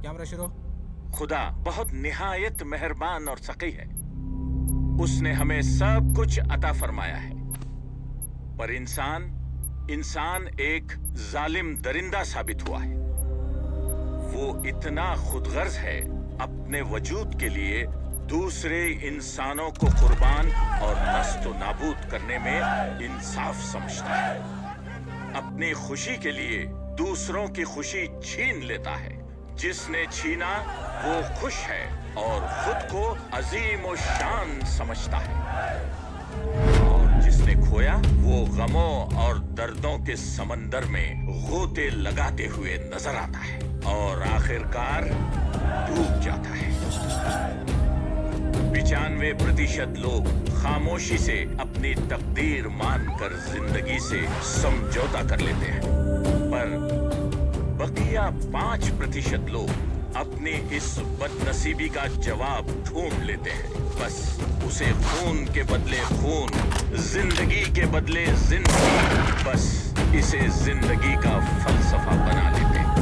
Camera शुरू। खुदा बहुत निहायत मेहरबान और सकी है। उसने हमें सब कुछ अता फरमाया है, पर इंसान एक जालिम दरिंदा साबित हुआ है। वो इतना खुदगर्ज है, अपने वजूद के लिए दूसरे इंसानों को कुर्बान और नस्त नाबूद करने में इंसाफ समझता है। अपनी खुशी के लिए दूसरों की खुशी छीन लेता है। जिसने छीना वो खुश है और खुद को अजीम और शान समझता है, और जिसने खोया वो गमों और दर्दों के समंदर में गोते लगाते हुए नजर आता है और आखिरकार डूब जाता है। 95% लोग खामोशी से अपनी तकदीर मानकर जिंदगी से समझौता कर लेते हैं, पर बकिया 5% लोग अपनी इस बदनसीबी का जवाब ढूंढ लेते हैं। बस उसे खून के बदले खून, जिंदगी के बदले जिंदगी, बस इसे जिंदगी का फलसफा बना लेते हैं।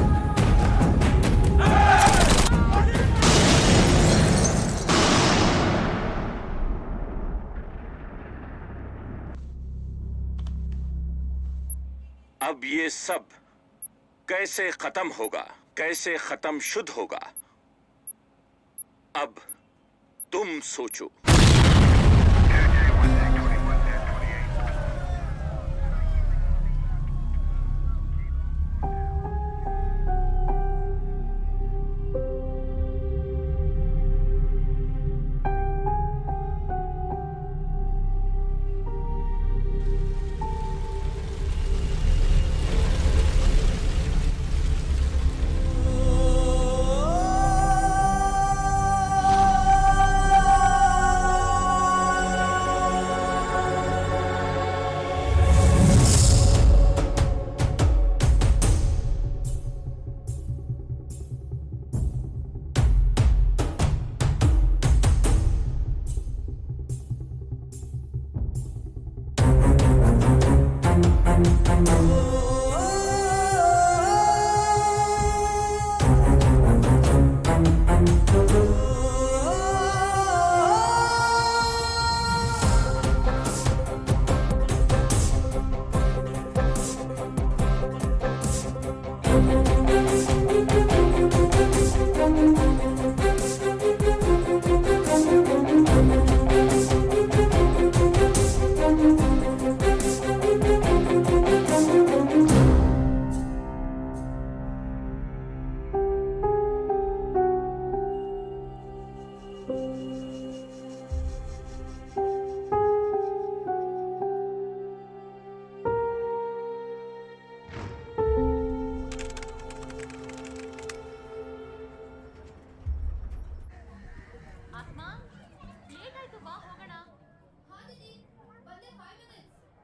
अब ये सब कैसे खत्म होगा, कैसे खत्म शुद्ध होगा, अब तुम सोचो।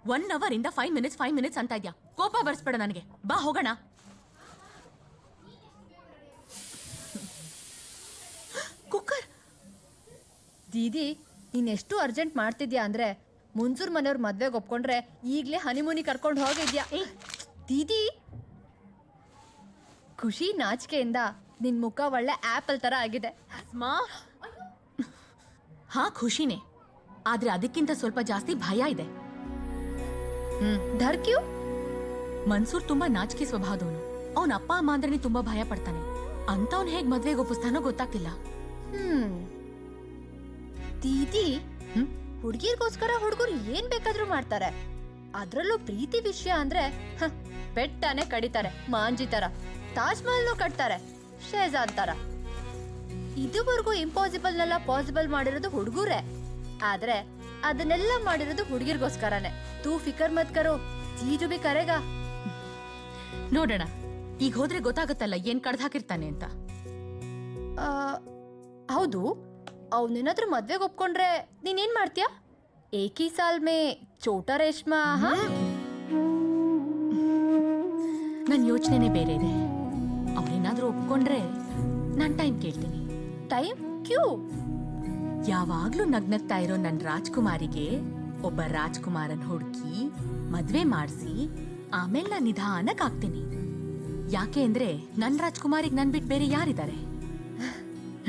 ಒನ್ ಅವರ್ ಇಂದ 5 ಮಿನಿಟ್ಸ್ ಅಂತ ಇದ್ಯಾ? ಕೋಪ ಬರ್ಸ್ಬೇಡ ನನಗೆ, ಬಾ ಹೋಗೋಣ. ಕುಕ್ಕರ್ ದೀದಿ, ನೀನೆಷ್ಟು ಅರ್ಜೆಂಟ್ ಮಾಡ್ತಿದ್ಯಾ ಅಂದ್ರೆ ಮುನ್ಸೂರ್ ಮನೆಯವ್ರ ಮದ್ವೆಗೆ ಒಪ್ಕೊಂಡ್ರೆ ಈಗ್ಲೇ ಹನಿಮೂನಿ ಕರ್ಕೊಂಡು ಹೋಗಿದ್ಯಾ. ದೀದಿ, ಖುಷಿ ನಾಚಿಕೆಯಿಂದ ನಿನ್ ಮುಖ ಒಳ್ಳೆ ಆಪಲ್ ತರ ಆಗಿದೆ. ಹಾ ಖುಷಿನೇ, ಆದ್ರೆ ಅದಕ್ಕಿಂತ ಸ್ವಲ್ಪ ಜಾಸ್ತಿ ಭಯ ಇದೆ. ಧರ್ ಕ್ಯೂ? ಮನ್ಸೂರ್ ತುಂಬಾ ನಾಚಿಕೆ ಸ್ವಭಾವದವನು. ಅವನ ಅಪ್ಪ ಅಮ್ಮ ಅಂದ್ರೆ ತುಂಬಾ ಭಯ ಪಡ್ತಾನೆ. ಅಂತ ಅವ್ನು ಹೇಗ್ ಮದ್ವೆಗೆ ಒಪ್ಪಿಸ್ತಾನೋ ಗೊತ್ತಾಗ್ತಿಲ್ಲ. ದೀದಿ, ಹುಡುಗಿರ್ಗೋಸ್ಕರ ಹುಡುಗರು ಏನ್ ಬೇಕಾದ್ರೂ ಮಾಡ್ತಾರೆ. ಅದ್ರಲ್ಲೂ ಪ್ರೀತಿ ವಿಷಯ ಅಂದ್ರೆ ಬೆಟ್ಟನೆ ಕಡಿತಾರೆ, ಮಾಂಜಿ ತರ. ತಾಜ್ ಮಹಲ್ನು ಕಟ್ತಾರೆ, ಶೇಜಾನ್ ತರ. ಇದುವರೆಗೂ ಇಂಪಾಸಿಬಲ್ ನೆಲ್ಲ ಪಾಸಿಬಲ್ ಮಾಡಿರೋದು ಹುಡುಗರೇ, ಆದ್ರೆ ಅದನ್ನೆಲ್ಲ ಮಾಡಿರೋದು ಹುಡುಗಿರ್ಗೋಸ್ಕರನೇ. ತೂ ಫಿಕರ್ ಮತ್ ಕರೋ, ಜೀಜು ಬಿ ಕರೆಗಾ. ನೋಡೋಣ, ಈಗ ಹೋದ್ರೆ ಗೊತ್ತಾಗತ್ತಲ್ಲ ಏನ್ ಕಡ್ದು ಹಾಕಿರ್ತಾನೆ ಅಂತ. ಹೌದು, ಅವನೇನಾದ್ರೂ ಮದ್ವೆಗೆ ಒಪ್ಕೊಂಡ್ರೆ ನೀನೇನ್ ಮಾಡ್ತೀಯಾ? ಏಕಿ ಸಾಲ್ ಮೇ ಚೋಟಾ ರೇಷ್ಮಾ. ನನ್ ಯೋಚನೆನೇ ಬೇರೆ ಇದೆ. ಅವನೇನಾದ್ರೂ ಒಪ್ಕೊಂಡ್ರೆ ನಾನ್ ಟೈಮ್ ಕೇಳ್ತೀನಿ. ಟೈಮ್ ಕ್ಯೂ? ಯಾವಾಗ್ಲೂ ನಗ್ನಗ್ತಾ ಇರೋ ನನ್ ರಾಜ್ಕುಮಾರಿಗೆ ಒಬ್ಬ ರಾಜ್ಕುಮಾರನ್ ಹುಡುಕಿ ಮದ್ವೆ ಮಾಡಿಸಿ ಆಮೇಲೆ ನಾನು ನಿಧಾನಕ್ ಆಗ್ತೀನಿ. ಯಾಕೆ ಅಂದ್ರೆ ನನ್ ರಾಜ್ಕುಮಾರಿಗೆ ನನ್ ಬಿಟ್ಟು ಬೇರೆ ಯಾರಿದ್ದಾರೆ?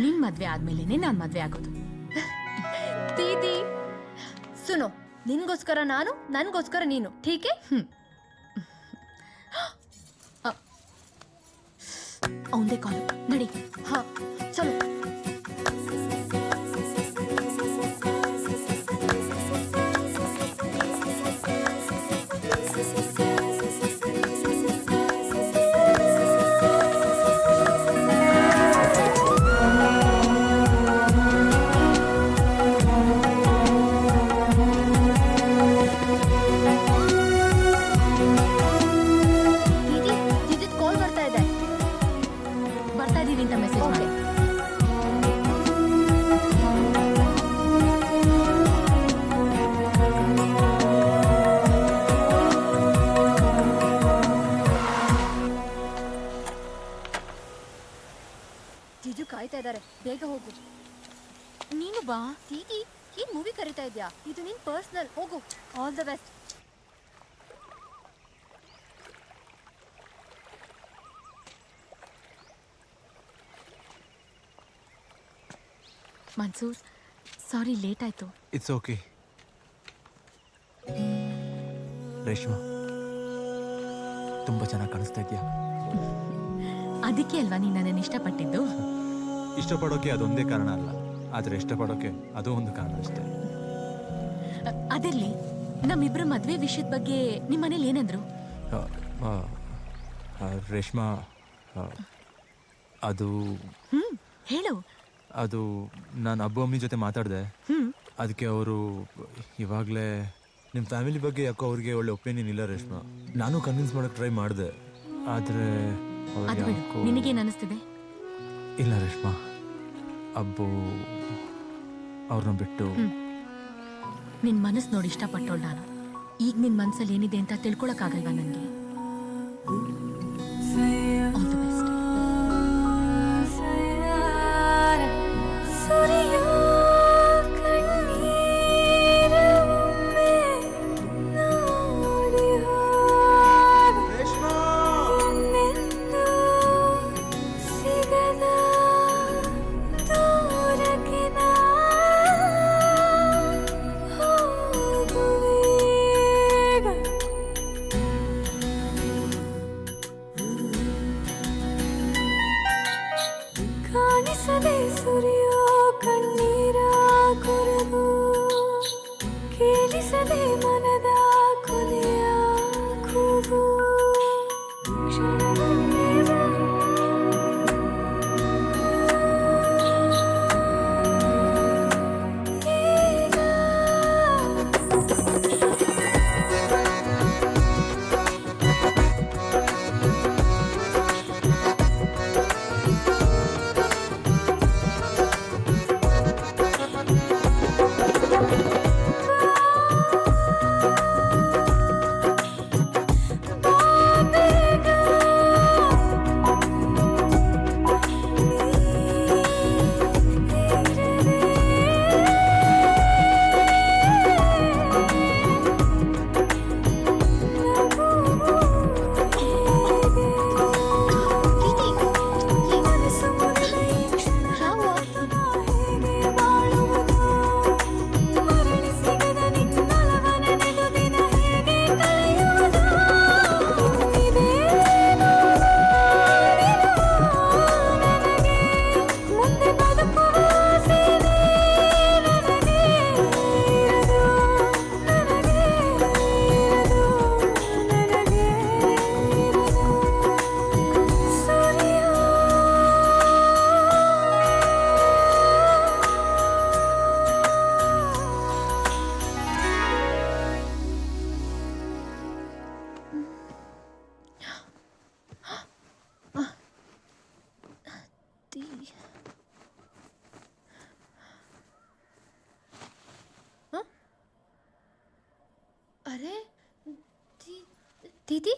ನಿನ್ ಮದ್ವೆ ಆದ್ಮೇಲೆನೆ ನಾನ್ ಮದ್ವೆ ಆಗೋದು. ದೀದಿ ಸುನೋ, ನಿನ್ಗೋಸ್ಕರ ನಾನು, ನನ್ಗೋಸ್ಕರ ನೀನು, ಠೀಕೆ? ಅವಂದೇ ಕಾಲು, ನಡಿ. ಹಾ ಚಲೋ. ಜಿಜು ಕಾಯ್ತಾ ಇದ್ದಾರೆ, ಬೇಗ ಹೋಗು. ನೀನು ಬಾ. ದೀದಿ ಏನ್ ಮೂವಿ ಕರೀತಾ ಇದ್ಯಾ? ಇದು ನಿನ್ ಪರ್ಸನಲ್. ಹೋಗು. All the best. Mansoor, sorry late ಆಯ್ತು. It's okay. ರೇಷ್ಮಾ, ತುಂಬಾ ಚೆನ್ನಾಗಿ ಕಾಣಿಸ್ತಾ ಇದೆಯಾ? ಅದಕ್ಕೆ ಅಲ್ವಾ ನೀನ್ ನನ್ನನ್ನು ಇಷ್ಟಪಟ್ಟಿದ್ದು? ಇಷ್ಟಪಡೋಕೆ ಅದೊಂದೇ ಕಾರಣ ಅಲ್ಲ, ಆದ್ರೆ ಇಷ್ಟಪಡೋಕೆ ಅದು ಒಂದು ಕಾರಣ ಅಷ್ಟೇ. ಅದಿರ್ಲಿ, ನಮ್ಮಿಬ್ರ ಮದ್ವೆ ವಿಷಯದ ಬಗ್ಗೆ ನಿಮ್ಮ ಮನೇಲಿ ಏನಂದ್ರು? ರೇಷ್ಮಾ, ಅದು ಹೇಳು. ಅದು ನಾನು ಅಬ್ಬು ಅಮ್ಮಿ ಜೊತೆ ಮಾತಾಡಿದೆ. ಅದಕ್ಕೆ ಅವರು ಇವಾಗಲೇ ನಿಮ್ಮ ಫ್ಯಾಮಿಲಿ ಬಗ್ಗೆ ಯಾಕೋ ಅವ್ರಿಗೆ ಒಳ್ಳೆ ಒಪಿನಿಯನ್ ಇಲ್ಲ ರೇಷ್ಮಾ. ನಾನು ಕನ್ವಿನ್ಸ್ ಮಾಡೋಕೆ ಟ್ರೈ ಮಾಡಿದೆ, ಆದರೆ ನಿನಗೇನು ಅನಿಸ್ತಿದೆ? ಇಲ್ಲ ರೇಷ್ಮಾ, ಅಬ್ಬು ಅವ್ರನ್ನ ಬಿಟ್ಟು. ನಿನ್ ಮನಸ್ಸು ನೋಡಿ ಇಷ್ಟಪಟ್ಟೋಳು ನಾನು. ಈಗ ನಿನ್ ಮನ್ಸಲ್ಲಿ ಏನಿದೆ ಅಂತ ತಿಳ್ಕೊಳಕ್ಕಾಗಲ್ವಾ ನನಗೆ? All the best. ಅರೆ ದೀದಿ,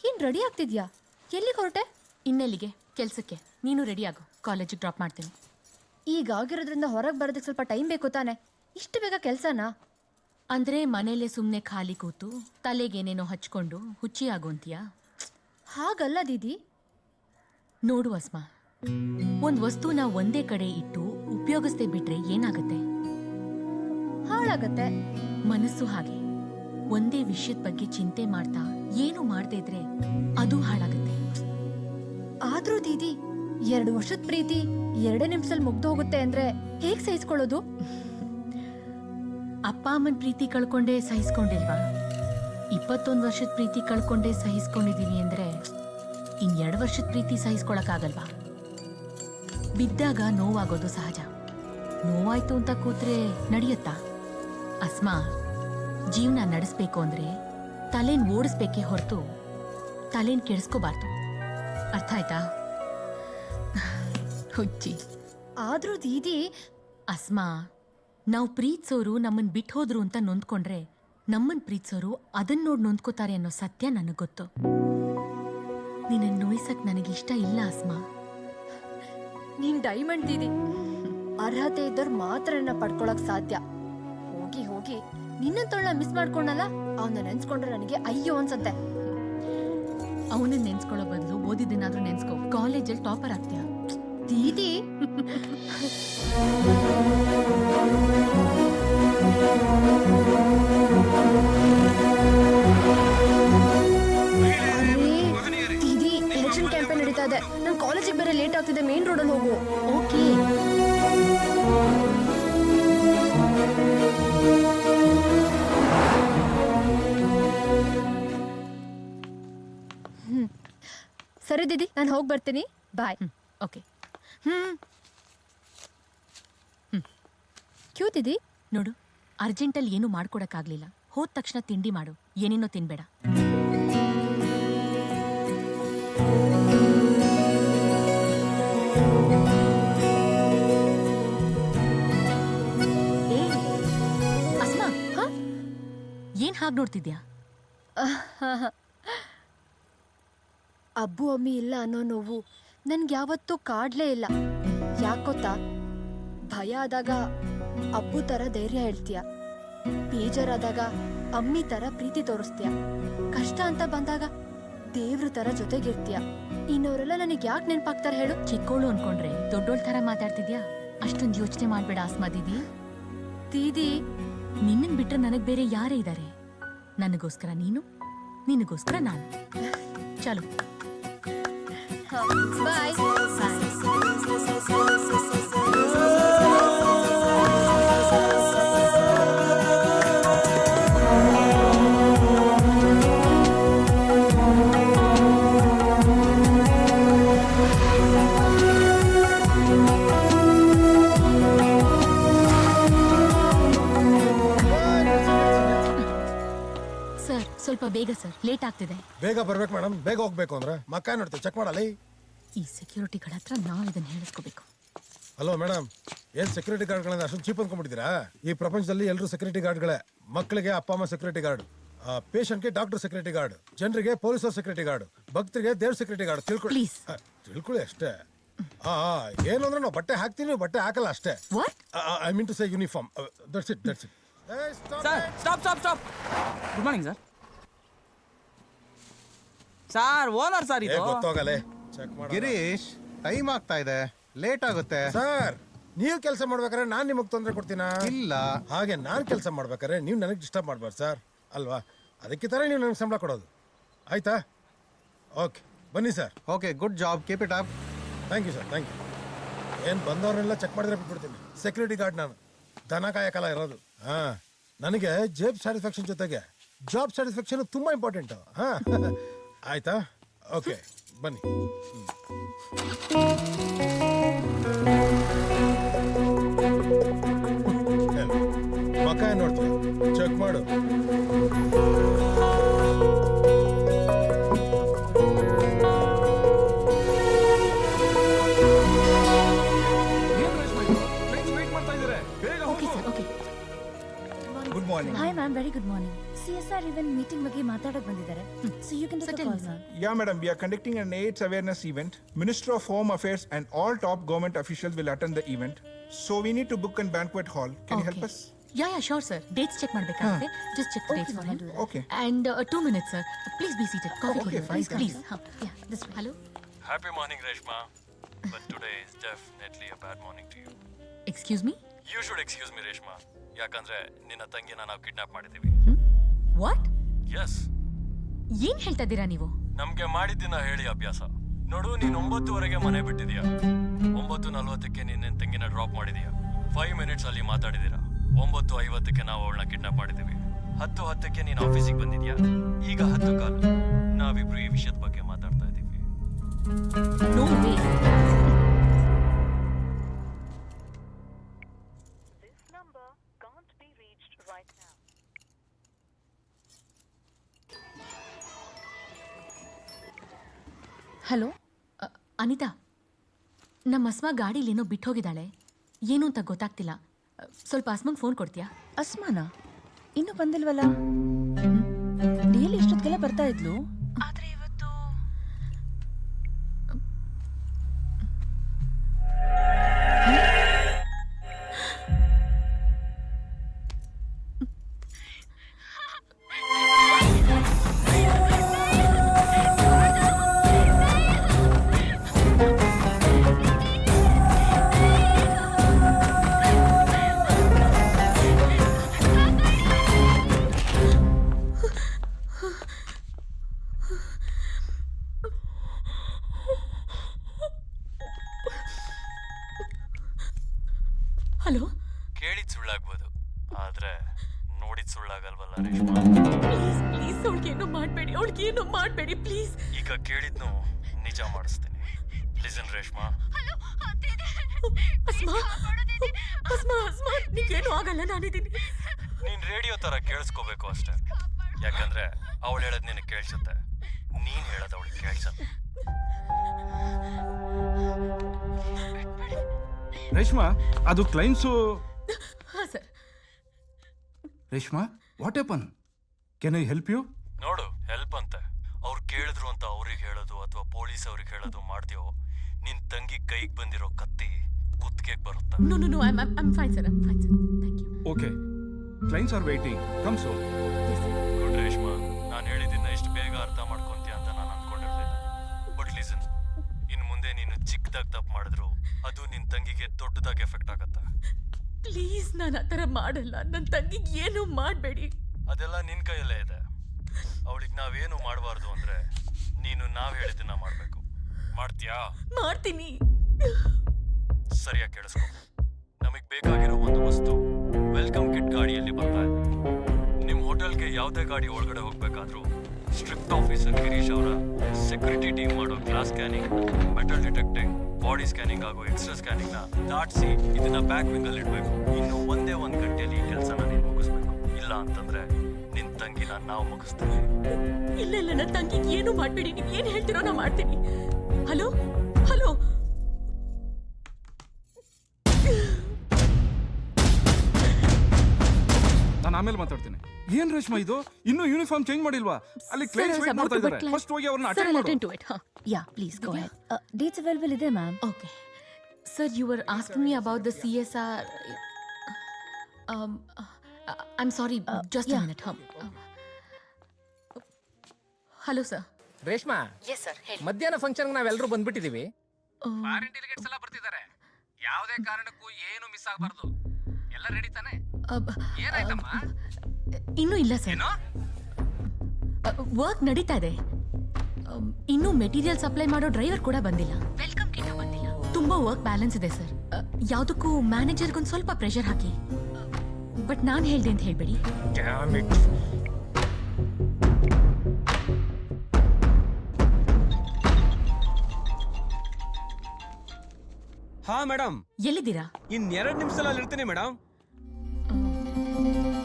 ಏನ್ ರೆಡಿ ಆಗ್ತಿದ್ಯಾ? ಎಲ್ಲಿಗೆ ಹೊರಟೆ? ಇನ್ನೆಲ್ಲಿಗೆ? ಕೆಲ್ಸಕ್ಕೆ. ನೀನು ರೆಡಿ ಆಗು, ಕಾಲೇಜಿಗೆ ಡ್ರಾಪ್ ಮಾಡ್ತೀನಿ. ಈಗ ಆಗಿರೋದ್ರಿಂದ ಹೊರಗೆ ಬರೋದಕ್ಕೆ ಸ್ವಲ್ಪ ಟೈಮ್ ಬೇಕು ತಾನೆ? ಇಷ್ಟು ಬೇಗ ಕೆಲಸನಾ? ಅಂದ್ರೆ ಮನೇಲೆ ಸುಮ್ಮನೆ ಖಾಲಿ ಕೂತು ತಲೆಗೇನೇನೋ ಹಚ್ಕೊಂಡು ಹುಚ್ಚಿ ಆಗೋಂತೀಯಾ? ಹಾಗಲ್ಲ ದೀದಿ. ನೋಡು ಅಸ್ಮಾ, ಒಂದ್ ವಸ್ತುನ ಒಂದೇ ಕಡೆ ಇಟ್ಟು ಉಪಯೋಗಿಸದೆ ಬಿಟ್ರೆ ಏನಾಗತ್ತೆ? ಹಾಳಾಗತ್ತೆ. ಮನಸ್ಸು ಹಾಗೆ. ಒಂದೇ ವಿಷಯದ ಬಗ್ಗೆ ಚಿಂತೆ ಮಾಡ್ತಾ ಏನು ಮಾಡದೇ ಇದ್ರೆ ಅದು ಹಾಳಾಗತ್ತೆ. ಆದ್ರೂ ದೀದಿ 2 ವರ್ಷದ ಪ್ರೀತಿ 2 ನಿಮಿಷದಲ್ಲಿ ಮುಗ್ದೋಗುತ್ತೆ ಅಂದ್ರೆ ಹೇಗ್ ಸಹಿಸ್ಕೊಳ್ಳೋದು? ಅಪ್ಪ ಅಮ್ಮನ ಪ್ರೀತಿ ಕಳ್ಕೊಂಡೇ ಸಹಿಸ್ಕೊಂಡಿಲ್ವಾ? 21 ವರ್ಷದ ಪ್ರೀತಿ ಕಳ್ಕೊಂಡೇ ಸಹಿಸ್ಕೊಂಡಿದೀವಿ ಅಂದ್ರೆ ಇನ್ 2 ವರ್ಷದ ಪ್ರೀತಿ ಸಹಿಸ್ಕೊಳಕ್ಕಾಗಲ್ವಾ? ಬಿದ್ದಾಗ ನೋವಾಗೋದು ಸಹಜ. ನೋವಾಯ್ತು ಅಂತ ಕೂತ್ರೆ ನಡೆಯತ್ತಾ? ಅಸ್ಮಾ, ಜೀವನ ನಡೆಸ್ಬೇಕು ಅಂದ್ರೆ ತಲೆನ್ ಓಡಿಸ್ಬೇಕೇ ಹೊರತು ತಲೆನ್ ಕೆಡಿಸ್ಕೋಬಾರ್ದು. ಅರ್ಥ ಆಯ್ತಾ? ಹುಚ್ಚಿ. ಆದ್ರೂ ದೀದಿ, ಅಸ್ಮಾ, ನಾವು ಪ್ರೀತಿಸೋರು ನಮ್ಮನ್ ಬಿಟ್ಟು ಹೋದ್ರು ಅಂತ ನೊಂದ್ಕೊಂಡ್ರೆ ನಮ್ಮನ್ ಪ್ರೀತಿಸೋರು ಅದನ್ನ ನೋಡ್ ನೊಂದ್ಕೋತಾರೆ ಅನ್ನೋ ಸತ್ಯ ನನಗ್ ಗೊತ್ತು. ನಿನ್ನ ನೋಯ್ಸಕ್ ನನಗಿಷ್ಟ ಇಲ್ಲ ಅಸ್ಮಾ. ನೀನ್ ಡೈಮಂಡ್ ದೀದಿ. ಅರ್ಹತೆ ಇದ್ದವ್ರು ಮಾತ್ರ ನನ್ನ ಪಡ್ಕೊಳಕ್ ಸಾಧ್ಯ. ಹೋಗಿ ಹೋಗಿ ನಿನ್ನಂತೊಳ್ಳ ಮಿಸ್ ಮಾಡ್ಕೊಂಡಲ್ಲ, ಅವನ್ನ ನೆನ್ಸ್ಕೊಂಡ್ರೆ ನನಗೆ ಅಯ್ಯೋ ಅನ್ಸತ್ತೆ. ಅವನನ್ನ ನೆನ್ಸ್ಕೊಳ್ಳೋ ಬದಲು ಓದಿದ್ದನ್ನಾದ್ರೂ ನೆನ್ಸ್ಕೋ. ಕಾಲೇಜಲ್ಲಿ ಟಾಪರ್ ಆಗ್ತೀಯ ದೀದಿ. ದೀದಿ, ಎಲೆಕ್ಷನ್ ಕ್ಯಾಂಪೇನ್ ನಡೀತಾ ಇದೆ. ನನ್ ಕಾಲೇಜಿಗೆ ಬೇರೆ ಲೇಟ್ ಆಗ್ತಿದೆ. ಮೇನ್ ರೋಡಲ್ಲಿ ಹೋಗು. ಓಕೆ. ಸರಿ ದೀದಿ, ನಾನು ಹೋಗಿ ಬರ್ತೀನಿ. ಬಾಯ್. ಓಕೆ. ಕ್ಯೂ ದೀದಿ? ನೋಡು, ಅರ್ಜೆಂಟಲ್ಲಿ ಏನು ಮಾಡ್ಕೊಡಕ್ಕಾಗ್ಲಿಲ್ಲ. ಹೋದ ತಕ್ಷಣ ತಿಂಡಿ ಮಾಡು, ಏನೇನೋ ತಿನ್ಬೇಡ. ಏ ಅಸ್ಮಾ, ಏನ್ ಹಾಗೆ ನೋಡ್ತಿದ್ಯಾ? ಅಬ್ಬು ಅಮ್ಮಿ ಇಲ್ಲ ಅನ್ನೋ ನೋವು ನನ್ಗೆ ಯಾವತ್ತೂ ಕಾಡ್ಲೇ ಇಲ್ಲ. ಯಾಕೊತ್ತಾ? ಭಯ ಆದಾಗ ಅಬ್ಬು ತರ ಧೈರ್ಯ ಹೇಳ್ತೀಯ, ಬೇಜಾರಾದಾಗ ಅಮ್ಮಿ ತರ ಪ್ರೀತಿ ತೋರಿಸ್ತೀಯ, ಕಷ್ಟ ಅಂತ ಬಂದಾಗ ದೇವ್ರ ತರ ಜೊತೆಗಿರ್ತೀಯ. ಇನ್ನವರೆಲ್ಲ ನನಗೆ ಯಾಕೆ ನೆನಪಾಗ್ತಾರೆ ಹೇಳು? ಚಿಕ್ಕೋಳು ಅನ್ಕೊಂಡ್ರೆ ದೊಡ್ಡೋಳ್ ತರ ಮಾತಾಡ್ತಿದ್ಯಾ? ಅಷ್ಟೊಂದು ಯೋಚನೆ ಮಾಡ್ಬೇಡ ಅಸ್ಮಾ ದೀದಿ. ದೀದಿ, ನಿನ್ನನ್ ಬಿಟ್ರೆ ನನಗ್ ಬೇರೆ ಯಾರೇ ಇದ್ದಾರೆ? ನನಗೋಸ್ಕರ ನೀನು, ನಿನಗೋಸ್ಕರ ನಾನು. ಚಲೋ ಬಾಯ್. ಸರ್, ಸ್ವಲ್ಪ ಬೇಗ ಸರ್, ಲೇಟ್ ಆಗ್ತಿದೆ. ಬೇಗ ಬರ್ಬೇಕು ಮೇಡಮ್. ಬೇಗ ಹೋಗ್ಬೇಕು ಅಂದ್ರೆ ಮಕ್ಕ ನೋಡ್ತೀವಿ, ಚೆಕ್ ಮಾಡಲ್ಲ. ಈ ಸೆಕ್ಯೂರಿಟಿಗಳ ಹತ್ರ ನಾವ್ ಇದನ್ನ ಹೇಳಿಸ್ಕೋಬೇಕು. ಹಲೋ ಮೇಡಮ್, ಏನ್ ಸೆಕ್ಯೂರಿಟಿ ಗಾರ್ಡ್ಗಳಿಂದ ಅಷ್ಟೊಂದು ಚೀಪ್ ಅನ್ಕೊಂಡ್ಬಿಟ್ಟಿದ್ದೀರಾ? ಈ ಪ್ರಪಂಚದಲ್ಲಿ ಎಲ್ಲರೂ ಸೆಕ್ಯೂರಿಟಿ ಗಾರ್ಡ್ಗಳೇ. ಮಕ್ಕಳಿಗೆ ಅಪ್ಪ ಅಮ್ಮ ಸೆಕ್ಯೂರಿಟಿ ಗಾರ್ಡ್, ಪೇಷಂಟ್ಗೆ ಡಾಕ್ಟರ್ ಸೆಕ್ಯೂರಿಟಿ ಗಾರ್ಡ್, ಜನರಿಗೆ ಪೊಲೀಸರ್ ಸೆಕ್ಯೂರಿಟಿ ಗಾರ್ಡ್, ಭಕ್ತರಿಗೆ ದೇವ್ರ ಸೆಕ್ಯೂರಿಟಿ ಗಾರ್ಡ್. ತಿಳ್ಕೊಳ್ಳಿ Please. ತಿಳ್ಕೊಳ್ಳಿ ಅಷ್ಟೇ. ಏನು ಅಂದ್ರೆ ನಾವು ಬಟ್ಟೆ ಹಾಕ್ತೀವಿ, ಬಟ್ಟೆ ಹಾಕಲ್ಲ ಅಷ್ಟೇ. What? I mean to say uniform. That's it, that's it. Sir, stop. Good morning sir. Sir, owner sir ಇದು. ಗೊತ್ತಾಗಲೇ ಚೆಕ್ ಮಾಡಿ. ಗಿರೀಶ್, ಟೈಮ್ ಆಗ್ತಾ ಇದೆ, ಲೇಟ್ ಆಗುತ್ತೆ. ಸರ್, ನೀವು ಕೆಲಸ ಮಾಡ್ಬೇಕಾದ್ರೆ ನಾನ್ ನಿಮಗೆ ತೊಂದರೆ ಕೊಡ್ತೀನಾ? ಇಲ್ಲ. ಹಾಗೆ ನಾನ್ ಕೆಲಸ ಮಾಡ್ಬೇಕಾದ್ರೆ ನೀವು ನನಗೆ ಡಿಸ್ಟರ್ಬ್ ಮಾಡ್ಬಾರ್ದು ಸರ್, ಅಲ್ವಾ? ಅದಕ್ಕೆ ತರ ನೀವು ನನಗೆ ಸಂಬಳ ಕೊಡೋದು, ಆಯ್ತಾ? ಓಕೆ, ಬನ್ನಿ sir. Okay, good job, keep it up. Thank you sir, thank you. ಏನು ಬಂದವ್ರನ್ನೆಲ್ಲ ಚೆಕ್ ಮಾಡಿದ್ರೆ ಬಿಟ್ಬಿಡ್ತೀನಿ. ಸೆಕ್ಯೂರಿಟಿ ಗಾರ್ಡ್ ನಾನು, ದನ ಕಾಯಕಲ್ಲ ಇರೋದು. ನನಗೆ ಜೇಬ್ ಸ್ಯಾಟಿಸ್ಫ್ಯಾಕ್ಷನ್ ಜೊತೆಗೆ ಜಾಬ್ ಸ್ಯಾಟಿಸ್ಫ್ಯಾಕ್ಷನ್ ತುಂಬಾ ಇಂಪಾರ್ಟೆಂಟ್. ಆಯ್ತಾ? ಓಕೆ, ಬನ್ನಿ. ಮಕ್ಕ ನೋಡ್ತೀವಿ, ಚೆಕ್ ಮಾಡು. Okay sir, okay. Good morning. Hi ma'am, very good morning. CSR event meeting ಬಗ್ಗೆ ಮಾತಾಡಕ್ ಬಂದಿದ್ದಾರೆ. So you can take the call now. Yeah, madam, we are conducting an AIDS awareness event. Minister of Home Affairs and all top government officials will attend the event. So we need to book a banquet hall. Can you help Okay. us? Yeah sure sir dates check ಮಾಡಬೇಕಾಗುತ್ತೆ just check the dates for him Okay. And 2 minutes sir please be seated coffee Okay, fine, please hello happy morning Reshma but today is definitely a bad morning to you excuse me you should excuse me Reshma ಯಾಕಂದ್ರೆ ನಿನ್ನ ತಂಗಿನ ನಾವು kidnap ಮಾಡಿದ್ದೀವಿ what S ಏನ್ ಹೇಳ್ತಾ ಇದ್ದೀರಾ ನೀವು ನಮ್ಗೆ ಮಾಡಿದ್ದಿನ ಹೇಳಿ ಅಭ್ಯಾಸ ನೋಡು ನೀನ್ 9:00ವರೆಗೆ ಮನೆ ಬಿಟ್ಟಿದ್ಯಾ 9:40ಕ್ಕೆ ನಿನ್ನ ತಂಗಿನ ಡ್ರಾಪ್ ಮಾಡಿದೀಯಾ 5 ಮಿನಿಟ್ಸ್ ಅಲ್ಲಿ ಮಾತಾಡಿದೀರಾ 9:50ಕ್ಕೆ ನಾವು ಅವಳನ್ನ ಕಿಡ್ನಾಪ್ ಮಾಡಿದೀವಿ 10:10ಕ್ಕೆ ನೀನ್ ಆಫೀಸಿಗೆ ಬಂದಿದ್ಯಾ ಈಗ 10:15 ನಾವಿಬ್ರು ಈ ವಿಷಯದ ಬಗ್ಗೆ ಮಾತಾಡ್ತಾ ಇದೀವಿ ನೋ ವೇ ಹಲೋ ಅನಿತಾ ನಮ್ಮ ಅಸ್ಮಾ ಗಾಡೀಲೇನೋ ಬಿಟ್ಟು ಹೋಗಿದ್ದಾಳೆ ಏನು ಅಂತ ಗೊತ್ತಾಗ್ತಿಲ್ಲ ಸ್ವಲ್ಪ ಅಸ್ಮಾಂಗ್ ಫೋನ್ ಕೊಡ್ತೀಯಾ ಅಸ್ಮಾನ ಇನ್ನೂ ಬಂದಿಲ್ವಲ್ಲ ಡೈಲಿ ಇಷ್ಟೊತ್ತಿಗೆಲ್ಲ ಬರ್ತಾ ಇದ್ಲು ಆದ್ರೆ ಇವತ್ತು ಹಲೋ ಕೇಳಿದ್ ಸುಳ್ಳಾಗ್ಬೋದು ಆದ್ರೆ ನೋಡಿದ್ ಸುಳ್ಳಾಗಲ್ವಲ್ಲ ರೇಷ್ಮಾ ಪ್ಲೀಸ್ ಪ್ಲೀಸ್ ಅವಳಿಗೇನು ಮಾಡಬೇಡಿ ಅವಳಿಗೇನು ಮಾಡಬೇಡಿ ಪ್ಲೀಸ್ ಈಗ ಕೇಳಿದ್ನು ನಿಜ ಮಾಡಿಸ್ತೀನಿ ಲಿಸನ್ ರೇಷ್ಮಾ ಅಸ್ಮಾ ಅಸ್ಮಾ ಅಸ್ಮಾ ನಿಂಗೇನು ಆಗಲ್ಲ ನಾನಿದ್ದೀನಿ ನೀನ್ ರೇಡಿಯೋ ತರ ಕೇಳಿಸ್ಕೋಬೇಕು ಅಷ್ಟೇ ಯಾಕಂದ್ರೆ ಅವಳು ಹೇಳದ್ ನಿನಗೆ ಕೇಳಿಸುತ್ತೆ ನೀನ್ ಹೇಳೋದು ಅವಳಿಗೆ ಕೇಳಿಸಲ್ಲ ರೇಷ್ಮಾ ಅದು ಕ್ಲೈಂಟ್ಸು. ಹಾಂ sir Reshma what happen? Can I help you? ನೋಡು ಹೆಲ್ಪ್ ಅಂತೆ ಅವ್ರು ಕೇಳಿದ್ರು ಅಂತ ಅವ್ರಿಗೆ ಹೇಳೋದು ಅಥವಾ ಪೊಲೀಸ್ ಅವ್ರಿಗೆ ಹೇಳೋದು ಮಾಡ್ತೀವೋ ನಿನ್ ತಂಗಿ ಕೈಗೆ ಬಂದಿರೋ ಕತ್ತಿ ಕುತ್ತಿಗೆಗೆ ಬರುತ್ತೆ. No no no I am fine sir thank you. Okay, clients are waiting. Come so. Good Reshma, ನಾನು ಹೇಳಿದ್ದನ್ನ ಇಷ್ಟು ಬೇಗ ಅರ್ಥ ಮಾಡ್ಕೊಂತೀಯ ಅಂತ ನಾನು ಅನ್ಕೊಂಡಿರ್ಲಿಲ್ಲ. ಬಟ್ ಲಿಸನ್, ಇನ್ನು ಮುಂದೆ ನೀನು ಚಿಕ್ಕದಾಗಿ ತಪ್ಪು ಮಾಡಿದ್ರು ಅದು ನಿನ್ ತಂಗಿಗೆ ದೊಡ್ಡದಾಗಿ ಎಫೆಕ್ಟ್ ಆಗತ್ತೆ. ಪ್ಲೀಸ್ ನಾನು ಆ ಥರ ಮಾಡಲ್ಲ. ನನ್ನ ತಂಗಿಗೆ ಏನು ಮಾಡಬೇಡಿ. ಅದೆಲ್ಲ ನಿನ್ ಕೈಯಲ್ಲೇ ಇದೆ. ಅವಳಿಗೆ ನಾವೇನು ಮಾಡಬಾರ್ದು ಅಂದ್ರೆ ನೀನು ನಾವ್ ಹೇಳಿದ್ದನ್ನ ಮಾಡ್ಬೇಕು. ಮಾಡ್ತೀಯಾ? ಮಾಡ್ತೀನಿ. ಸರಿಯಾಗಿ ಕೇಳಿಸ್ಕೊ. ನಮಗ್ ಬೇಕಾಗಿರೋ ಒಂದು ವಸ್ತು ವೆಲ್ಕಮ್ ಕಿಟ್ ಗಾಡಿಯಲ್ಲಿ ಬರ್ತಾ ಇದೆ. ನಿಮ್ ಹೋಟೆಲ್ಗೆ ಯಾವುದೇ ಗಾಡಿ ಒಳಗಡೆ ಹೋಗ್ಬೇಕಾದ್ರೂ ಸ್ಟ್ರಿಕ್ಟ್ ಆಫೀಸರ್ ಗಿರೀಶ್ ಅವರ ಸೆಕ್ಯೂರಿಟಿ ಟೀಮ್ ಮಾಡೋ glass scanning, metal detecting, body scanning ಹಾಗೂ ಎಕ್ಸ್ಟ್ರಾ ಸ್ಕ್ಯಾನಿಂಗ್ ನ ದಾಟಿಸಿ ಇದನ್ನ ಬ್ಯಾಕ್ ವಿಂಗ್ ಅಲ್ಲಿ ಇಡಬೇಕು. ಇನ್ನು ಒಂದೇ ಒಂದು ಗಂಟೆಯಲ್ಲಿ ಈ ಕೆಲಸನ ನೀನು ಮುಗಿಸ್ಬೇಕು. ಇಲ್ಲ ಅಂತಂದ್ರೆ ನಿನ್ ತಂಗಿನ ನಾವು ಮುಗಿಸ್ತೀವಿ. ಇಲ್ಲ ಇಲ್ಲ, ನನ್ನ ತಂಗಿಗೆ ಏನು ಮಾಡಬೇಡಿ. ನೀವು ಏನು ಹೇಳ್ತಿರೋ ನಾ ಮಾಡ್ತೀನಿ. ಹಲೋ ಹಲೋ, ನಾನು ಆಮೇಲೆ ಮಾತಾಡ್ತೀನಿ. ಏನ್ ರೇಷ್ಮಾ ಇದು? ಇನ್ನೂ ಯೂನಿಫಾರ್ಮ್ ಚೇಂಜ್ ಮಾಡಿಲ್ವಾ? ಅಲ್ಲಿ ಕ್ಲೈಂಟ್ಸ್ ವೇಟ್ ಮಾಡ್ತಾ ಇದ್ದಾರೆ. ಫಸ್ಟ್ ಹೋಗಿ ಅವ್ರನ್ನ ಅಟೆಂಡ್ ಮಾಡು. Yeah, please go ahead. Dates available ಇದೆ ma'am. Okay. Sir, you were asking me about the CSR. I'm sorry, just a minute. Hello, sir. Reshma, Yes, sir. ಮಧ್ಯಾಹ್ನ function ನಾವೆಲ್ಲರೂ ಬಂದ್ಬಿಟ್ಟಿದೀವಿ. ಫಾರಿನ್ ಡೆಲಿಗೇಟ್ಸ್ ಎಲ್ಲ ಬರ್ತಿದ್ದಾರೆ. ಯಾವುದೇ ಕಾರಣಕ್ಕೂ ಏನು ಮಿಸ್ ಆಗಬಾರ್ದು. ಎಲ್ಲ ರೆಡಿ ತಾನೆ? ಏನಾಯ್ತಮ್ಮ? ಇನ್ನೂ ಇಲ್ಲ ಸರ್. ವರ್ಕ್ ನಡೀತಾ ಇದೆ. ಇನ್ನೂ ಮೆಟೀರಿಯಲ್ ಸಪ್ಲೈ ಮಾಡೋ ಡ್ರೈವರ್ ಕೂಡ ಬಂದಿಲ್ಲ. ವೆಲ್ಕಮ್ ಕಿಟ್ ಬಂದಿಲ್ಲ. ತುಂಬಾ ವರ್ಕ್ ಬ್ಯಾಲೆನ್ಸ್ ಇದೆ ಸರ್. ಯಾವುದಕ್ಕೂ ಮ್ಯಾನೇಜರ್ಗೊಂದು ಸ್ವಲ್ಪ ಪ್ರೆಷರ್ ಹಾಕಿ. ಬಟ್ ನಾನು ಹೇಳ್ದೆ ಅಂತ ಹೇಳ್ಬೇಡಿ. ಹಾ ಮೇಡಮ್, ಎಲ್ಲಿದ್ದೀರಾ? ಇನ್ 2 ನಿಮಿಷದಲ್ಲಿ ಇರ್ತೀನಿ ಮೇಡಮ್.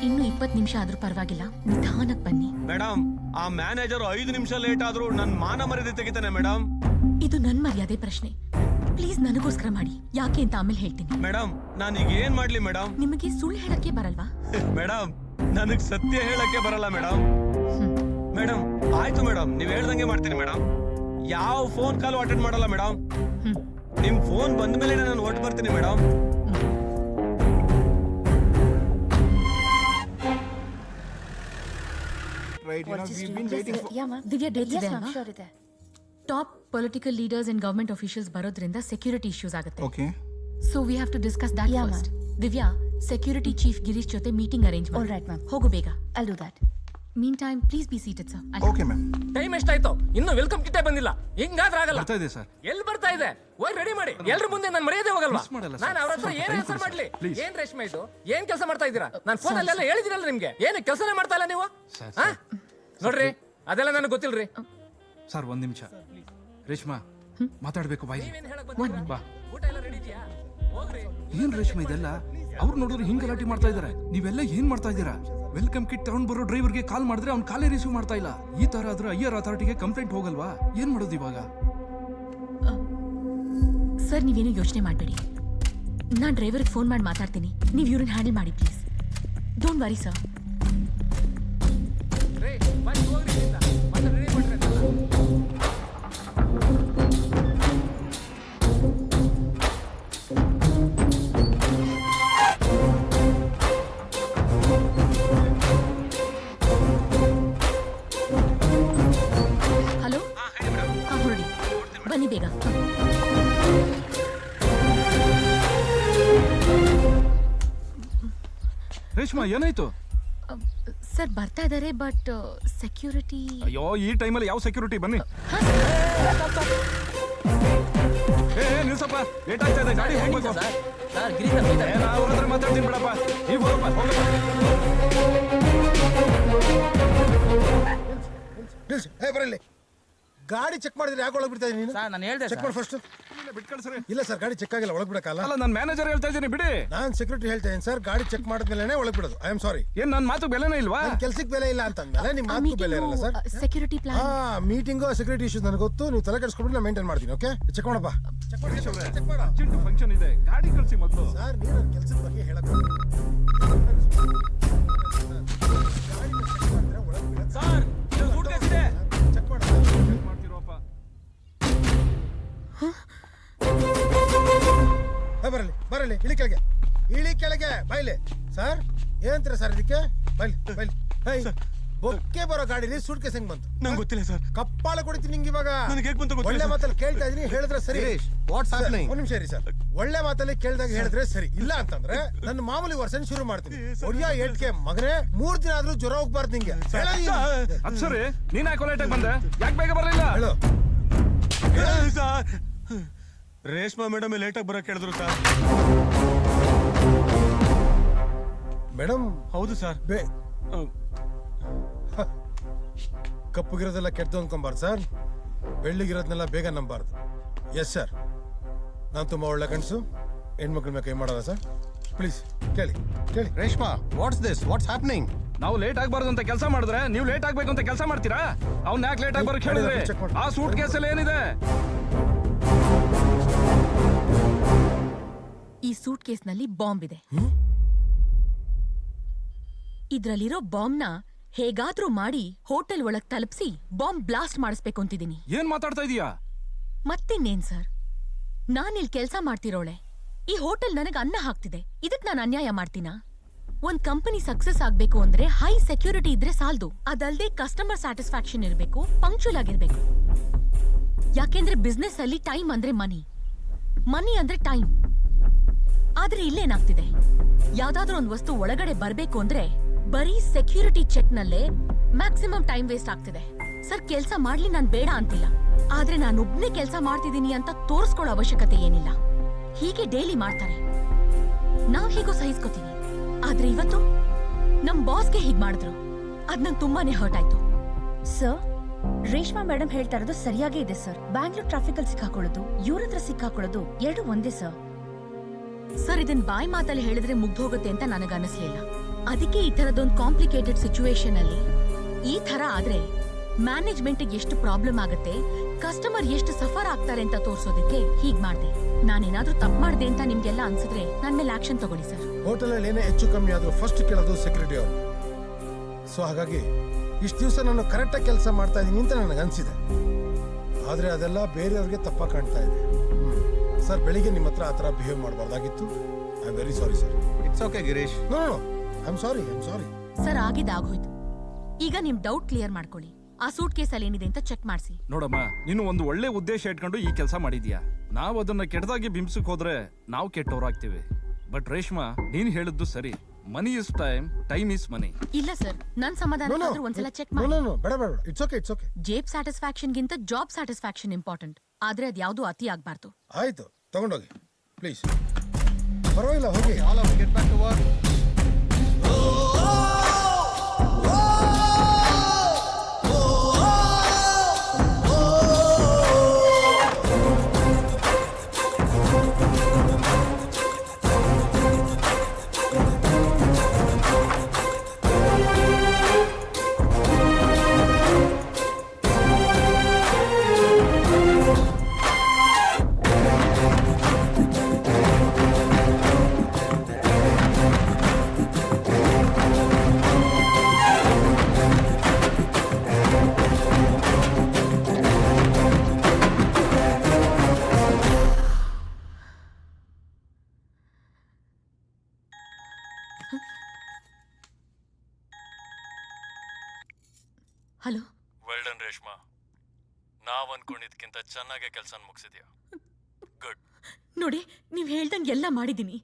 ಇನ್ನು 20 ನಿಮಿಷ ಆದ್ರೂ ಪರವಾಗಿಲ್ಲ, ನಿಧಾನಕ್ಕೆ ಬನ್ನಿ. ಮೇಡಮ್, ಆ ಮ್ಯಾನೇಜರ್ 5 ನಿಮಿಷ ಲೇಟ್ ಆದ್ರೂ ನನ್ನ ಮಾನ ಮರ್ಯಾದೆ ತೆಗಿತಾನೆ ಮೇಡಮ್. ಇದು ನನ್ನ ಮರ್ಯಾದೆ ಪ್ರಶ್ನೆ. ಪ್ಲೀಸ್ ನನಗೋಸ್ಕರ ಮಾಡಿ. ಯಾಕೆ ಅಂತ ಆಮೇಲೆ ಹೇಳ್ತೀನಿ. ಮೇಡಮ್, ನಾನೀಗ ಏನ್ ಮಾಡ್ಲಿ ಮೇಡಮ್? ನಿಮಗೆ ಸುಳ್ಳು ಹೇಳಕ್ಕೆ ಬರಲ್ವಾ? ಮೇಡಮ್, ನನಗ್ ಸತ್ಯ ಹೇಳಕ್ಕೆ ಬರಲ್ಲ ಮೇಡಮ್. ಮೇಡಮ್, ಆಯ್ತು ಮೇಡಮ್, ನೀವ್ ಹೇಳ್ದಂಗೆ ಮಾಡ್ತೀನಿ ಮೇಡಮ್. ಯಾವ ಫೋನ್ ಕಾಲ್ ಅಟೆಂಡ್ ಮಾಡಲ್ಲ ಮೇಡಮ್. ನಿಮ್ ಫೋನ್ ಬಂದ ಮೇಲೆ ನಾನು ಹೊರಟು ಬರ್ತೀನಿ madam. right. You know, we've been waiting for. Yeah ma'am Divya dates ಇದೆ ಮ್ಯಾಮ್ ಶೋರ್ ಇದೆ. Top political leaders and government officials ಬರೋದ್ರಿಂದ ಸೆಕ್ಯೂರಿಟಿ ಇಶ್ಯೂಸ್ ಆಗುತ್ತೆ. Okay. So we have to discuss that Yeah, first. Divya security chief Girish ಜೊತೆ meeting arrange All ಮಾಡಿ. right, ma'am. ಹೋಗು ಬೇಗ. I'll do that. Mean time please be seated sir. Okay, ma'am. Time ಎಷ್ಟಾಯ್ತು ಇನ್ನು welcome ಕಿಟ್ಟೇ ಬಂದಿಲ್ಲ ಹಿಂಗಾದ್ರೆ ಆಗಲ್ಲ. ಬರ್ತಾ ಇದೆ ಸರ್. ಎಲ್ಲಿ ಬರ್ತಾ ಇದೆ ಹೋಗಿ ರೆಡಿ ಮಾಡಿ ಎಲ್ರ ಮುಂದೆ ನಾನು ಮರ್ಯಾದೆ ಹೋಗಲ್ವಾ? Miss ಮಾಡಲ್ಲ ನಾನು sir. ಅವ್ರ ಹತ್ರ ಸ್ವಲ್ಪ ಏನ್ time ಆನ್ಸರ್ ಕೊಡಿ ಮಾಡ್ಲಿ? sir, please. ಏನ್ ರೇಷ್ಮೆ ಇದು ಏನ್ ಕೆಲಸ ಮಾಡ್ತಾ ಇದ್ದೀರಾ? ನಾನು ಫೋನ್ ಅಲ್ಲೆಲ್ಲ ಹೇಳಿದಿರಲ್ಲ ನಿಮ್ಗೆ ಏನು ಕೆಲಸನೇ ಮಾಡ್ತಾ ಇಲ್ಲ ನೀವು? Sir, ಹಾ? ನೋಡ್ರಿ ಅದೆಲ್ಲ ನನಗೆ ಗೊತ್ತಿಲ್ರಿ. ಸರ್ ಒಂದ್ ನಿಮಿಷ ರೇಷ್ಮಾ ಮಾತಾಡ್ಬೇಕು ಬಾಯಿ. ನೀವೇನ್ ಹೇಳಕ್ ಬಂದಿದ್ದೀರಾ? ಬಾ. ಊಟ ಎಲ್ಲ ರೆಡಿ ಇದೆಯಾ? ಹೋಗ್ರಿ. ಏನ್ ರೇಷ್ಮೆ ಇದೆಲ್ಲ ಅವ್ರು ನೋಡಿದ್ರೆ ಹಿಂಗ್ ಗಲಾಟೆ ಮಾಡ್ತಾ ಇದಾರೆ. ನೀವೆಲ್ಲ ಏನ್ ಮಾಡ್ತಾ ಇದ್ದೀರಾ? ವೆಲ್ಕಮ್ ಕಿಟ್ ತಗೊಂಡ್ ಬರೋ ಡ್ರೈವರ್ಗೆ ಕಾಲ್ ಮಾಡಿದ್ರೆ ಅವ್ನ್ ಕಾಲೇ ರಿಸೀವ್ ಮಾಡ್ತಾ ಇಲ್ಲ. ಈ ತರ ಆದ್ರೆ ಐಆರ್ ಅಥಾರಿಟಿಗೆ ಕಂಪ್ಲೇಂಟ್ ಹೋಗಲ್ವಾ? ಏನ್ ಮಾಡೋದು ಇವಾಗ? ಸರ್ ನೀವೇನು ಯೋಚನೆ ಮಾಡಬೇಡಿ. ನಾನು ಡ್ರೈವರ್ಗೆ ಫೋನ್ ಮಾಡಿ ಮಾತಾಡ್ತೀನಿ. ನೀವು ಇವ್ರನ್ನ ಹ್ಯಾಂಡಲ್ ಮಾಡಿ ಪ್ಲೀಸ್. Don't worry sir. ರೇ, ಬನ್ನಿ ಹೋಗ್ರಿ ಇಲ್ಲಿಂದ. ಮತ್ತೆ ರೆಡಿ ಮಾಡ್ರಿ ಅದೆಲ್ಲ. ಹಲೋ ಹಾಂ ಹೊರಡಿ ಬನ್ನಿ ಬೇಗ. ರೇಷ್ಮಾ ಏನಾಯ್ತು? ಸರ್ ಬರ್ತಾ ಇದ್ದಾರೆ ಬಟ್ ಸೆಕ್ಯೂರಿಟಿ. ಅಯ್ಯೋ ಈ ಟೈಮಲ್ಲಿ ಯಾವ ಸೆಕ್ಯೂರಿಟಿ? ಬನ್ನಿ. ಏ ನಿಲ್ಸಪ್ಪ, ಲೇಟ್ ಆಗ್ತಾ ಇದೆ, ಗಾಡಿ ಹೋಗ್ಬೇಕು. ಸರ್ ಗಿರಿ ಸರ್ ಬೈತಾರೆ. ನಾ ಅವ್ರ ಹತ್ರ ಮಾತಾಡ್ತೀನಿ ಬಿಡಪ್ಪ. ನೀವು ಹೋಗಪ್ಪ, ನಿಲ್ಸಿ. ಏ ಬರಲಿ. ಗಾಡಿ ಚೆಕ್ ಮಾಡಿದ್ರೆ ಯಾಕೆ ಒಳಗೆ ಬಿಡ್ತಾ ಇದೀನಿ ನೀನು? ಸರ್ ನಾನು ಹೇಳ್ದೆ ಚೆಕ್ ಮಾಡಿ ಫಸ್ಟ್. ಬಿಟ್ಟು ಕಳ್ಸ್ರಿ. ಇಲ್ಲ ಸರ್, ಗಾಡಿ ಚೆಕ್ ಆಗಿಲ್ಲ, ಒಳಗೆ ಬಿಡಕ್ಕಲ್ಲ. ಅಲ್ಲ ನಾನು ಮ್ಯಾನೇಜರ್ ಹೇಳ್ತಾ ಇದ್ದೀನಿ ಬಿಡಿ. ನಾನ್ ಸೆಕ್ಯೂರಿಟಿ ಹೇಳ್ತಾ ಇದ್ದೀನಿ ಸರ್, ಗಾಡಿ ಚೆಕ್ ಮಾಡಿದ್ಮೇಲೆ ಒಳಗೆ ಬಿಡೋದು. ಐ ಆಮ್ ಸಾರಿ. ಏನ್ ನನ್ನ ಮಾತು ಬೆಲೆನೇ ಇಲ್ವಾ? ಕೆಲ್ಸಕ್ಕೆ ಬೆಲೆ ಇಲ್ಲ ಅಂತಂದ್ಮೇಲೆ ನಿಮ್ಮ ಮಾತು ಬೆಲೆ ಇರಲ್ಲ ಸರ್. Security plan. ಹಾ, ಮೀಟಿಂಗು ಸೆಕ್ಯೂರಿಟಿ ಇಶ್ಯೂಸ್ ನನಗೆ ಗೊತ್ತು. ನೀವು ತಲೆ ಕೆಡಿಸ್ಕೊಂಡ್ರೆ ನಾನು ಮೇಂಟೈನ್ ಮಾಡ್ತೀನಿ. ಓಕೆ, ಚೆಕ್ ಮಾಡಪ್ಪ. ಚೆಕ್ ಮಾಡಿ, ಚೆಕ್ ಮಾಡ. ಅರ್ಜೆಂಟ್ ಫಂಕ್ಷನ್ ಇದೆ, ಗಾಡಿ ಕಳ್ಸಿ ಮೊದಲು. ಸರ್ ನೀವು ನನ್ನ ಕೆಲಸದ ಬಗ್ಗೆ ಹೇಳಕ್ ಸರ್ ಇದು ಸೂಟ್ಕೇಸ್ ಇದೆ. ಚೆಕ್ ಮಾಡ. ಮಾಡ್ತಿರೋಪ್ಪ. ಬರಲಿ ಬರಲಿ, ಇಳಿ ಕೆಳಗೆ, ಇಳಿ ಕೆಳಗೆ, ಬೈಲಿ. ಸರ್ ಏನಂತೀರ ಸರ್ ಇದಕ್ಕೆ? ಬೈಲಿ ಬೈಲಿ. ಹೈ, ಬೊಕ್ಕೆ ಬರೋ ಗಾಡಿಲಿ ಸೂಟ್ ಕೇಸ್ ಹೆಂಗ್ ಬಂತು? ನಂಗೆ ಗೊತ್ತಿಲ್ಲ ಸರ್. ಕಪ್ಪಾಳ ಕೊಡ್ತೀನಿ ನಿಂಗೆ ಇವಾಗ. ನನಗೆ ಹೇಗೆ ಬಂತು ಗೊತ್ತಿಲ್ಲ ಒಳ್ಳೆ ಸರ್. ಮಾತಲ್ಲಿ ಕೇಳ್ತಾ ಇದೀನಿ, ಹೇಳಿದ್ರೆ ಸರಿ. What's happening? ಒಂದ್ ನಿಮಿಷ ಇರಿ ಸರ್. ಒಳ್ಳೆ ಮಾತಲ್ಲಿ ಕೇಳಿದಾಗ ಹೇಳಿದ್ರೆ ಸರಿ, ಇಲ್ಲ ಅಂತಂದ್ರೆ ನನ್ನ ಮಾಮೂಲಿ ವರ್ಷನ್ ಶುರು ಮಾಡ್ತೀನಿ. ಒಡಿಯಾ ಏಟ್ಗೆ ಮಗನೇ 3 ದಿನ ಆದ್ರೂ ಜ್ವರ ಹೋಗ್ಬಾರ್ದು ನಿಂಗೆ. ಹೇಳ ನೀನು. ಅದ್ ಸರಿ, ನೀನ್ ಯಾಕೆ ಲೇಟಾಗಿ ಬಂದೆ? ಯಾಕೆ ಬೇಗ ಬರಲಿಲ್ಲ? ಹೇಳು. ಸರ್ ರೇಷ್ಮಾ ಮೇಡಮ್ ಲೇಟಾಗಿ ಬರಕ್ ಹೇಳಿದ್ರು ಸರ್. ಮೇಡಮ್ ಹೌದು ಸರ್. ಕಪ್ಪುಗಿರೋದೆಲ್ಲ ಕೆಟ್ಟು ಅನ್ಕೊಂಬಾರ್ದು ಸರ್, ಬೆಳ್ಳಿಗಿರೋದನ್ನೆಲ್ಲ ಬೇಗ ನಂಬಾರ್ದು. ಎಸ್ ಸರ್, ನಾನು ತುಂಬಾ ಒಳ್ಳೆ ಕನ್ಸು, ಹೆಣ್ಮಕ್ಳ ಮೇಲೆ ಕೈ ಮಾಡಲ್ಲ ಸರ್. ಪ್ಲೀಸ್ ಕೇಳಿ ಕೇಳಿ. Reshma, what's this? What's happening? ನಾವು ಲೇಟ್ ಆಗಬಾರ್ದು ಅಂತ ಕೆಲಸ ಮಾಡಿದ್ರೆ ನೀವು ಲೇಟ್ ಆಗ್ಬೇಕು ಅಂತ ಕೆಲಸ ಮಾಡ್ತೀರಾ? ಅವ್ನ ಯಾಕೆ ಲೇಟ್ ಆಗಿ ಬರಕ್ ಹೇಳಿದ್ರಿ? ಆ ಸೂಟ್ ಕೇಸಲ್ಲಿ ಏನಿದೆ? ಈ ಸೂಟ್ ಕೇಸ್ನಲ್ಲಿ ಬಾಂಬ್ ಇದೆ. ಇದ್ರಲ್ಲಿರೋ ಬಾಂಬ್ನ ಹೇಗಾದ್ರೂ ಮಾಡಿ ಹೋಟೆಲ್ ಒಳಗ್ ತಲುಪಿಸಿ ಬಾಂಬ್ ಬ್ಲಾಸ್ಟ್ ಮಾಡಿಸ್ಬೇಕು ಅಂತಿದ್ದೀನಿ. ಏನ್ ಮಾತಾಡ್ತಾ ಇದೀಯಾ? ಮತ್ತಿನ್ನೇನ್ ಸರ್, ನಾನಿಲ್ಲಿ ಕೆಲಸ ಮಾಡ್ತಿರೋಳೆ, ಈ ಹೋಟೆಲ್ ನನಗೆ ಅನ್ನ ಹಾಕ್ತಿದೆ, ಇದಕ್ ನಾನು ಅನ್ಯಾಯ ಮಾಡ್ತೀನಾ? ಒಂದ್ ಕಂಪನಿ ಸಕ್ಸಸ್ ಆಗ್ಬೇಕು ಅಂದ್ರೆ ಹೈ ಸೆಕ್ಯೂರಿಟಿ ಇದ್ರೆ ಸಾಲದು, ಅದಲ್ದೆ ಕಸ್ಟಮರ್ ಸ್ಯಾಟಿಸ್ಫ್ಯಾಕ್ಷನ್ ಇರಬೇಕು, ಪಂಕ್ಚುಲ್ ಆಗಿರ್ಬೇಕು. ಯಾಕೆಂದ್ರೆ ಬಿಸ್ನೆಸ್ ಅಲ್ಲಿ ಟೈಮ್ ಅಂದ್ರೆ ಮನಿ, ಮನಿ ಅಂದ್ರೆ ಟೈಮ್. ಆದ್ರೆ ಇಲ್ಲೇನಾಗ್ತಿದೆ, ಯಾವ್ದಾದ್ರೂ ಒಂದ್ ವಸ್ತು ಒಳಗಡೆ ಬರ್ಬೇಕು ಅಂದ್ರೆ ಬರೀ ಸೆಕ್ಯೂರಿಟಿ ಚೆಕ್ ನಲ್ಲೇ ಮ್ಯಾಕ್ಸಿಮಮ್ ಟೈಮ್ ವೇಸ್ಟ್ ಆಗ್ತಿದೆ. ಸರ್ ಕೆಲ್ಸ ಮಾಡ್ಲಿ ನಾನ್ ಬೇಡ ಅಂತಿಲ್ಲ, ಆದ್ರೆ ನಾನು ಒಬ್ನೇ ಕೆಲ್ಸ ಮಾಡ್ತಿದ್ದೀನಿ ಅಂತ ತೋರಿಸ್ಕೊಳ್ಳೋ ಅವಶ್ಯಕತೆ ಏನಿಲ್ಲ. ಹೀಗೆ ಡೈಲಿ ಮಾಡ್ತಾರೆ, ನಾವ್ ಹೇಗೋ ಸಹಿಸ್ಕೋತೀವಿ. ಆದ್ರೆ ಇವತ್ತು ನಮ್ ಬಾಸ್ಗೆ ಹೀಗ್ ಮಾಡಿದ್ರು, ಅದ್ ನಂಗೆ ತುಂಬಾನೇ ಹರ್ಟ್ ಆಯ್ತು. ಸರ್ ರೇಷ್ಮಾ ಮೇಡಮ್ ಹೇಳ್ತಾ ಇರೋದು ಸರಿಯಾಗೇ ಇದೆ ಸರ್. ಬ್ಯಾಂಗ್ಳೂರ್ ಟ್ರಾಫಿಕ್ ಅಲ್ಲಿ ಸಿಕ್ಕಾಕೊಳ್ಳೋದು, ಇವ್ರ ಹತ್ರ ಸಿಕ್ಕಾಕೊಳ್ಳೋದು ಎರಡು ಒಂದೇ ಸರ್. ಸರ್ ಇದನ್ ಬಾಯಿ ಮಾತಲ್ಲಿ ಹೇಳಿದ್ರೆ ಮುಗ್ದೋಗುತ್ತೆ ಅಂತ ನನಗ ಅನಿಸ್ಲಿಲ್ಲ. ಅದಕ್ಕೆ ಈ ತರದೊಂದು ಕಾಂಪ್ಲಿಕೇಟೆಡ್ ಸಿಚುವೇಶನ್ ಅಲ್ಲಿ ಈ ತರ ಆದ್ರೆ ಮ್ಯಾನೇಜ್ಮೆಂಟ್ ಎಷ್ಟು ಪ್ರಾಬ್ಲಮ್ ಆಗುತ್ತೆ, ಕಸ್ಟಮರ್ ಎಷ್ಟು ಸಫರ್ ಆಗ್ತಾರೆ ಅಂತ ತೋರ್ಸೋದಕ್ಕೆ ಹೀಗ್ ಮಾಡ್ದೆ. ನಾನೇನಾದ್ರೂ ತಪ್ಪು ಮಾಡ್ದೆ ಅಂತ ನಿಮ್ಗೆಲ್ಲ ಅನ್ಸಿದ್ರೆ ನನ್ ಮೇಲೆ ಆಕ್ಷನ್ ತಗೊಳ್ಳಿ ಸರ್. ಹೋಟೆಲ್ ಅಲ್ಲಿ ಏನೇ ಹೆಚ್ಚು ಕಮ್ಮಿ ಆದ್ರೂ ಫಸ್ಟ್ ಕೇಳೋದು ಸೆಕ್ಯೂರಿಟಿ ಅವರು. ಸೊ ಹಾಗಾಗಿ ಇಷ್ಟು ದಿವಸ ನಾನು ಕರೆಕ್ಟಾಗಿ ಕೆಲಸ ಮಾಡ್ತಾ ಇದ್ದೀನಿ ಅಂತ ನನಗೆ ಅನ್ಸಿದೆ. ಆದ್ರೆ ಅದೆಲ್ಲ ಬೇರೆಯವ್ರಿಗೆ ತಪ್ಪ ಕಾಣ್ತಾ ಇದೆ. ಸರ್ ಬೆಳಿಗ್ಗೆ ನಿಮ್ಮ ಹತ್ರ ಆ ಥರ ಬಿಹೇವ್ ಮಾಡಬಾರ್ದಾಗಿತ್ತು. I am very sorry sir. It's okay, Girish. No I am sorry. Sir ಆಗಿದ್ದಾಗೋಯ್ತು, ಈಗ ನಿಮ್ ಡೌಟ್ ಕ್ಲಿಯರ್ ಮಾಡ್ಕೊಳ್ಳಿ. ಆ ಸೂಟ್ ಕೇಸಲ್ಲಿ ಏನಿದೆ ಅಂತ ಚೆಕ್ ಮಾಡಿಸಿ. ನೋಡಮ್ಮ, ನೀನು ಒಂದು ಒಳ್ಳೆ ಉದ್ದೇಶ ಇಟ್ಕೊಂಡು ಈ ಕೆಲಸ ಮಾಡಿದ್ಯಾ. ನಾವು ಅದನ್ನ ಕೆಟ್ಟದಾಗಿ ಬಿಂಬಿಸಕ್ ಹೋದ್ರೆ ನಾವು ಕೆಟ್ಟವರಾಗ್ತೀವಿ. ಬಟ್ ರೇಷ್ಮಾ, ನೀನ್ ಹೇಳಿದ್ದು ಸರಿ. Money is time, time is money. ಇಲ್ಲ ಸರ್, ನನ್ ಸಮಾಧಾನ ಒಂದ್ಸಲ ಚೆಕ್ ನೋ ಮಾಡಿ. ನೋ ನೋ, ಬೇಡ ಬೇಡ, ಇಟ್ಸ್ ಓಕೆ ಇಟ್ಸ್ ಓಕೆ. ಜೇಬ್ ಸ್ಯಾಟಿಸ್ಫ್ಯಾಕ್ಷನ್ ಗಿಂತ ಜಾಬ್ ಸ್ಯಾಟಿಸ್ಫ್ಯಾಕ್ಷನ್ ಇಂಪಾರ್ಟೆಂಟ್. ಆದ್ರೆ ಅದ್ಯಾವುದು ಅತಿ ಆಗ್ಬಾರ್ದು. ಆಯ್ತು, ತಗೊಂಡೋಗಿ ಪ್ಲೀಸ್. ಪರವಾಗಿಲ್ಲ, ಹೋಗಿ. All of you get back to work. Hello. Well done Reshma, ನಾವ್ ಅನ್ಕೊಂಡಿದ್ಕಿಂತ ಚೆನ್ನಾಗಿ ಕೆಲಸ ಮುಗಿಸಿದ್ಯಾ. ಗುಡ್. ನೋಡಿ, ನೀವ್ ಹೇಳ್ದಂಗೆ ಎಲ್ಲ ಮಾಡಿದೀನಿ.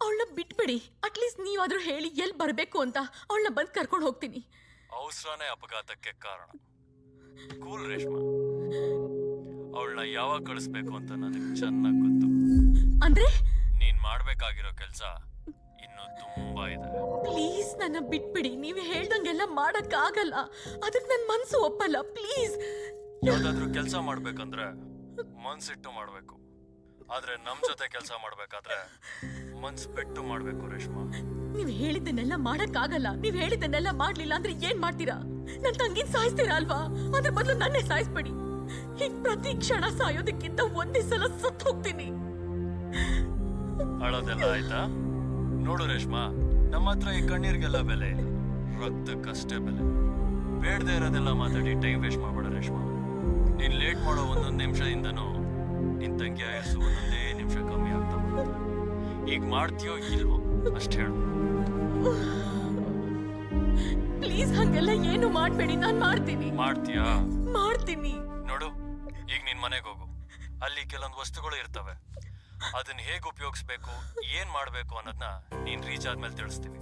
ಅವಳನ್ನ ಬಿಟ್ಬಿಡಿ. ಅಟ್ಲೀಸ್ಟ್ ನೀವಾದ್ರೂ ಹೇಳಿ ಎಲ್ಲಿ ಬರ್ಬೇಕು ಅಂತ. ಅವಳನ್ನ ಬಂದ್ ಕರ್ಕೊಂಡು ಹೋಗ್ತೀನಿ. ಅವಸರನೇ ಅಪಘಾತಕ್ಕೆ ಕಾರಣ. ಕೂಲ್ ರೇಷ್ಮಾ, ಅವಳನ್ನ ಯಾವಾಗ ಕಳಿಸ್ಬೇಕು ಅಂತ ನನಗೆ ಚೆನ್ನಾಗಿ ಗೊತ್ತು. ಅಂದ್ರೆ ನೀನ್ ಮಾಡ್ಬೇಕಾಗಿರೋ ಕೆಲಸ ಇನ್ನೂ ತುಂಬಾ ಇದೆ. ಪ್ಲೀಸ್ ನನ್ನ ಬಿಟ್ಬಿಡಿ. ನೀವ್ ಹೇಳ್ದಂಗೆಲ್ಲ ಮಾಡಕ್ ಆಗಲ್ಲ. ಅದಕ್ಕೆ ನನ್ ಮನ್ಸು ಒಪ್ಪಲ್ಲ. ಪ್ಲೀಸ್. ಯಾವ್ದಾದ್ರು ಕೆಲಸ ಮಾಡ್ಬೇಕಂದ್ರೆ ಮನ್ಸಿಟ್ಟು ಮಾಡ್ಬೇಕು. ಆದ್ರೆ ನಮ್ ಜೊತೆ ಕೆಲಸ ಮಾಡ್ಬೇಕಾದ್ರೆ ಮನ್ಸ್ ಬಿಟ್ಟು ಮಾಡ್ಬೇಕು ರೇಷ್ಮಾ. ನೀವ್ ಹೇಳಿದ್ದನ್ನೆಲ್ಲ ಮಾಡಕ್ ಆಗಲ್ಲ. ನೀವ್ ಹೇಳಿದ್ದನ್ನೆಲ್ಲ ಮಾಡ್ಲಿಲ್ಲ ಅಂದ್ರೆ ಏನ್ ಮಾಡ್ತೀರಾ? ನನ್ ತಂಗಿನ ಸಾಯಿಸ್ತೀರಾ ಅಲ್ವಾ? ಅದ್ರ ಬದಲು ನನ್ನೇ ಸಾಯಿಸ್ಬೇಡಿ. ಹೀಗ್ ಪ್ರತಿ ಕ್ಷಣ ಸಾಯೋದಕ್ಕಿಂತ ಒಂದೇ ಸಲ ಸತ್ತು ಹೋಗ್ತೀನಿ. ಅಳೋದೆಲ್ಲ ಆಯ್ತಾ? ನೋಡು ರೇಷ್ಮಾ, ನಮ್ಮ ಹತ್ರ ಈ ಕಣ್ಣೀರ್ಗೆಲ್ಲ ಬೆಲೆ ಇಲ್ಲ, ರಕ್ತಕ್ಕಷ್ಟೇ ಬೆಲೆ. ಬೇಡದೆ ಇರೋದೆಲ್ಲ ಮಾತಾಡಿ ಟೈಮ್ ವೇಸ್ಟ್ ಮಾಡ್ಬೇಡ ರೇಷ್ಮಾ. ನೀನ್ ಲೇಟ್ ಮಾಡೋ ಒಂದೊಂದು ನಿಮಿಷದಿಂದನೂ ನಿನ್ ತಂಗಿ ಆಯಸ್ಸು ಒಂದೊಂದೇ ನಿಮಿಷ ಕಮ್ಮಿ ಆಗ್ತಾ ಬರುತ್ತೆ. ಈಗ ಮಾಡ್ತೀಯೋ ಇಲ್ವೋ ಅಷ್ಟೇ ಹೇಳು. ಪ್ಲೀಸ್ ಹಂಗೆಲ್ಲ ಏನು ಮಾಡ್ಬೇಡಿ. ನಾನ್ ಮಾಡ್ತೀನಿ. ಮಾಡ್ತೀಯಾ? ಮಾಡ್ತೀನಿ. ನೋಡು, ಈಗ ನಿನ್ ಮನೆಗೆ ಹೋಗು. ಅಲ್ಲಿ ಕೆಲವೊಂದು ವಸ್ತುಗಳು ಇರ್ತವೆ. ಅದನ್ನ ಹೇಗೆ ಉಪಯೋಗಿಸ್ಬೇಕು, ಏನ್ ಮಾಡ್ಬೇಕು ಅನ್ನೋದನ್ನ ನೀನ್ ರೀಚ್ ಆದ್ಮೇಲೆ ತಿಳಿಸ್ತೀವಿ.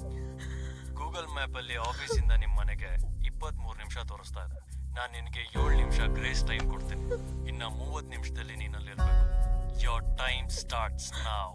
ಗೂಗಲ್ ಮ್ಯಾಪ್ ಅಲ್ಲಿ ಆಫೀಸಿಂದ ನಿಮ್ ಮನೆಗೆ 23 ನಿಮಿಷ ತೋರಿಸ್ತಾ ಇದೆ. ನಾನ್ ನಿನ್ಗೆ 7 ನಿಮಿಷ ಗ್ರೇಸ್ ಟೈಮ್ ಕೊಡ್ತೀನಿ. ಇನ್ನ 30 ನಿಮಿಷದಲ್ಲಿ ನೀನಲ್ಲಿರ್ಬೇಕು. ಯೋರ್ ಟೈಮ್ ಸ್ಟಾರ್ಟ್ಸ್ ನಾವ್.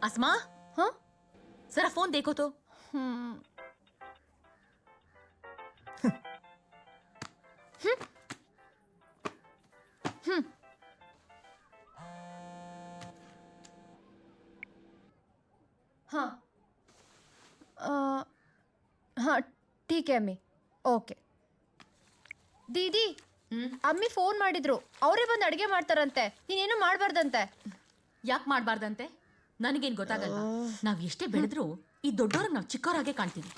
अस्मा, हाँ जरा फोन देखो तो. हाँ हाँ ठीक है ಅಮ್ಮಿ. ಓಕೆ ದೀದಿ, ಅಮ್ಮಿ ಫೋನ್ ಮಾಡಿದ್ರು. ಅವರೇ ಬಂದು ಅಡುಗೆ ಮಾಡ್ತಾರಂತೆ. ನೀನೇನು ಮಾಡಬಾರ್ದಂತೆ. ಯಾಕೆ ಮಾಡಬಾರ್ದಂತೆ? ನನಗೇನು ಗೊತ್ತಾಗಲ್ಲ. ನಾವ್ ಎಷ್ಟೇ ಬೆಳೆದ್ರು ಈ ದೊಡ್ಡವ್ರಿಗೆ ನಾವು ಚಿಕ್ಕವರಾಗೆ ಕಾಣ್ತೀವಿ.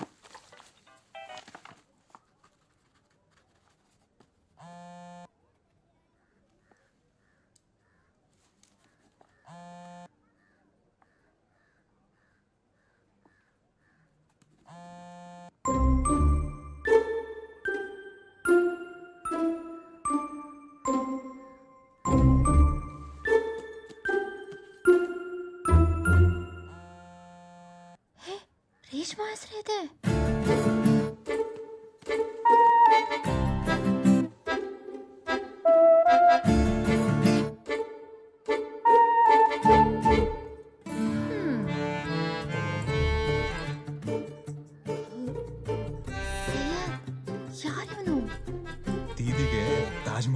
ರೇಷ್ಮಾ ಹೆಸರು ಇದೆ.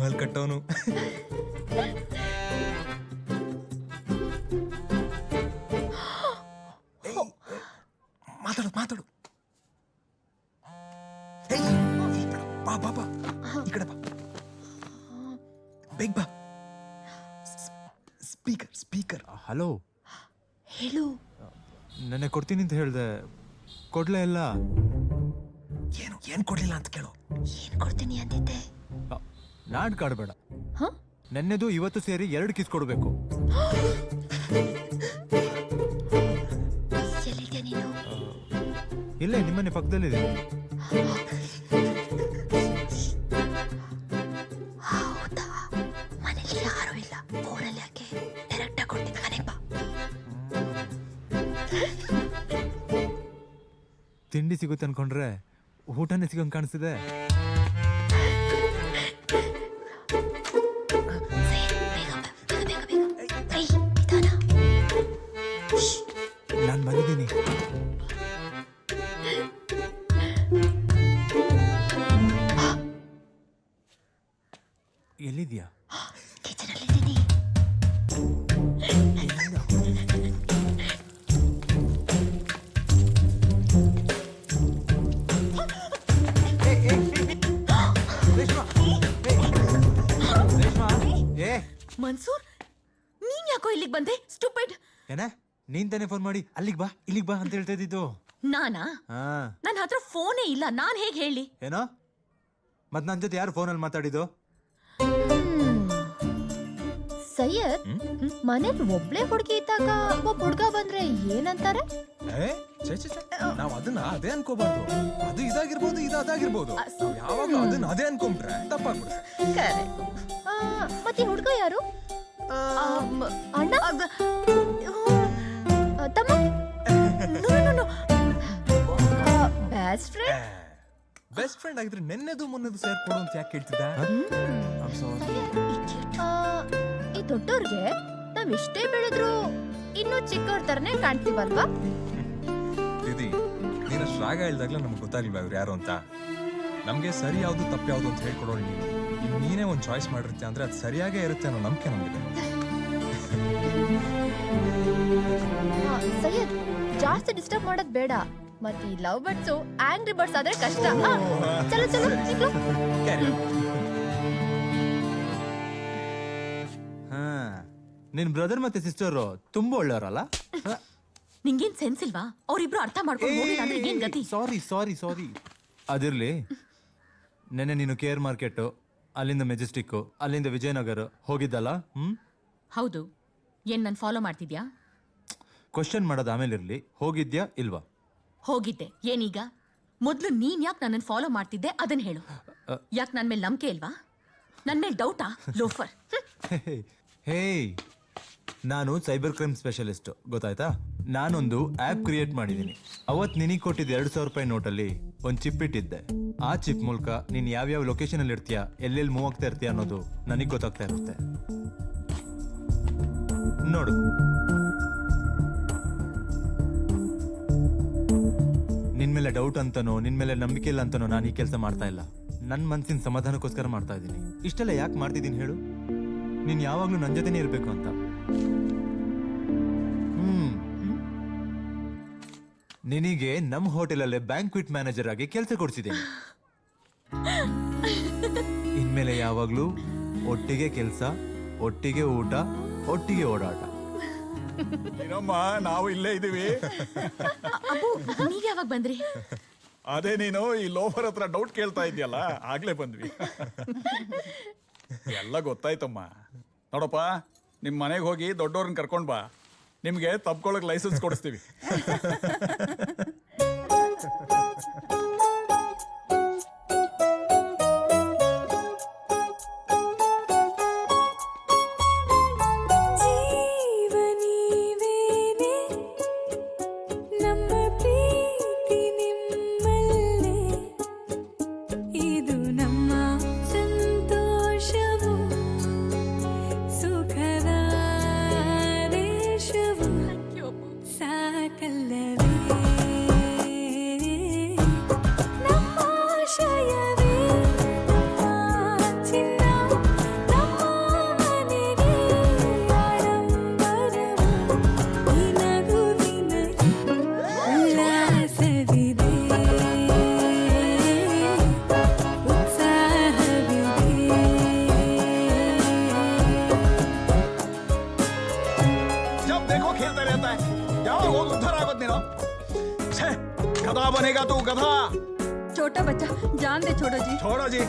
ಮಹಲ್ ಕಟ್ಟವನು. ಮಾತಾಡು ಮಾತಾಡು. ಬಾ ಬಾ ಬಾ, ಈ ಕಡೆ ಬಾ, ಬೇಗ ಬಾ. Speaker speaker. ಹಲೋ, ಹೇಳು. ನೆನ್ನೆ ಕೊಡ್ತೀನಿ ಅಂತ ಹೇಳ್ದೆ, ಕೊಡ್ಲೇ ಇಲ್ಲ. ಏನ್ ಕೊಡ್ಲಿಲ್ಲ ಅಂತ ಕೇಳು. ಏನ್ ಕೊಡ್ತೀನಿ ಅಂದಿದ್ದೆ? ನಾಡ್ ಕಾಡ್ಬೇಡ. ಹ? ನೆನ್ನೆದು ಇವತ್ತು ಸೇರಿ 2 ಕಿಸ್ ಕೊಡ್ಬೇಕು. ಎಲ್ಲಿದ್ಯಾ ನೀನು? ಇಲ್ಲೇ ನಿಮ್ಮನೆ ಪಕ್ಕದಲ್ಲಿದೆ. ಹೌದಾ? ಮನೇಲಿ ಯಾರು ಇಲ್ಲ, ಫೋನಲ್ಲಿ ಯಾಕೆ? ಡೈರೆಕ್ಟ್ ಆಗಿ ಕೊಡ್ತೀನಿ, ಮನೆಗೆ ಬಾ. ತಿಂಡಿ ಸಿಗುತ್ತೆ ಅನ್ಕೊಂಡ್ರೆ ಊಟನೇ ಸಿಗಂಗ್ ಕಾಣಿಸ್ತಿದೆ. ನಾನು ಬಂದಿದ್ದೀನಿ. ಎಲ್ಲಿದ್ಯಾ? ಕಿಚನಲ್ಲಿದ್ದೀನಿ. ಏ ಮನ್ಸೂರ್, ನೀನ್ ಯಾಕೋ ಇಲ್ಲಿಗೆ ಬಂದೆ? ಸ್ಟೂಪಿಡ್. ಏನ ನೀನ್ ತಾನೇ ಫೋನ್ ಮಾಡಿ ಅಲ್ಲಿಗೆ ಬಾ ಇಲ್ಲಿಗೆ ಬಾ ಅಂತ ಹೇಳ್ತಾ ಇದ್ದಿದ್ದು. ನಾನಾ? ಹಾ, ನನ್ನ ಹತ್ರ ಫೋನೇ ಇಲ್ಲ, ನಾನ್ ಹೇಗ್ ಹೇಳಿ? ಏನೋ ಮತ್ ನನ್ ಜೊತೆ ಯಾರು ಫೋನಲ್ಲಿ ಮಾತಾಡಿದ್ದು? ಸೈಯದ್, ಮನೇಲಿ ಒಬ್ಳೆ ಹುಡುಗಿ ಇದ್ದಾಗ ಒಬ್ಬ ಹುಡ್ಗ ಬಂದ್ರೆ ಏನಂತಾರೆ? ನಾವ್ ಅದನ್ನ ಅದೇ ಅನ್ಕೋಬಾರ್ದು. ಅದು ಇದಾಗಿರ್ಬೋದು, ಇದು ಅದಾಗಿರ್ಬೋದು. ಯಾವಾಗ ಅದನ್ನ ಅದೇ ಅನ್ಕೊಂಡ್ರೆ ತಪ್ಪಾಗ್ಬಿಡುತ್ತೆ. ಮತ್ತೆ ಹುಡ್ಗ ಯಾರು? ಅಣ್ಣ? ತಮ್ಮ? Best friend? ಬೆಸ್ಟ್ ಫ್ರೆಂಡ್ ಆಗಿದ್ರೆ ನೆನ್ನೆದು ಮೊನ್ನೆದು ಸೇರ್ಕೊಡು ಅಂತ ಯಾಕೆ ಕೇಳ್ತಿದ್ದ? ಈ ದೊಡ್ಡೋರ್ಗೆ ನಾವ್ ಇಷ್ಟೇ ಬೆಳೆದ್ರು ಇನ್ನೂ ಚಿಕ್ಕವ್ರ ತರನೇ ಕಾಣ್ತೀವಲ್ವಾ? ದೀದಿ, ನೀನಷ್ಟು ರಾಗ ಹೇಳ್ದಾಗ್ಲೇ ನಮ್ಗೆ ಗೊತ್ತಾಗ್ಲಿಲ್ಲ ಇವ್ರು ಯಾರು ಅಂತ. ನಮ್ಗೆ ಸರಿ ಯಾವ್ದು ತಪ್ಪು ಯಾವ್ದು ಅಂತ ಹೇಳ್ಕೊಡೋಳು ನೀನು. ಇನ್ನು ನೀನೇ ಒಂದು ಚಾಯ್ಸ್ ಮಾಡಿರ್ತೀಯ ಅಂದ್ರೆ ಅದು ಸರಿಯಾಗೇ ಇರುತ್ತೆ ಅನ್ನೋ ನಂಬಿಕೆ ನಮ್ಗಿದೆ. ಸೈಯದ್, ಜಾಸ್ತಿ ಡಿಸ್ಟರ್ಬ್ ಮಾಡೋದ್ ಬೇಡ. ಮತ್ತೆ ಈ ಲವ್ ಬರ್ಡ್ಸು ಆಂಗ್ರಿ ಬರ್ಡ್ಸ್ ಆದ್ರೆ ಕಷ್ಟ. ಚಲೋ ಚಲೋ ಚಿಕ್ಲು. ಹಾ, ನಿನ್ ಬ್ರದರ್ ಮತ್ತೆ ಸಿಸ್ಟರ್ ತುಂಬಾ ಒಳ್ಳೆಯವರಲ್ಲ? ನಿಂಗೇನ್ ಸೆನ್ಸ್ ಇಲ್ವಾ? ಅವ್ರಿಬ್ರು ಅರ್ಥ ಮಾಡ್ಕೊಂಡು ಹೋಗಿಲ್ಲ ಅಂದ್ರೆ ಏನ್ ಗತಿ? ಸಾರಿ ಸಾರಿ ಸಾರಿ. ಅದಿರ್ಲಿ, ನೆನ್ನೆ ನೀನು ಕೇರ್ ಮಾರ್ಕೆಟ್, ಅಲ್ಲಿಂದ ಮೆಜೆಸ್ಟಿಕ್, ಅಲ್ಲಿಂದ ವಿಜಯನಗರ ಹೋಗಿದ್ದಲ್ಲ? ಹೌದು. ಏನ್ ನನ್ ಫಾಲೋ ಮಾಡ್ತಿದ್ಯಾ? ಕ್ವಶನ್ ಮಾಡೋದು ಆಮೇಲೆ ಇರ್ಲಿ, ಹೋಗಿದ್ಯಾ ಇಲ್ವಾ? ಹೋಗಿದ್ದೆ. ಏನೀಗ? ಮೊದ್ಲು ನೀನ್ ಯಾಕೆ ನನ್ನನ್ನು ಫಾಲೋ ಮಾಡ್ತಿದ್ದೆ ಅದನ್ನ ಹೇಳು. ಯಾಕೆ ನನ್ ಮೇಲೆ ನಂಬಿಕೆ ಇಲ್ವಾ? ನನ್ ಮೇಲೆ ಡೌಟಾ? ಲೋಫರ್. ಹೇ, ನಾನು ಸೈಬರ್ ಕ್ರೈಮ್ ಸ್ಪೆಷಲಿಸ್ಟ್, ಗೊತ್ತಾಯ್ತಾ? ನಾನೊಂದು ಆ್ಯಪ್ ಕ್ರಿಯೇಟ್ ಮಾಡಿದ್ದೀನಿ. ಅವತ್ತು ನಿನಗೆ ಕೊಟ್ಟಿದ್ದ 2,000 ರೂಪಾಯಿ ನೋಟಲ್ಲಿ ಒಂದು ಚಿಪ್ ಇಟ್ಟಿದ್ದೆ. ಆ ಚಿಪ್ ಮೂಲಕ ನೀನು ಯಾವ್ಯಾವ ಲೊಕೇಶನಲ್ಲಿ ಇರ್ತೀಯ, ಎಲ್ಲೆಲ್ಲಿ ಮೂವ್ ಆಗ್ತಾ ಇರ್ತೀಯ ಅನ್ನೋದು ನನಗೆ ಗೊತ್ತಾಗ್ತಾ ಇರುತ್ತೆ. ನೋಡು, ನಿನ್ ಮೇಲೆ ಡೌಟ್ ಅಂತನೋ ನಿನ್ ಮೇಲೆ ನಂಬಿಕೆ ಇಲ್ಲ ಅಂತನೋ ನಾನು ಈ ಕೆಲಸ ಮಾಡ್ತಾ ಇಲ್ಲ. ನನ್ನ ಮನಸ್ಸಿನ ಸಮಾಧಾನಕ್ಕೋಸ್ಕರ ಮಾಡ್ತಾ ಇದ್ದೀನಿ. ಇಷ್ಟೆಲ್ಲ ಯಾಕೆ ಮಾಡ್ತಿದ್ದೀನಿ ಹೇಳು? ನೀನ್ ಯಾವಾಗ್ಲೂ ನನ್ನ ಜೊತೆನೇ ಇರ್ಬೇಕು ಅಂತ. ನಿನಗೆ ನಮ್ಮ ಹೋಟೆಲಲ್ಲೇ ಬ್ಯಾಂಕ್ವಿಟ್ ಮ್ಯಾನೇಜರ್ ಆಗಿ ಕೆಲಸ ಕೊಡ್ಸಿದ್ದೀನಿ. ಇನ್ಮೇಲೆ ಯಾವಾಗ್ಲೂ ಒಟ್ಟಿಗೆ ಕೆಲಸ, ಒಟ್ಟಿಗೆ ಊಟ, ಒಟ್ಟಿಗೆ ಓಡಾಟ. ನಾವು ಇಲ್ಲೇ ಇದೀವಿ. ನೀವ್ ಯಾವಾಗ ಬಂದ್ರಿ? ಅದೇ ನೀನು ಈ ಲೋಫರ್ ಹತ್ರ ಡೌಟ್ ಕೇಳ್ತಾ ಇದೆಯಲ್ಲ, ಆಗ್ಲೇ ಬಂದ್ವಿ. ಎಲ್ಲ ಗೊತ್ತಾಯ್ತಮ್ಮ. ನೋಡಪ್ಪ, ನಿಮ್ ಮನೆಗೆ ಹೋಗಿ ದೊಡ್ಡವ್ರನ್ನ ಕರ್ಕೊಂಡ್ ಬಾ, ನಿಮ್ಗೆ ತಪ್ಕೊಳಕ್ ಲೈಸೆನ್ಸ್ ಕೊಡಿಸ್ತೀವಿ. ಉದ್ಧಾರ ಆಗೋದ್ ನೀನು ಛೇ, ಗಧಾ ಬನೇಗಾ ತೂ ಗಧಾ. छोटा बच्चा जान दे छोड़ो जी. छोड़ो जी.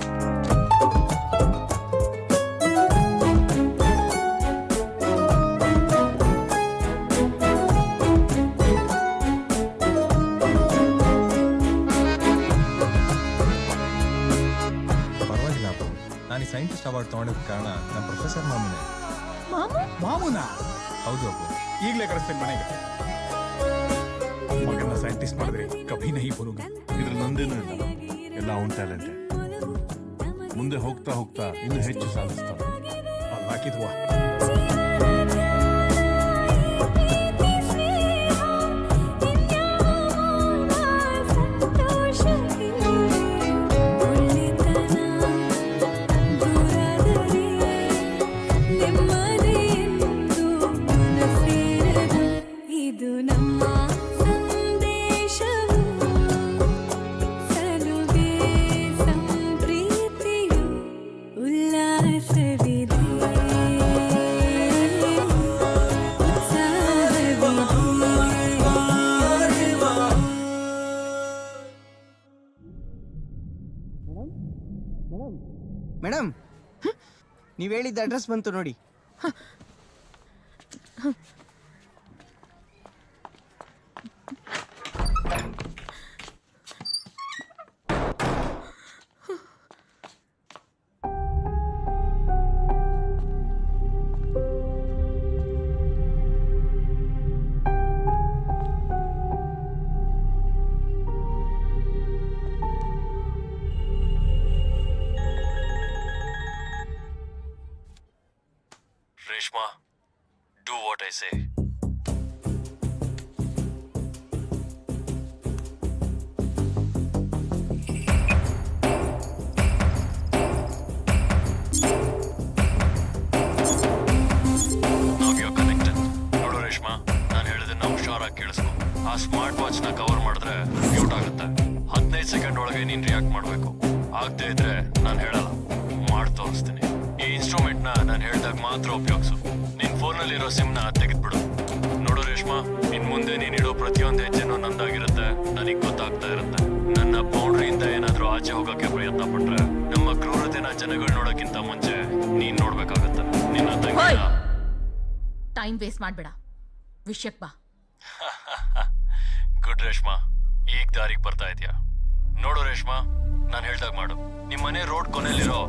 ಪರವಾಗಿಲ್ಲ ಅಪ್ಪ, ನಾನು ಈ ಸೈಂಟಿಸ್ಟ್ ಅವಾರ್ಡ್ ತಗೊಂಡಿದ್ದ ಕಾರಣ ನಮ್ಮ ಪ್ರೊಫೆಸರ್ ಮಾಮೂನೆ. ಮಾಮೂನಾ? ಹೌದು ಅಪ್ಪ. ಈಗಲೇ ಕಳಿಸ್ತೇನೆ ಮನೆಗೆ. ಮಗನ ಸೈಂಟಿಸ್ಟ್ ಮಾಡಿದ್ರೆ ಕಭಿ ನಹಿ ಬರುಂಗ. ಇದ್ರಲ್ಲಿ ನಂದೇನೂ ಇಲ್ಲ, ಎಲ್ಲ ಅವನ್ ಟ್ಯಾಲೆಂಟ್. ಮುಂದೆ ಹೋಗ್ತಾ ಹೋಗ್ತಾ ಇನ್ನೂ ಹೆಚ್ಚು ಸಾಧಿಸ್ತಾನೆ. ಹಾಕಿದ್ವಾ ಇದು ನಮ್ಮ ಸಂದೇಶವು ಸಲುಗೆ ಸಂಪ್ರೀತಿಯು ಉಲ್ಲಾಸವಿದೆ ಮೇಡಮ್, ನೀವ್ ಹೇಳಿದ ಅಡ್ರೆಸ್ ಬಂತು ನೋಡಿ. Reshma, do what I say. Now you're connected. ನೋಡು ರೇಷ್ಮಾ, ನಾನು ಹೇಳಿದ್ದನ್ನ ಹುಷಾರಾಗಿ ಕೇಳಿಸ್ಕೊ. ಆ ಸ್ಮಾರ್ಟ್ ವಾಚ್ ನ ಕವರ್ ಮಾಡಿದ್ರೆ ಮ್ಯೂಟ್ ಆಗುತ್ತೆ. 15 ಸೆಕೆಂಡ್ ಒಳಗೆ ನೀನ್ ರಿಯಾಕ್ಟ್ ಮಾಡಬೇಕು. ಆಗದೆ ಇದ್ರೆ ನಾನು ಹೇಳಲ್ಲ, ಮಾಡಿ ತೋರಿಸ್ತೀನಿ. ಈ ಇನ್ಸ್ಟ್ರೂಮೆಂಟ್ ನ ನಾನು ಹೇಳ್ದಾಗ ಮಾತ್ರ ಉಪಯೋಗಿಸು. ನಿನ್ ಫೋನಲ್ಲಿರೋ ಸಿಮ್ನ ತೆಗೆದ್ಬಿಡು. ನೋಡು ರೇಷ್ಮಾ, ಇನ್ ಮುಂದೆ ನೀನ್ ಇಡೋ ಪ್ರತಿಯೊಂದು ಹೆಜ್ಜೆನೂ ನಂದಾಗಿರುತ್ತೆ. ನನಗ್ ಗೊತ್ತಾಗ್ತಾ ಇರುತ್ತೆ. ನನ್ನ ಬೌಂಡ್ರಿಯಿಂದ ಏನಾದ್ರೂ ಆಚೆ ಹೋಗಕ್ಕೆ ಪ್ರಯತ್ನ ಪಟ್ರೆ ನಮ್ಮ ಕ್ರೂರತೆನ ಜನಗಳು ನೋಡೋಕ್ಕಿಂತ ಮುಂಚೆ ನೀನ್ ನೋಡ್ಬೇಕಾಗತ್ತೆ. ನಿನ್ನ ತಂಗಿನ ಟೈಮ್ ವೇಸ್ಟ್ ಮಾಡ್ಬೇಡ, ವಿಷಯಕ್ ಬಾ. ಗುಡ್ ರೇಷ್ಮಾ, ಈಗ ದಾರಿಗೆ ಬರ್ತಾ ಇದೆಯಾ? ನೋಡು ರೇಷ್ಮಾ, ನಾನು ಹೇಳ್ದಾಗ ಮಾಡು. ನಿಮ್ ಮನೆ ರೋಡ್ ಕೊನೆಯಲ್ಲಿರೋ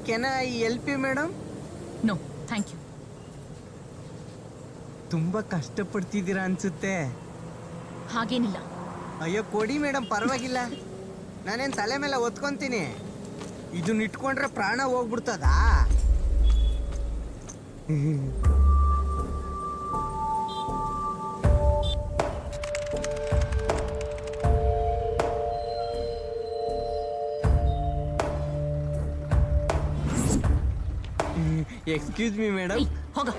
Can I help you, madam? No thank you. ತುಂಬಾ ಕಷ್ಟಪಡ್ತಿದ್ದೀರಾ ಅನ್ಸುತ್ತೆ. ಹಾಗೇನಿಲ್ಲ. ಅಯ್ಯೋ ಕೊಡಿ ಮೇಡಮ್, ಪರವಾಗಿಲ್ಲ. ನಾನೇನ್ ತಲೆ ಮೇಲೆ ಒತ್ಕೊಂತೀನಿ. ಇದನ್ನ ಇಟ್ಕೊಂಡ್ರೆ ಪ್ರಾಣ ಹೋಗ್ಬಿಡ್ತದಾ? Excuse me madam. ಹೋಗ.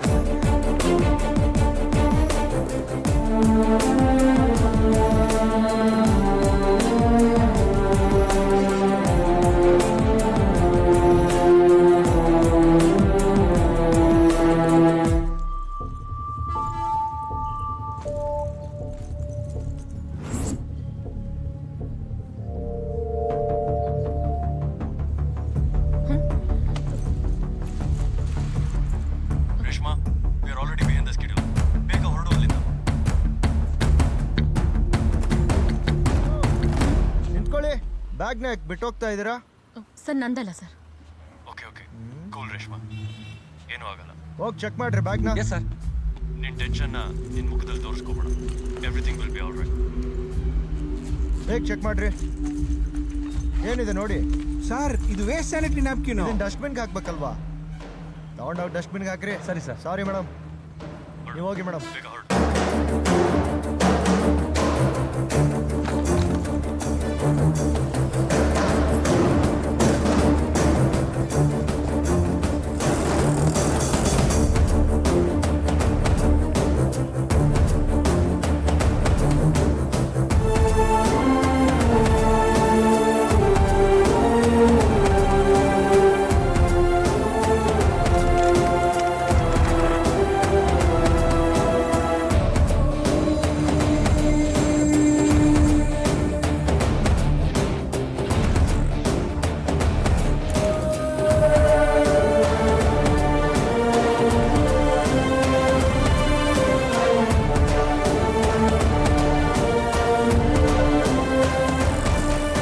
ಬ್ಯಾಗ್ನ ಬಿಟ್ಟೋಗ್ತಾ ಇದ್ದೀರಾ? ಸರ್ ನಂದಲ್ಲ sir. Okay okay cool Reshma, ಏನೂ ಆಗಲ್ಲ. ಹೋಗಿ ಚೆಕ್ ಮಾಡ್ರಿ ಬ್ಯಾಗ್ನ. Yes sir. ನಿನ್ ಟೆನ್ಷನ್ನ ನಿನ್ ಮುಖದಲ್ಲಿ ತೋರಿಸ್ಕೋಬೇಡ. Everything will be all right. ಬೇಗ ಚೆಕ್ ಮಾಡ್ರಿ. ಏನಿದೆ ನೋಡಿ. ಸರ್ ಇದು ವೇಸ್ಟ್ ಸ್ಯಾನಿಟರಿ ನ್ಯಾಪ್ಕಿನ್. ಡಸ್ಟ್ಬಿನ್ಗೆ ಹಾಕ್ಬೇಕಲ್ವಾ? ತಗೊಂಡೋಗಿ ಡಸ್ಟ್ಬಿನ್ಗೆ ಹಾಕ್ರಿ. ಸರಿ ಸರ್. ಸಾರಿ ಮೇಡಮ್, ನೀವು ಹೋಗಿ ಮೇಡಮ್. ಬೇಗ ಹೊರಡು.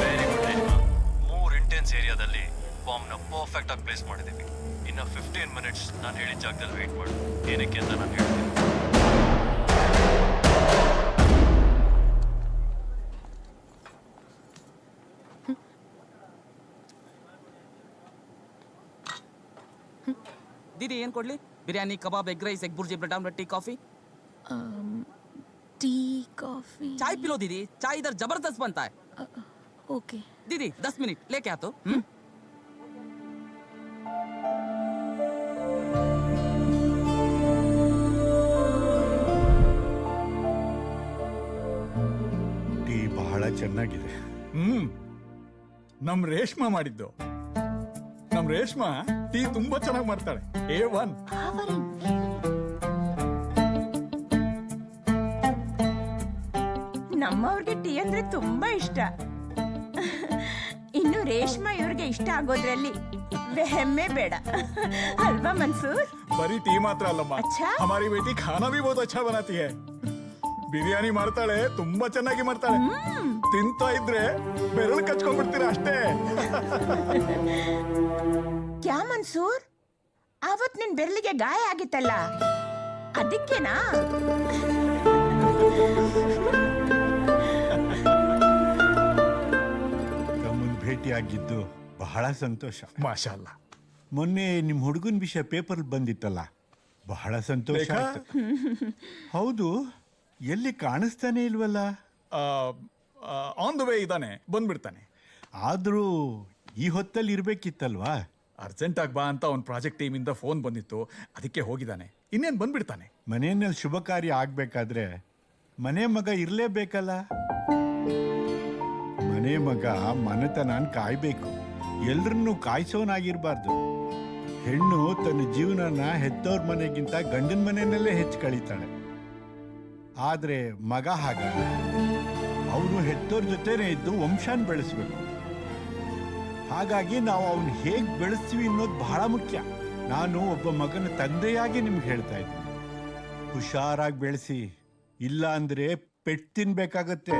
Very good Reshma. 3 ಇಂಟೆನ್ಸ್ ಏರಿಯಾದಲ್ಲಿ ಬಾಂಬ್ನ ಪರ್ಫೆಕ್ಟ್ ಆಗಿ ಪ್ಲೇಸ್ ಮಾಡಿದ್ದೀವಿ. ಇನ್ನು 15 ಮಿನಿಟ್ಸ್ ನಾನು ಹೇಳಿದ ಜಾಗದಲ್ಲಿ ವೆಯ್ಟ್ ಮಾಡು. ಏನಕ್ಕೆ ಅಂತ ನಾನು ಹೇಳ್ತೀನಿ. दीदी ಏನ್ ಕೊಡ್ಲಿ? Biryani, kebab, egg rice, egg bhurji, bread omelette, tea, coffee? Tea coffee चाय पी लो दीदी, चाय इधर जबरदस्त बनता है. ಓಕೆ. दीदी 10 मिनट लेके आ तो. ಟೀ ಬಹಳ ಚೆನ್ನಾಗಿದೆ. ನಮ್ ರೇಷ್ಮಾ ಮಾಡಿದ್ದು. ನಮ್ ರೇಷ್ಮಾ ಟೀ ತುಂಬಾ ಚೆನ್ನಾಗಿ ಮಾಡ್ತಾಳೆ. A1. ನಮ್ಮವ್ರಿಗೆ ಟೀ ಅಂದ್ರೆ ತುಂಬಾ ಇಷ್ಟ. ಇನ್ನು ರೇಷ್ಮಾ ಇವ್ರಿಗೆ ಇಷ್ಟ ಆಗೋದ್ರಲ್ಲಿ ಹೆಮ್ಮೆ ಬೇಡ ಅಲ್ವಾ ಮನ್ಸೂರ್? ಬರೀ ಟೀ ಮಾತ್ರ ಅಲ್ಲಮ್ಮ, ಅಚ್ಚಾ? ಹಮಾರಿ ಬೇಟಿ ಖಾನಾ ಭಿ ಬಹುತ್ ಅಚ್ಚಾ ಬನಾತಿ ಹೈ. ಬಿರಿಯಾನಿ ಮಾಡ್ತಾಳೆ, ತುಂಬಾ ಚೆನ್ನಾಗಿ ಮಾಡ್ತಾಳೆ. ತಿಂತಾ ಇದ್ರೆ ಬೆರಳು ಕಚ್ಕೊಂಡ್ಬಿಡ್ತೀರಾ ಅಷ್ಟೇ. ಕ್ಯಾ ಮನ್ಸೂರ್, ಅವತ್ ನಿನ್ ಬೆರಳಿಗೆ ಗಾಯ ಆಗಿತ್ತಲ್ಲ, ಅದಕ್ಕೆನಾ? ತಮ್ಮನ್ ಭೇಟಿಯಾಗಿದ್ದು ಬಹಳ ಸಂತೋಷ. ಮಾಶಾ ಅಲ್ಲ. ಮೊನ್ನೆ ನಿಮ್ ಹುಡುಗನ ವಿಷಯ ಪೇಪರ್ ಬಂದಿತ್ತಲ್ಲ, ಬಹಳ ಸಂತೋಷ ಬೇಕಾ? ಆಯ್ತು. ಹೌದು, ಎಲ್ಲಿ ಕಾಣಿಸ್ತಾನೆ ಇಲ್ವಲ್ಲ? ಆನ್ ದ ವೇ ಇದ್ದಾನೆ, ಬಂದ್ಬಿಡ್ತಾನೆ. ಆದ್ರೂ ಈ ಹೊತ್ತಲ್ಲಿ ಇರ್ಬೇಕಿತ್ತಲ್ವಾ? ಅರ್ಜೆಂಟ್ ಆಗಿ ಬಾ ಅಂತ ಅವ್ನ ಪ್ರಾಜೆಕ್ಟ್ ಟೀಮಿಂದ ಫೋನ್ ಬಂದಿತ್ತು, ಅದಕ್ಕೆ ಹೋಗಿದ್ದಾನೆ. ಇನ್ನೇನು ಬಂದ್ಬಿಡ್ತಾನೆ. ಮನೆಯಲ್ಲಿ ಶುಭ ಕಾರ್ಯ ಆಗ್ಬೇಕಾದ್ರೆ ಮನೆ ಮಗ ಇರ್ಲೇಬೇಕಲ್ಲ. ಮನೆ ಮಗ ಮನೆತನ ಕಾಯ್ಬೇಕು, ಎಲ್ರನ್ನೂ ಕಾಯ್ಸೋನಾಗಿರ್ಬಾರ್ದು. ಹೆಣ್ಣು ತನ್ನ ಜೀವನನ ಹೆತ್ತವ್ರ ಮನೆಗಿಂತ ಗಂಡನ ಮನೆಯಲ್ಲೇ ಹೆಚ್ಚು ಕಳೀತಾಳೆ. ಆದ್ರೆ ಮಗ ಹಾಗಲ್ಲ, ಅವನು ಹೆತ್ತವ್ರ ಜೊತೆನೇ ಇದ್ದು ವಂಶಾನ್ ಬೆಳೆಸ್ಬೇಕು. ಹಾಗಾಗಿ ನಾವು ಅವನು ಹೇಗ್ ಬೆಳೆಸ್ತೀವಿ ಅನ್ನೋದು ಬಹಳ ಮುಖ್ಯ. ನಾನು ಒಬ್ಬ ಮಗನ ತಂದೆಯಾಗಿ ನಿಮ್ಗೆ ಹೇಳ್ತಾ ಇದ್ದೀನಿ, ಹುಷಾರಾಗಿ ಬೆಳೆಸಿ, ಇಲ್ಲ ಅಂದ್ರೆ ಪೆಟ್ಟು ತಿನ್ಬೇಕಾಗತ್ತೆ.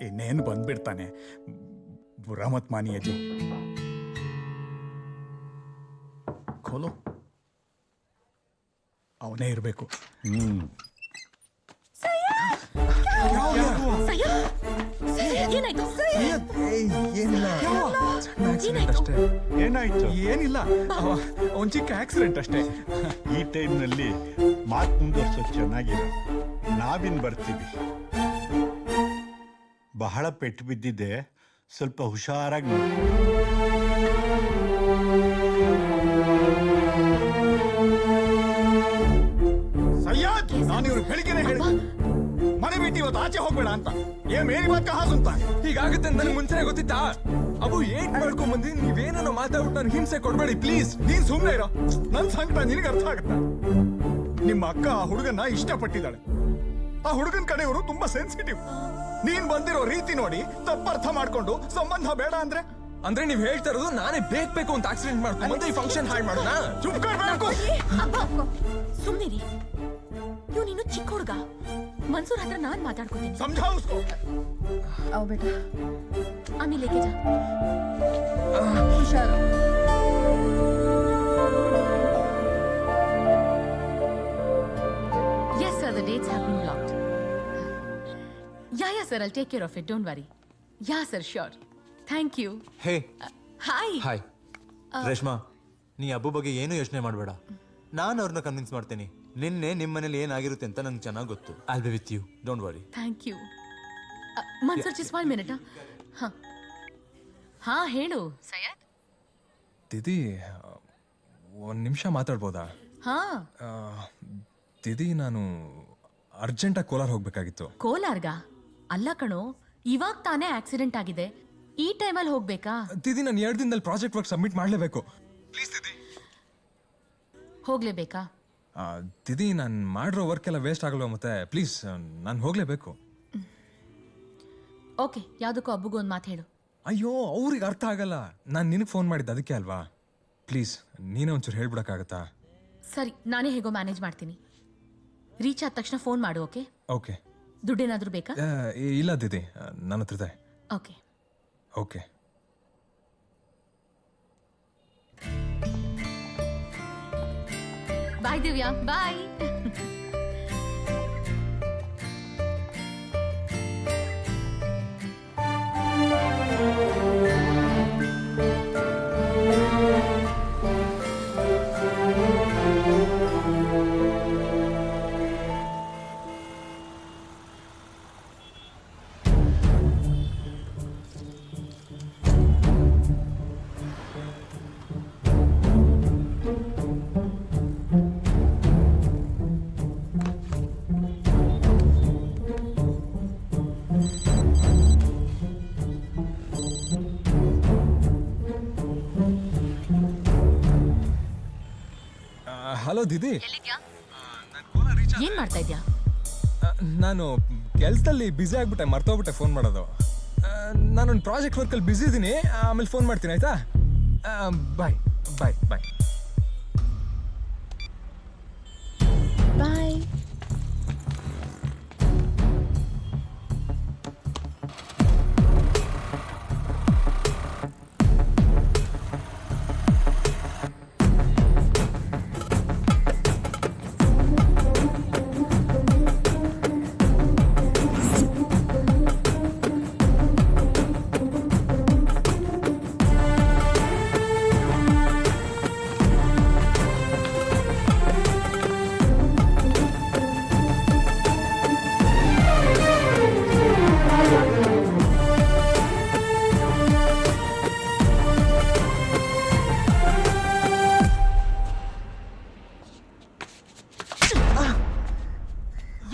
ಇನ್ನೇನು ಬಂದ್ಬಿಡ್ತಾನೆ. ಬುರಾ ಮತ್ ಮಾನಿ ಅಜ್ಜಿ. ಖೋಲೋ, ಅವನೇ ಇರಬೇಕು. ಏನಾಯ್ತು? ಏನಾಯ್ತು? ಏನಿಲ್ಲ, ಒಂದ್ ಚಿಕ್ಕ ಆಕ್ಸಿಡೆಂಟ್ ಅಷ್ಟೇ. ಈ ಟೈಮ್ನಲ್ಲಿ ಮಾತು ಮುಂದುವರ್ಸೋದು ಚೆನ್ನಾಗಿಲ್ಲ. ನಾವಿನ್ ಬರ್ತೀವಿ. ಬಹಳ ಪೆಟ್ಟು ಬಿದ್ದಿದೆ, ಸ್ವಲ್ಪ ಹುಷಾರಾಗಿ ನೋಡ್ಕೊ. ಸಯ್ಯದ್, ನಾನು ಇವ್ರು ಬೆಳಿಗ್ಗೆನೆ ಹೇಳಿದೆ ಮನೆ ಬಿಟ್ಟು ಇವತ್ತು ಆಚೆ ಹೋಗ್ಬೇಡ ಅಂತ. ಏ ಮೇರಿ ಬಾತ್ ಕಹಾ ಸುನ್ತಾ? ಹೀಗಾಗುತ್ತೆ ಅಂತ ನನಗೆ ಮುಂಚೆನೆ ಗೊತ್ತಿತ್ತಾ? ಅವು ಏಟ್ ಮಾಡ್ಕೊಂಡ್ ಬಂದಿ, ನೀವೇನೋ ಮಾತಾಡ್ಬಿಟ್ಟು ನನ್ಗೆ ಹಿಂಸೆ ಕೊಡ್ಬೇಡಿ ಪ್ಲೀಸ್. ನೀನ್ ಸುಮ್ನೆ ಇರೋ, ನನ್ ಸಂಕಟ ನಿನಗೆ ಅರ್ಥ ಆಗುತ್ತಾ? ನಿಮ್ಮ ಅಕ್ಕ ಆ ಹುಡುಗನ್ನ ಇಷ್ಟಪಟ್ಟಿದ್ದಾಳೆ. ಆ ಹುಡುಗನ ಕಡೆಯವರು ತುಂಬಾ ಸೆನ್ಸಿಟಿವ್. ನೀನ್ ಬಂದಿರೋ ರೀತಿ ನೋಡಿ ತಪ್ಪರ್ಥ ಮಾಡ್ಕೊಂಡು ಸಂಬಂಧ ಬೇಡ ಅಂದ್ರೆ ಅಂದ್ರೆ ನೀವ್ ಹೇಳ್ತಾ ಇರೋದು ನಾನೇ ಬೇಕು ಅಂತ ಆಕ್ಸಿಡೆಂಟ್ ಮಾಡ್ಕೊಂಡು ಮತ್ತೆ ಈ ಫಂಕ್ಷನ್ ಹಾಳು ಮಾಡೋಣ? ಚುಪ್ ಕೊಡ್ಬೇಕು. ಸುಮ್ಮನಿರಿ, ಇವ್ ನೀನು ಚಿಕ್ಕ ಹುಡುಗ, ಮನ್ಸೂರ್ ಹತ್ರ ನಾನ್ ಮಾತಾಡ್ಕೋತೀನಿ. समझाओ उसको. ಅವ್ ಬೇಟ ಆಮೇಲೆ ಲೇಕೆ ಜಾ. ಹುಷಾರು. Yes, sir, the dates have been blocked. Yeah, sir, I'll take care of it. Don't worry. Yeah, sir, sure. Thank you. Hey Hi. Hi Reshma, ನೀ ಅಬ್ಬು ಬಗ್ಗೆ ಏನು ಯೋಚನೆ ಮಾಡಬೇಡ. ನಾನು ಅವ್ರನ್ನ ಕನ್ವಿನ್ಸ್ ಮಾಡ್ತೀನಿ. ನಿನ್ನೆ ನಿಮ್ಮ ಮನೇಲಿ ಏನಾಗಿರುತ್ತೆ ಅಂತ ನಂಗೆ ಚೆನ್ನಾಗಿ ಗೊತ್ತು. I'll be with you, don't worry. Thank you. Mansoor just 1 minute. ಹಾ ಹೇಳು ಸೈಯದ್. ದಿದಿ ಒಂದು ನಿಮಿಷ ಮಾತಾಡ್ಬೋದಾ? ಹಾ ದಿದಿ, ನಾನು ಅರ್ಜೆಂಟಾಗಿ ಕೋಲಾರ ಹೋಗ್ಬೇಕಾಗಿತ್ತು. ಕೋಲಾರ್ಗ? ಅಲ್ಲ ಕಣೋ, ಇವಾಗ ತಾನೇ ಆಕ್ಸಿಡೆಂಟ್ ಆಗಿದೆ. ಈ ಟೈಮಲ್ಲಿ ಹೋಗ್ಬೇಕಾ? ದಿದಿ, ನಾನು 2 ದಿನದಲ್ಲಿ ಪ್ರಾಜೆಕ್ಟ್ ವರ್ಕ್ ಸಬ್ಮಿಟ್ ಮಾಡಲೇಬೇಕು. ಪ್ಲೀಸ್ ದಿದಿ. ಹೋಗ್ಲೇಬೇಕಾ? ದಿದಿ, ನಾನು ಮಾಡಿರೋ ವರ್ಕ್ ಎಲ್ಲ ವೇಸ್ಟ್ ಆಗಲ್ವ ಮತ್ತೆ? ಪ್ಲೀಸ್, ನಾನು ಹೋಗಲೇಬೇಕು. ಓಕೆ, ಯಾವುದಕ್ಕೂ ಹಬ್ಬಗೂ ಒಂದು ಮಾತು ಹೇಳು. ಅಯ್ಯೋ, ಅವ್ರಿಗೆ ಅರ್ಥ ಆಗಲ್ಲ. ನಾನು ನಿನಗೆ ಫೋನ್ ಮಾಡಿದ್ದು ಅದಕ್ಕೆ ಅಲ್ವಾ? ಪ್ಲೀಸ್, ನೀನೇ ಒಂಚೂರು ಹೇಳ್ಬಿಡಕ್ಕಾಗತ್ತಾ? ಸರಿ, ನಾನೇ ಹೇಗೋ ಮ್ಯಾನೇಜ್ ಮಾಡ್ತೀನಿ. ರೀಚ್ ಆದ ತಕ್ಷಣ ಫೋನ್ ಮಾಡು. ಓಕೆ? ಓಕೆ. ದುಡ್ಡೇನಾದ್ರೂ ಬೇಕಾ? ಇಲ್ಲ ದಿದಿ, ನನ್ನ ಹತ್ರ ಇದೆ. ಓಕೆ. ಓಕೆ. ಬಾಯ್ ದಿವ್ಯಾ, ಬಾಯ್. ಹಲೋ ದಿದಿ, ಏನ್ ಮಾಡ್ತಾ ಇದ್ಯಾ? ನಾನು ಕೆಲಸದಲ್ಲಿ ಬ್ಯುಸಿ ಆಗ್ಬಿಟ್ಟೆ, ಮರ್ತೋಗ್ಬಿಟ್ಟೆ ಫೋನ್ ಮಾಡೋದು. ನಾನೊಂದು ಪ್ರಾಜೆಕ್ಟ್ ವರ್ಕಲ್ಲಿ ಬ್ಯುಸಿ ಇದ್ದೀನಿ, ಆಮೇಲೆ ಫೋನ್ ಮಾಡ್ತೀನಿ ಆಯ್ತಾ? ಬಾಯ್ ಬಾಯ್ ಬಾಯ್. ಬಾಯ್.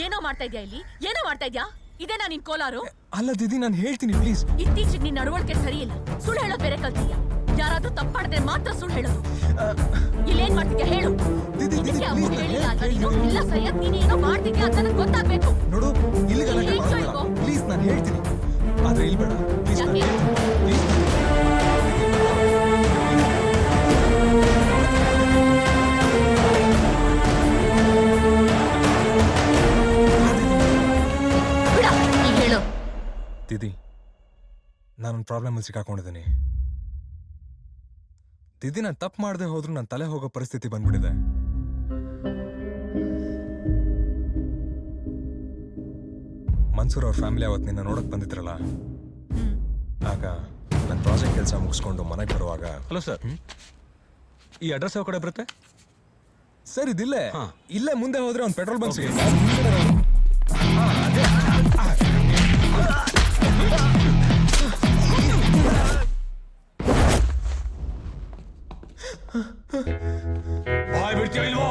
ಏನೋ ಮಾಡ್ತಾ ಇದ್ಯಾ ಇಲ್ಲಿ? ಏನೋ ಮಾಡ್ತಾ ಇದ್ಯಾ? ಇದೇನಾ ನಿನ್ ಕೋಲಾರು? ಅಲ್ಲ ದಿದಿ, ನಾನು ಹೇಳ್ತೀನಿ ಪ್ಲೀಸ್. ಇತ್ತೀಚೆಗೆ ನಿನ್ನ ನಡವಳಿಕೆ ಸರಿ ಇಲ್ಲ. ಸುಳ್ಳು ಹೇಳೋದು ಬೇರೆ ಕಲ್ತಿದ್ಯಾ? ಯಾರಾದ್ರೂ ತಪ್ಪು ಮಾಡಿದ್ರೆ ಮಾತ್ರ ಸುಳ್ಳು ಹೇಳೋದು. ಇಲ್ಲೇನ್ ಮಾಡ್ತಿದ್ಯಾ ಹೇಳು? ಇದಕ್ಕೆ ಅಮ್ಮ ಹೇಳಿಲ್ಲ ಅಲ್ವಾ ನೀನು? ಇಲ್ಲ ಸೈಯದ್, ನೀನು ಏನೋ ಮಾಡ್ತಿದ್ಯಾ ಅಂತ ನನಗೆ ಗೊತ್ತಾಗ್ಬೇಕು. ನೋಡು, ಇಲ್ಲಿ ಪ್ಲೀಸ್, ನಾನು ಹೇಳ್ತೀನಿ. ಆದ್ರೆ ಇಲ್ಲಿ ಬೇಡ ಪ್ಲೀಸ್. ಹೇಳು ದಿದಿ, ನಾನೊಂದು ಪ್ರಾಬ್ಲಮಲ್ಲಿ ಸಿಕ್ಕಾಕೊಂಡಿದ್ದೀನಿ. ದಿದಿ, ನಾನು ತಪ್ಪು ಮಾಡದೆ ಹೋದ್ರೂ ನನ್ನ ತಲೆ ಹೋಗೋ ಪರಿಸ್ಥಿತಿ ಬಂದ್ಬಿಟ್ಟಿದೆ. ಮನ್ಸೂರ್ ಅವ್ರ ಫ್ಯಾಮಿಲಿ ಅವತ್ತು ನಿನ್ನ ನೋಡಕ್ ಬಂದಿದ್ರಲ್ಲ, ಆಗ ನನ್ನ ಪ್ರಾಜೆಕ್ಟ್ ಕೆಲಸ ಮುಗಿಸ್ಕೊಂಡು ಮನೆಗೆ ಬರುವಾಗ. ಹಲೋ ಸರ್, ಈ ಅಡ್ರೆಸ್ ಯಾವ ಕಡೆ ಬರುತ್ತೆ ಸರ್? ಇದಿಲ್ಲೇ ಇಲ್ಲೇ ಮುಂದೆ ಹೋದ್ರೆ ಒಂದು ಪೆಟ್ರೋಲ್ ಬಂಕ್ ಸಿಗುತ್ತೆ. ಬಾಯ್ ಬಿಡ್ತೀಯ ಇಲ್ವೋ?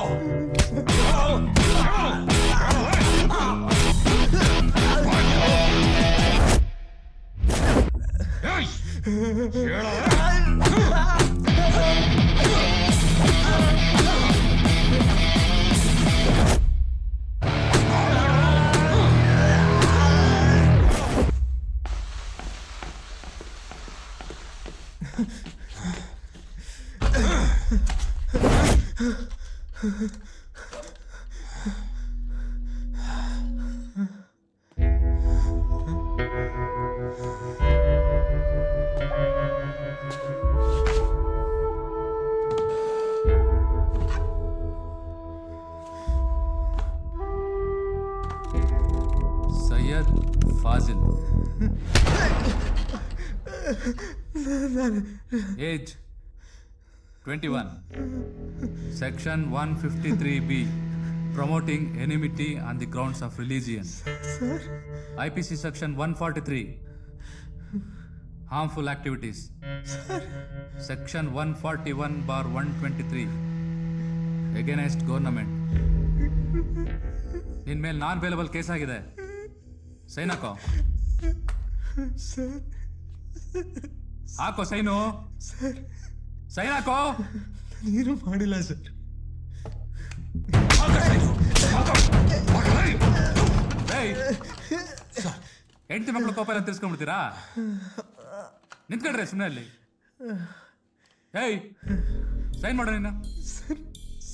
Age 21. Section 153B. Promoting enmity on the grounds of religion. IPC Section 143. Harmful activities. Section 141/123. Against government. ನಿನ್ ಮೇಲೆ ನಾನ್ ಬೇಲಬಲ್ ಕೇಸ್ ಆಗಿದೆ. ಸೈನ್ ಹಾಕೋ. ಹಾಕೋ ಸೈನು. ಸೈನ್ ಹಾಕೋ. ನೀನು ಮಾಡಿಲ್ಲ ಸರ್. ಹೆಂಡತಿ ಮಕ್ಕಳು ಕೋಪ ಎಲ್ಲ ತಿರ್ಸ್ಕೊಂಡ್ಬಿಡ್ತೀರಾ? ನಿಂತ್ಕೊಂಡ್ರೆ ಸುಮ್ಮನೆ ಅಲ್ಲಿ. ಏಯ್ ಸೈನ್ ಮಾಡೋ ನೀನು.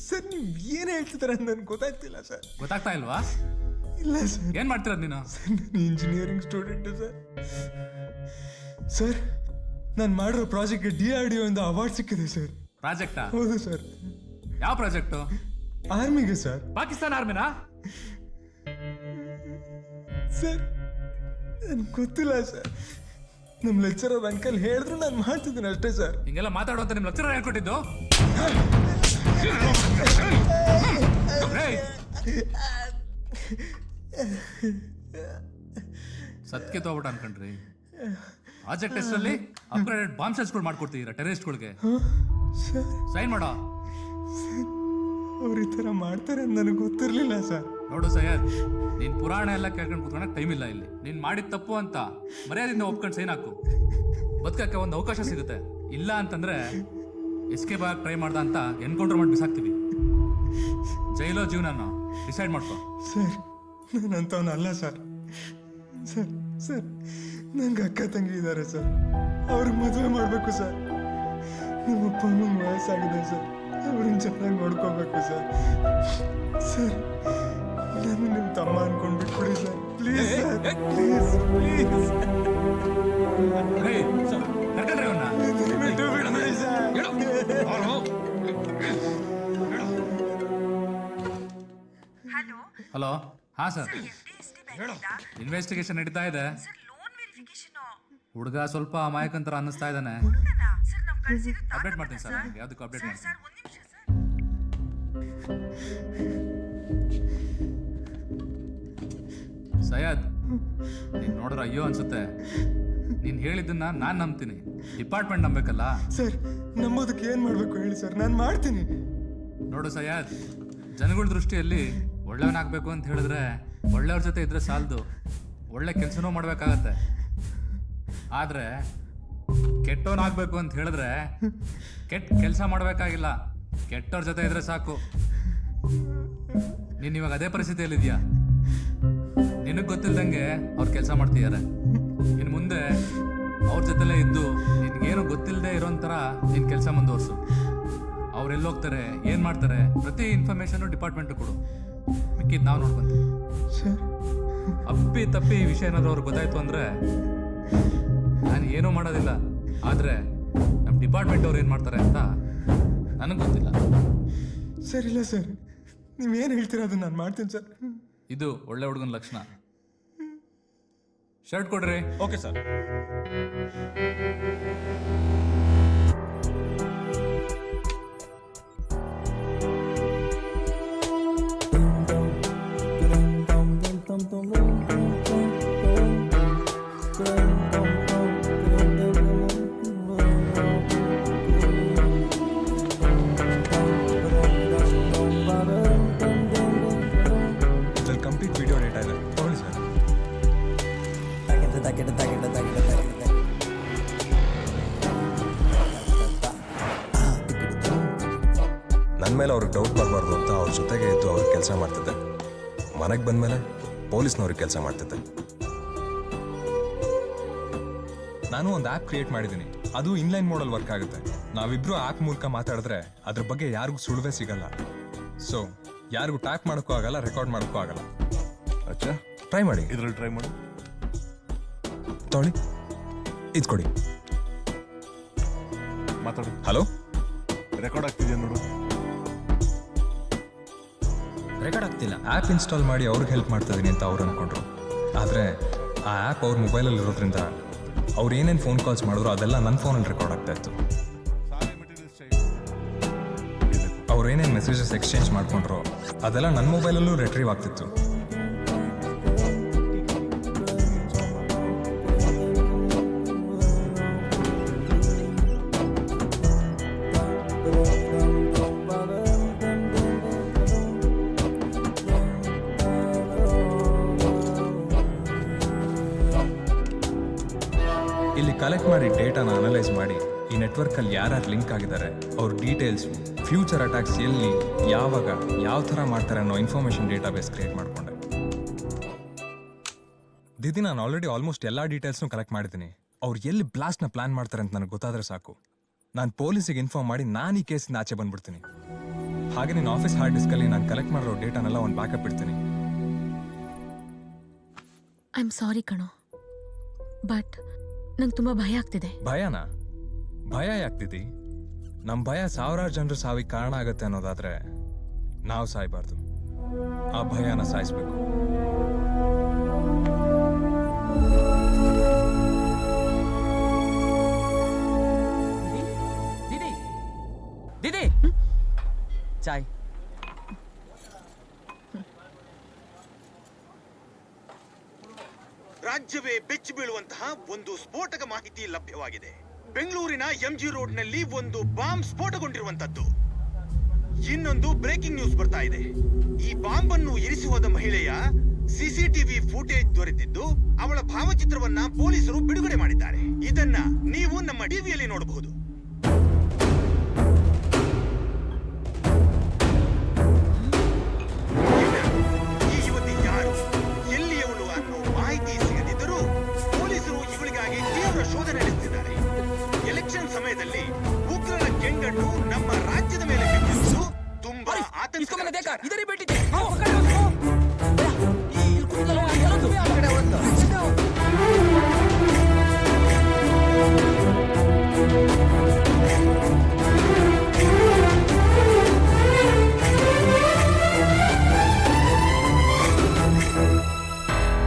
ಸರ್ ನೀವು ಏನು ಹೇಳ್ತಿದ್ದಾರೆ ಅಂತ ನನಗೆ ಗೊತ್ತಾಗ್ತಿಲ್ಲ ಸರ್. ಗೊತ್ತಾಗ್ತಾ ಇಲ್ವಾ? ಇಲ್ಲ ಸರ್. ಏನ್ ಮಾಡ್ತಿರೋದು ನೀನು? ನಾನು ಇಂಜಿನಿಯರಿಂಗ್ ಸ್ಟೂಡೆಂಟು ಸರ್. ಸರ್ ನಾನು ಮಾಡಿರೋ ಪ್ರಾಜೆಕ್ಟ್ಗೆ DRDO ಇಂದ ಅವಾರ್ಡ್ ಸಿಕ್ಕಿದೆ ಸರ್. ಪ್ರಾಜೆಕ್ಟಾ? ಹೌದು ಸರ್. ಯಾವ ಪ್ರಾಜೆಕ್ಟು? ಆರ್ಮಿಗೆ ಸರ್. ಪಾಕಿಸ್ತಾನ ಆರ್ಮಿನಾ? ಸರ್ ನನಗೆ ಗೊತ್ತಿಲ್ಲ ಸರ್. ನಮ್ಮ ಲೆಕ್ಚರರ್ ಅಂಕಲ್ ಹೇಳಿದ್ರು ನಾನು ಮಾಡ್ತಿದ್ದೀನಿ ಅಷ್ಟೇ ಸರ್. ಹಿಂಗೆಲ್ಲ ಮಾತಾಡುವಂತ ನಿಮ್ಮ ಲೆಕ್ಚರರ್ ಹೇಳ್ಕೊಟ್ಟಿದ್ದು? ಸತ್ಕೆ ತಗೋಬಿಟ್ಟು ಅನ್ಕೊಂಡ್ರಿ. ಪ್ರಾಜೆಕ್ಟ್ ಹೆಸರಲ್ಲಿ ಅಪ್ಗ್ರೇಡೆಡ್ ಬಾಂಬ್ ಸೆಲ್ಸ್ಗಳು ಮಾಡ್ಕೊಡ್ತಿದ್ದೀರಾ ಟೆರರಿಸ್ಟ್ಗಳಿಗೆ. ಸೈನ್ ಮಾಡೋ. ಅವ್ರು ಈ ಥರ ಮಾಡ್ತಾರೆ ಅಂತ ನನಗೆ ಗೊತ್ತಿರಲಿಲ್ಲ ಸರ್. ನೋಡು ಸಯ್ಯದ್, ನೀನ್ ಪುರಾಣ ಎಲ್ಲ ಕೇಳ್ಕೊಂಡು ಕೂತ್ಕೊಳಕ್ ಟೈಮ್ ಇಲ್ಲ ಇಲ್ಲಿ. ನೀನ್ ಮಾಡಿದ ತಪ್ಪು ಅಂತ ಮರ್ಯಾದಿಂದ ಒಪ್ಕೊಂಡು ಸೈನ್ ಹಾಕು. ಬದುಕಕ್ಕೆ ಒಂದು ಅವಕಾಶ ಸಿಗುತ್ತೆ. ಇಲ್ಲ ಅಂತಂದ್ರೆ ಎಸ್ಕೇಪ್ ಆಗಕ್ಕೆ ಟ್ರೈ ಮಾಡ್ದ ಅಂತ ಎನ್ಕೌಂಟರ್ ಮಾಡಿ ಬಿಸಾಕ್ತೀವಿ. ಜೈಲೋ ಜೀವನ ಡಿಸೈಡ್ ಮಾಡ್ಕೊ. ಸರ್ ನಾನಂತವನಲ್ಲ ಸರ್. ಸರ್ ಸರ್ ನಂಗೆ ಅಕ್ಕ ತಂಗಿ ಇದ್ದಾರೆ ಸರ್. ಅವ್ರಿಗೆ ಮದುವೆ ಮಾಡಬೇಕು ಸರ್. ನಮ್ಮ ಅಪ್ಪ ಅಮ್ಮಂಗೆ ವಯಸ್ಸಾಗಿದೆ ಸರ್. ಅವ್ರನ್ನ ಚೆನ್ನಾಗಿ ನೋಡ್ಕೋಬೇಕು ಸರ್. ಸರ್ ನಾನು ನಿಮ್ಮ ತಮ್ಮ ಅನ್ಕೊಂಡು ಬಿಟ್ಬಿಡಿ sir. Please sir, please please. ದಯವಿಟ್ಟು ಬಿಟ್ಬಿಡಿ ಸರ್. ಹಲೋ. ಹಾ ಸರ್, ಇನ್ವೆಸ್ಟಿಗೇಷನ್ ನಡೀತಾ ಇದೆ. ಹುಡುಗ ಸ್ವಲ್ಪ ಅಮಾಯಕಂತರ ಅನ್ನಿಸ್ತಾ ಇದ್ದಾನೆ. ಅಪ್ಡೇಟ್ ಮಾಡ್ತೀನಿ ಸರ್. ಯಾವ್ದಕ್ಕೂ ಅಪ್ಡೇಟ್ ಮಾಡ್ತೀನಿ. ಸಯ್ಯದ್, ನೀನ್ ನೋಡ್ರೆ ಅಯ್ಯೋ ಅನ್ಸುತ್ತೆ. ನೀನ್ ಹೇಳಿದ್ದನ್ನ ನಾನ್ ನಂಬ್ತೀನಿ, ಡಿಪಾರ್ಟ್ಮೆಂಟ್ ನಂಬೇಕಲ್ಲ. ಸರ್ ನಂಬೋದಕ್ಕೆ ಏನ್ ಮಾಡ್ಬೇಕು ಹೇಳಿ ಸರ್, ನಾನು ಮಾಡ್ತೀನಿ. ನೋಡು ಸಯ್ಯದ್, ಜನಗಳ ದೃಷ್ಟಿಯಲ್ಲಿ ಒಳ್ಳೆಯವನಾಗಬೇಕು ಅಂತ ಹೇಳಿದ್ರೆ ಒಳ್ಳೆಯವ್ರ ಜೊತೆ ಇದ್ರೆ ಸಾಲದು, ಒಳ್ಳೆ ಕೆಲಸನೂ ಮಾಡ್ಬೇಕಾಗತ್ತೆ. ಆದ್ರೆ ಕೆಟ್ಟವನಾಗಬೇಕು ಅಂತ ಹೇಳಿದ್ರೆ ಕೆಟ್ಟ ಕೆಲಸ ಮಾಡಬೇಕಾಗಿಲ್ಲ, ಕೆಟ್ಟವ್ರ ಜೊತೆ ಇದ್ರೆ ಸಾಕು. ನೀನು ಇವಾಗ ಅದೇ ಪರಿಸ್ಥಿತಿಯಲ್ಲಿದ್ಯಾ. ನಿನಗೆ ಗೊತ್ತಿಲ್ದಂಗೆ ಅವ್ರು ಕೆಲಸ ಮಾಡ್ತಿದ್ದಾರೆ. ಇನ್ನು ಮುಂದೆ ಅವ್ರ ಜೊತೆಲೇ ಇದ್ದು ನಿನ್ಗೇನು ಗೊತ್ತಿಲ್ಲದೆ ಇರೋಂಥರ ನಿನ್ನ ಕೆಲಸ ಮುಂದುವರ್ಸು. ಅವ್ರು ಎಲ್ಲೋಗ್ತಾರೆ, ಏನು ಮಾಡ್ತಾರೆ, ಪ್ರತಿ ಇನ್ಫಾರ್ಮೇಷನ್ನು ಡಿಪಾರ್ಟ್ಮೆಂಟ್ ಕೊಡು. ಮಿಕ್ಕಿದ್ದು ನಾವು ನೋಡ್ಕೊಂತೀವಿ. ಅಪ್ಪಿ ತಪ್ಪಿ ಈ ವಿಷಯ ಏನಾದರೂ ಅವ್ರಿಗೆ ಗೊತ್ತಾಯ್ತು ಅಂದರೆ ನಾನು ಏನೂ ಮಾಡೋದಿಲ್ಲ. ಆದರೆ ನಮ್ಮ ಡಿಪಾರ್ಟ್ಮೆಂಟ್ ಅವ್ರು ಏನು ಮಾಡ್ತಾರೆ ಅಂತ ನನಗೆ ಗೊತ್ತಿಲ್ಲ. ಸರ್ ಇಲ್ಲ ಸರ್, ನೀವೇನು ಹೇಳ್ತೀರಾ ಅದನ್ನ ನಾನು ಮಾಡ್ತೀನಿ ಸರ್. ಇದು ಒಳ್ಳೆ ಹುಡುಗನ ಲಕ್ಷಣ. ಶರ್ಟ್ ಕೊಡ್ರಿ. Okay sir. ಇದ್ರಲ್ಲಿ ಕಂಪ್ಲೀಟ್ ವಿಡಿಯೋ ಡೇಟಾ ಇದೆ, ತಗೊಳ್ಳಿ ಸರ್. ನನ್ನ ಮೇಲೆ ಅವ್ರಿಗೆ ಡೌಟ್ ಬರಬಾರ್ದು ಅಂತ ಅವ್ರ ಜೊತೆಗೆ ಇದ್ದು ಅವ್ರಿಗೆ ಕೆಲಸ ಮಾಡ್ತಿದ್ದೆ. ಮನೆಗೆ ಬಂದಮೇಲೆ ಪೊಲೀಸ್ನವ್ರಿಗೆ ಕೆಲಸ ಮಾಡ್ತಿದ್ದೆ. ನಾನು ಒಂದು ಆ್ಯಪ್ ಕ್ರಿಯೇಟ್ ಮಾಡಿದ್ದೀನಿ. ಅದು ಇನ್ಲೈನ್ ಮೋಡಲ್ ವರ್ಕ್ ಆಗುತ್ತೆ. ನಾವಿಬ್ರು ಆ್ಯಪ್ ಮೂಲಕ ಮಾತಾಡಿದ್ರೆ ಅದ್ರ ಬಗ್ಗೆ ಯಾರಿಗೂ ಸುಳುವೇ ಸಿಗಲ್ಲ. ಸೊ ಯಾರಿಗೂ ಟ್ಯಾಪ್ ಮಾಡೋಕ್ಕೂ ಆಗಲ್ಲ, ರೆಕಾರ್ಡ್ ಮಾಡೋಕ್ಕೂ ಆಗಲ್ಲ. ಅಚ್ಚಾ, ಟ್ರೈ ಮಾಡಿ. ಇದರಲ್ಲಿ ಟ್ರೈ ಮಾಡಿ. ತೊಗೊಳ್ಳಿ, ಇದು ಕೊಡಿ. ಮಾತಾಡಿ. ಹಲೋ, ರೆಕಾರ್ಡ್ ಆಗ್ತಿದೆಯಾ ನೋಡು. ರೆಕಾರ್ಡ್ ಆಗ್ತಿಲ್ಲ. ಆ್ಯಪ್ ಇನ್ಸ್ಟಾಲ್ ಮಾಡಿ ಅವ್ರಿಗೆ ಹೆಲ್ಪ್ ಮಾಡ್ತಿದ್ದೀನಿ ಅಂತ ಅವ್ರು ಅಂದ್ಕೊಂಡ್ರು. ಆದರೆ ಆ ಆ್ಯಪ್ ಅವ್ರ ಮೊಬೈಲಲ್ಲಿ ಇರೋದ್ರಿಂದ ಅವ್ರು ಏನೇನು ಫೋನ್ ಕಾಲ್ಸ್ ಮಾಡಿದ್ರು ಅದೆಲ್ಲ ನನ್ನ ಫೋನಲ್ಲಿ ರೆಕಾರ್ಡ್ ಆಗ್ತಾ ಇತ್ತು. ಅವ್ರು ಏನೇನು ಮೆಸೇಜಸ್ ಎಕ್ಸ್ಚೇಂಜ್ ಮಾಡ್ಕೊಂಡ್ರು ಅದೆಲ್ಲ ನನ್ನ ಮೊಬೈಲಲ್ಲೂ ರಿಟ್ರೀವ್ ಆಗ್ತಿತ್ತು. ಇಲ್ಲಿ ಕಲೆಕ್ಟ್ ಮಾಡಿ ಡೇಟಾನ ಅನಲೈಸ್ ಮಾಡಿ ಈ ನೆಟ್ವರ್ಕಲ್ಲಿ ಯಾರ್ಯಾರು ಲಿಂಕ್ ಆಗಿದ್ದಾರೆ, ಅವ್ರ ಡೀಟೇಲ್ಸು, ಫ್ಯೂಚರ್ ಅಟ್ಯಾಕ್ಸ್ ಎಲ್ಲಿ, ಯಾವಾಗ, ಯಾವ ಥರ ಮಾಡ್ತಾರೆ ಅನ್ನೋ ಇನ್ಫಾರ್ಮೇಷನ್ ಡೇಟಾಬೇಸ್ ಕ್ರಿಯೇಟ್ ಮಾಡಿಕೊಂಡೆ. ದಿದಿ, ನಾನು ಆಲ್ರೆಡಿ ಆಲ್ಮೋಸ್ಟ್ ಎಲ್ಲ ಡೀಟೇಲ್ಸ್ನು ಕಲೆಕ್ಟ್ ಮಾಡಿದ್ದೀನಿ. ಅವ್ರು ಎಲ್ಲಿ ಬ್ಲಾಸ್ಟ್ನ ಪ್ಲಾನ್ ಮಾಡ್ತಾರೆ ಅಂತ ನನಗೆ ಗೊತ್ತಾದರೆ ಸಾಕು. ನಾನು ಪೊಲೀಸಿಗೆ ಇನ್ಫಾರ್ಮ್ ಮಾಡಿ ನಾನು ಈ ಕೇಸಿಂದ ಆಚೆ ಬಂದ್ಬಿಡ್ತೀನಿ. ಹಾಗೆ ನಿನ್ನ ಆಫೀಸ್ ಹಾರ್ಡ್ ಡಿಸ್ಕಲ್ಲಿ ನಾನು ಕಲೆಕ್ಟ್ ಮಾಡಿರೋ ಡೇಟಾನೆಲ್ಲ ಒಂದು ಬ್ಯಾಕಪ್ ಇಡ್ತೀನಿ. ಐ ಆಮ್ ಸಾರಿ ಕಣೋ, ಬಟ್ ನಂಗೆ ತುಂಬ ಭಯ ಆಗ್ತಿದೆ. ಭಯನಾ? ಭಯ ಯಾಕ್ತಿದ್ದಿ? ನಮ್ಮ ಭಯ ಸಾವಿರಾರು ಜನರು ಸಾವಿಗೆ ಕಾರಣ ಆಗುತ್ತೆ ಅನ್ನೋದಾದ್ರೆ ನಾವು ಸಾಯ್ಬಾರ್ದು, ಆ ಭಯನ ಸಾಯಿಸ್ಬೇಕು. दीदी दीदी चाय ರಾಜ್ಯವೇ ಬೆಚ್ಚಿ ಬೀಳುವಂತಹ ಒಂದು ಸ್ಫೋಟಕ ಮಾಹಿತಿ ಲಭ್ಯವಾಗಿದೆ. ಬೆಂಗಳೂರಿನ ಎಂಜಿ ರೋಡ್ನಲ್ಲಿ ಒಂದು ಬಾಂಬ್ ಸ್ಫೋಟಗೊಂಡಿರುವಂತದ್ದು. ಇನ್ನೊಂದು ಬ್ರೇಕಿಂಗ್ ನ್ಯೂಸ್ ಬರ್ತಾ ಇದೆ. ಈ ಬಾಂಬ್ ಅನ್ನು ಇರಿಸಿ ಹೋದ ಮಹಿಳೆಯ ಸಿಸಿಟಿವಿ ಫುಟೇಜ್ ದೊರೆತಿದ್ದು ಅವಳ ಭಾವಚಿತ್ರವನ್ನ ಪೊಲೀಸರು ಬಿಡುಗಡೆ ಮಾಡಿದ್ದಾರೆ. ಇದನ್ನ ನೀವು ನಮ್ಮ ಟಿವಿಯಲ್ಲಿ ನೋಡಬಹುದು. ಈ ಯುವತಿ ಯಾರು, ಎಲ್ಲಿಯವಳು ಅನ್ನೋ ಮಾಹಿತಿ ಸಿಗದಿದ್ದರೂ ಪೊಲೀಸರು ಇವಳಿಗಾಗಿ ತೀವ್ರ ಶೋಧನೆ ನಡೆಸುತ್ತಿದ್ದಾರೆ. ಎಲೆಕ್ಷನ್ ಸಮಯದಲ್ಲಿ ಉಗ್ರರ ಕೆಂಗಣ್ಣು ನಮ್ಮ ರಾಜ್ಯದ ಮೇಲೆ ಬಿದ್ದಿರುವುದು ತುಂಬಾ ಆತಂಕ. इधर ही बैठी थी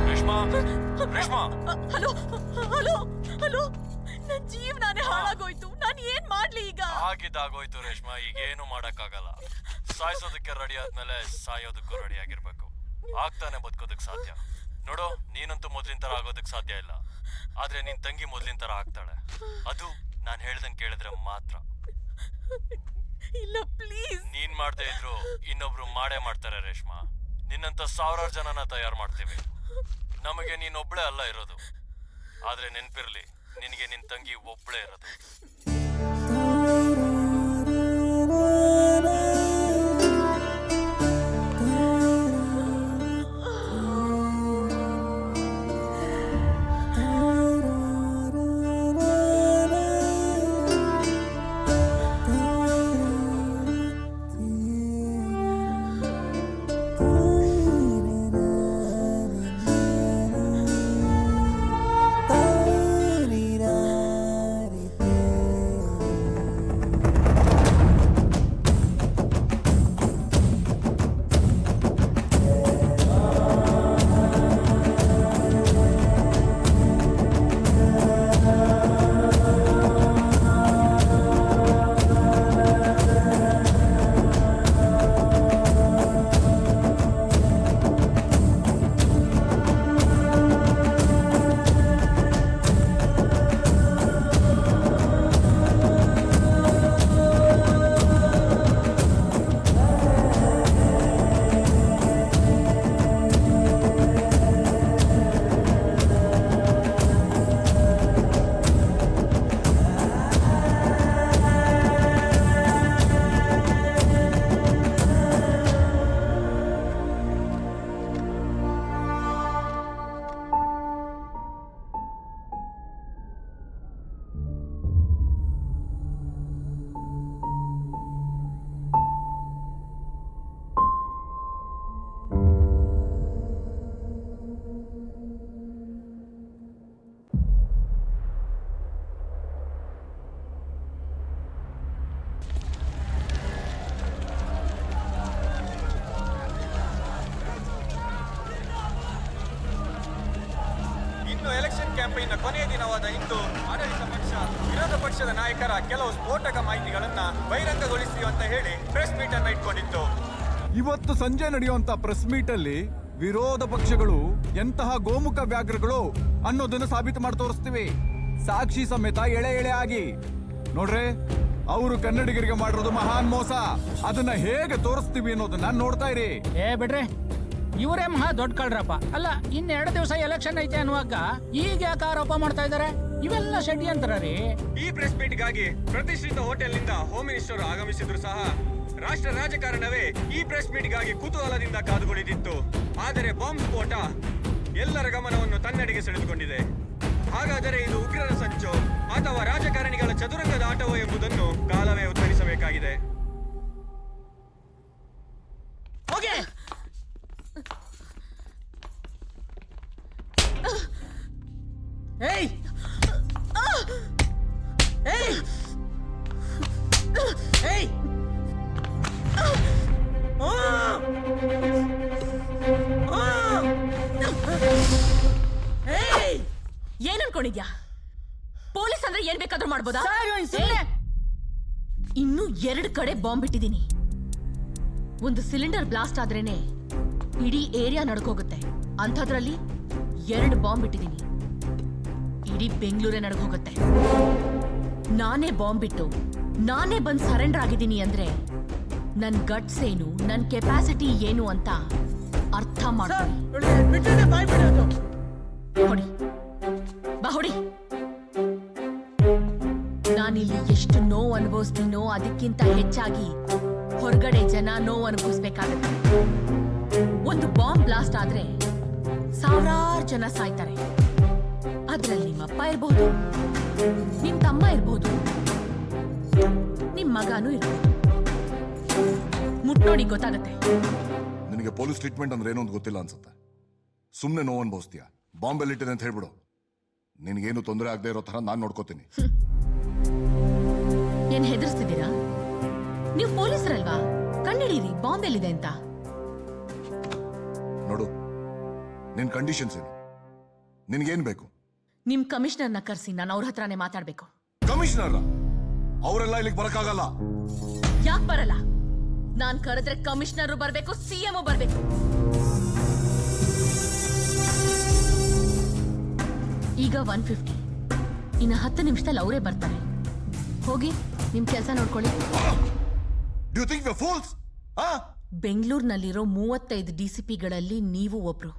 Reshma, Reshma, hello hello hello, ನನ್ನ ಜೀವನಾನೇ ಹಾಳಾಗೋಯ್ತು. ನಾನು ಏನ್ ಮಾಡ್ಲಿ ಈಗ? ಆಗಿದ್ದಾಗೋಯ್ತು ರೇಷ್ಮಾ, ಈಗೇನು ಮಾಡಕ್ಕಾಗಲ್ಲ. ಸಾಯಿಸೋದಕ್ಕೆ ರೆಡಿ ಆದ್ಮೇಲೆ ಸಾಯೋದಕ್ಕೂ ರೆಡಿ ಆಗಿರ್ಬೇಕು. ಆಗ್ತಾನೆ ಬದುಕೋದಕ್ಕೆ ಸಾಧ್ಯ. ನೋಡು, ನೀನಂತೂ ಮೊದ್ಲಿನ ತರ ಆಗೋದಕ್ಕೆ ಸಾಧ್ಯ ಇಲ್ಲ, ಆದ್ರೆ ನಿನ್ ತಂಗಿ ಮೊದ್ಲಿನ ತರ ಆಗ್ತಾಳೆ. ಅದು ನಾನ್ ಹೇಳ್ದಂಗೆ ಕೇಳಿದ್ರೆ ಮಾತ್ರ. ಇಲ್ಲ ಪ್ಲೀಸ್. ನೀನ್ ಮಾಡ್ದೇ ಇದ್ರು ಇನ್ನೊಬ್ರು ಮಾಡೇ ಮಾಡ್ತಾರೆ ರೇಷ್ಮಾ. ನಿನ್ನಂತ ಸಾವಿರಾರು ಜನನ ತಯಾರು ಮಾಡ್ತೀವಿ. ನಮಗೆ ನೀನೊಬ್ಳೆ ಅಲ್ಲ ಇರೋದು, ಆದ್ರೆ ನೆನ್ಪಿರ್ಲಿ, ನಿನಗೆ ನಿನ್ ತಂಗಿ ಒಬ್ಳೆ ಇರೋದು. ಕ್ಯಾಂಪೇನ್ನ ಕೊನೆಯ ದಿನವಾದ ಇಂದು ಆಡಳಿತ ಪಕ್ಷ ವಿರೋಧ ಪಕ್ಷದ ನಾಯಕರ ಕೆಲವು ಸ್ಫೋಟಕ ಮಾಹಿತಿಗಳನ್ನ ಬಹಿರಂಗಗೊಳಿಸಿ ಅಂತ ಹೇಳಿ ಪ್ರೆಸ್ ಮೀಟ್ ಅನ್ನ ಇಟ್ಕೊಂಡಿತ್ತು. ಇವತ್ತು ಸಂಜೆ ನಡೆಯುವಂತ ಪ್ರೆಸ್ ಮೀಟ್ ಅಲ್ಲಿ ವಿರೋಧ ಪಕ್ಷಗಳು ಎಂತಹ ಗೋಮುಖ ವ್ಯಾಘ್ರಗಳು ಅನ್ನೋದನ್ನು ಸಾಬೀತು ಮಾಡಿ ತೋರಿಸ್ತೀವಿ, ಸಾಕ್ಷಿ ಸಮೇತ ಎಳೆ ಎಳೆ ಆಗಿ. ನೋಡ್ರೆ, ಅವರು ಕನ್ನಡಿಗರಿಗೆ ಮಾಡಿರೋದು ಮಹಾನ್ ಮೋಸ. ಅದನ್ನ ಹೇಗೆ ತೋರಿಸ್ತೀವಿ ಅನ್ನೋದನ್ನ ನೋಡ್ತಾ ಇರಿ. ಬಿಡ್ರಿ, ಇವರೇ ಮಹಾ ದೊಡ್ಡ ಕಳ್ರಪ್ಪ. ಅಲ್ಲ, ಇನ್ನೆರಡು ದಿವಸ ಎಲೆಕ್ಷನ್ ಐತೆ ಅನ್ನುವಾಗ ಈಗ ಯಾಕೆ ಆರೋಪ ಮಾಡ್ತಾ ಇದಾರೆ? ಇವೆಲ್ಲ ಷಡ್ಯಂತ್ರ ರೀ. ಈ ಪ್ರೆಸ್ ಮೀಟ್ ಗಾಗಿ ಪ್ರತಿಷ್ಠಿತ ಹೋಟೆಲ್ ನಿಂದ ಹೋಮ್ ಮಿನಿಸ್ಟರ್ ಆಗಮಿಸಿದ್ರು ಸಹ ರಾಷ್ಟ್ರ ರಾಜಕಾರಣವೇ ಈ ಪ್ರೆಸ್ ಮೀಟ್ ಗಾಗಿ ಕುತೂಹಲದಿಂದ ಕಾದುಕೊಂಡಿದ್ದಿತ್ತು. ಆದರೆ ಬಾಂಬ್ ಸ್ಫೋಟ ಎಲ್ಲರ ಗಮನವನ್ನು ತನ್ನೆಡೆಗೆ ಸೆಳೆದುಕೊಂಡಿದೆ. ಹಾಗಾದರೆ ಇದು ಉಗ್ರರ ಸಂಚು ಅಥವಾ ರಾಜಕಾರಣಿಗಳ ಚದುರಂಗದ ಆಟವೋ ಎಂಬುದನ್ನು ಕಾಲವೇ ಉತ್ತರಿಸಬೇಕಾಗಿದೆ. ಏಯ್! ಏಯ್! ಏಯ್! ಏನ್ ಅನ್ಕೊಂಡಿದ್ಯಾ? ಪೊಲೀಸ್ ಅಂದ್ರೆ ಏನ್ ಬೇಕಾದ್ರೂ ಮಾಡ್ಬೋದಾ? ಇನ್ನು 2 ಕಡೆ ಬಾಂಬ್ ಇಟ್ಟಿದ್ದೀನಿ. ಒಂದು ಸಿಲಿಂಡರ್ ಬ್ಲಾಸ್ಟ್ ಆದ್ರೇನೆ ಇಡೀ ಏರಿಯಾ ನಡ್ಕೋಗುತ್ತೆ. ಅಂಥದ್ರಲ್ಲಿ 2 ಬಾಂಬ್ ಇಟ್ಟಿದ್ದೀನಿ. ಇಡೀ ಬೆಂಗಳೂರೇ ನಡ್ಕೋಗುತ್ತೆ. ನಾನೇ ಬಾಂಬ್ ಇಟ್ಟು ನಾನೇ ಬಂದ್ ಸರೆಂಡರ್ ಆಗಿದ್ದೀನಿ ಅಂದ್ರೆ ನನ್ ಗಟ್ಸ್ ಏನು, ನನ್ ಕೆಪಾಸಿಟಿ ಏನು ಅಂತ ಅರ್ಥ ಮಾಡ್ಕೊಳ್ಳಿ. ಹೊಡಿ, ಬಾ ಹೊಡಿ. ನಾನಿಲ್ಲಿ ಎಷ್ಟು ನೋವು ಅನುಭವಿಸ್ತೀನೋ ಅದಕ್ಕಿಂತ ಹೆಚ್ಚಾಗಿ ಹೊರಗಡೆ ಜನ ನೋವು ಅನುಭವಿಸ್ಬೇಕಾಗತ್ತೆ. ಒಂದು ಬಾಂಬ್ ಬ್ಲಾಸ್ಟ್ ಆದ್ರೆ 1000 ಜನ ಸಾಯ್ತಾರೆ. ಅದ್ರಲ್ಲಿ ನಿಮ್ಮಪ್ಪ ಇರ್ಬೋದು, ನಿಮ್ ತಮ್ಮ ಇರ್ಬೋದು, ನಿಮ್ ಮಗನೂ ಇರ್ಬೋದು. ಮುಟ್ಟೋಡಿ ಗೊತ್ತಾಗತ್ತೆ. ನಿನಗೆ ಪೊಲೀಸ್ ಟ್ರೀಟ್ಮೆಂಟ್ ಅಂದ್ರೆ ಏನೋ ಒಂದು ಗೊತ್ತಿಲ್ಲ ಅನ್ಸುತ್ತೆ. ಸುಮ್ಮನೆ ನೋವು ಅನ್ಭವಿಸ್ತೀಯ. ಬಾಂಬ್ ಎಲ್ಲಿಟ್ಟಿದೆ ಅಂತ ಹೇಳ್ಬಿಡು. ನಿನಗೇನು ತೊಂದರೆ ಆಗದೆ ಇರೋ ತರ ನಾನು ನೋಡ್ಕೋತೀನಿ. ಏನ್ ಹೆದರ್ಸ್ತಿದ್ದೀರಾ? ನೀವು ಪೊಲೀಸರಲ್ವಾ? ಕಂಡಿಡೀರಿ ಬಾಂಬ್ ಎಲ್ಲಿದೆ ಅಂತ. ನೋಡು, ನಿನ್ ಕಂಡೀಷನ್ಸ್ ಏನು? ನಿನ್ಗೇನ್ ಬೇಕು? ನಿಮ್ ಕಮಿಷನರ್ನ ಕರ್ಸಿ ನಾನು ಅವ್ರ ಹತ್ರನೇ ಮಾತಾಡ್ಬೇಕು. ಕಮಿಷನರ್ ಅವರೆಲ್ಲ ಇಲ್ಲಿಗೆ ಬರಕ್ಕಾಗಲ್ಲ. ಯಾಕೆ ಬರಲ್ಲ? ನಾನ್ ಕರೆದ್ರೆ ಕಮಿಷನರ್ ಬರ್ಬೇಕು, ಸಿಎಂ ಬರ್ಬೇಕು. ಈಗ 150. ಇನ್ನು 10 ನಿಮಿಷದಲ್ಲಿ ಅವರೇ ಬರ್ತಾರೆ. ಹೋಗಿ ನಿಮ್ ಕೆಲಸ ನೋಡ್ಕೊಳ್ಳಿ. ಬೆಂಗಳೂರಿನಲ್ಲಿರೋ 35 DCPಗಳಲ್ಲಿ ನೀವು ಒಬ್ರು.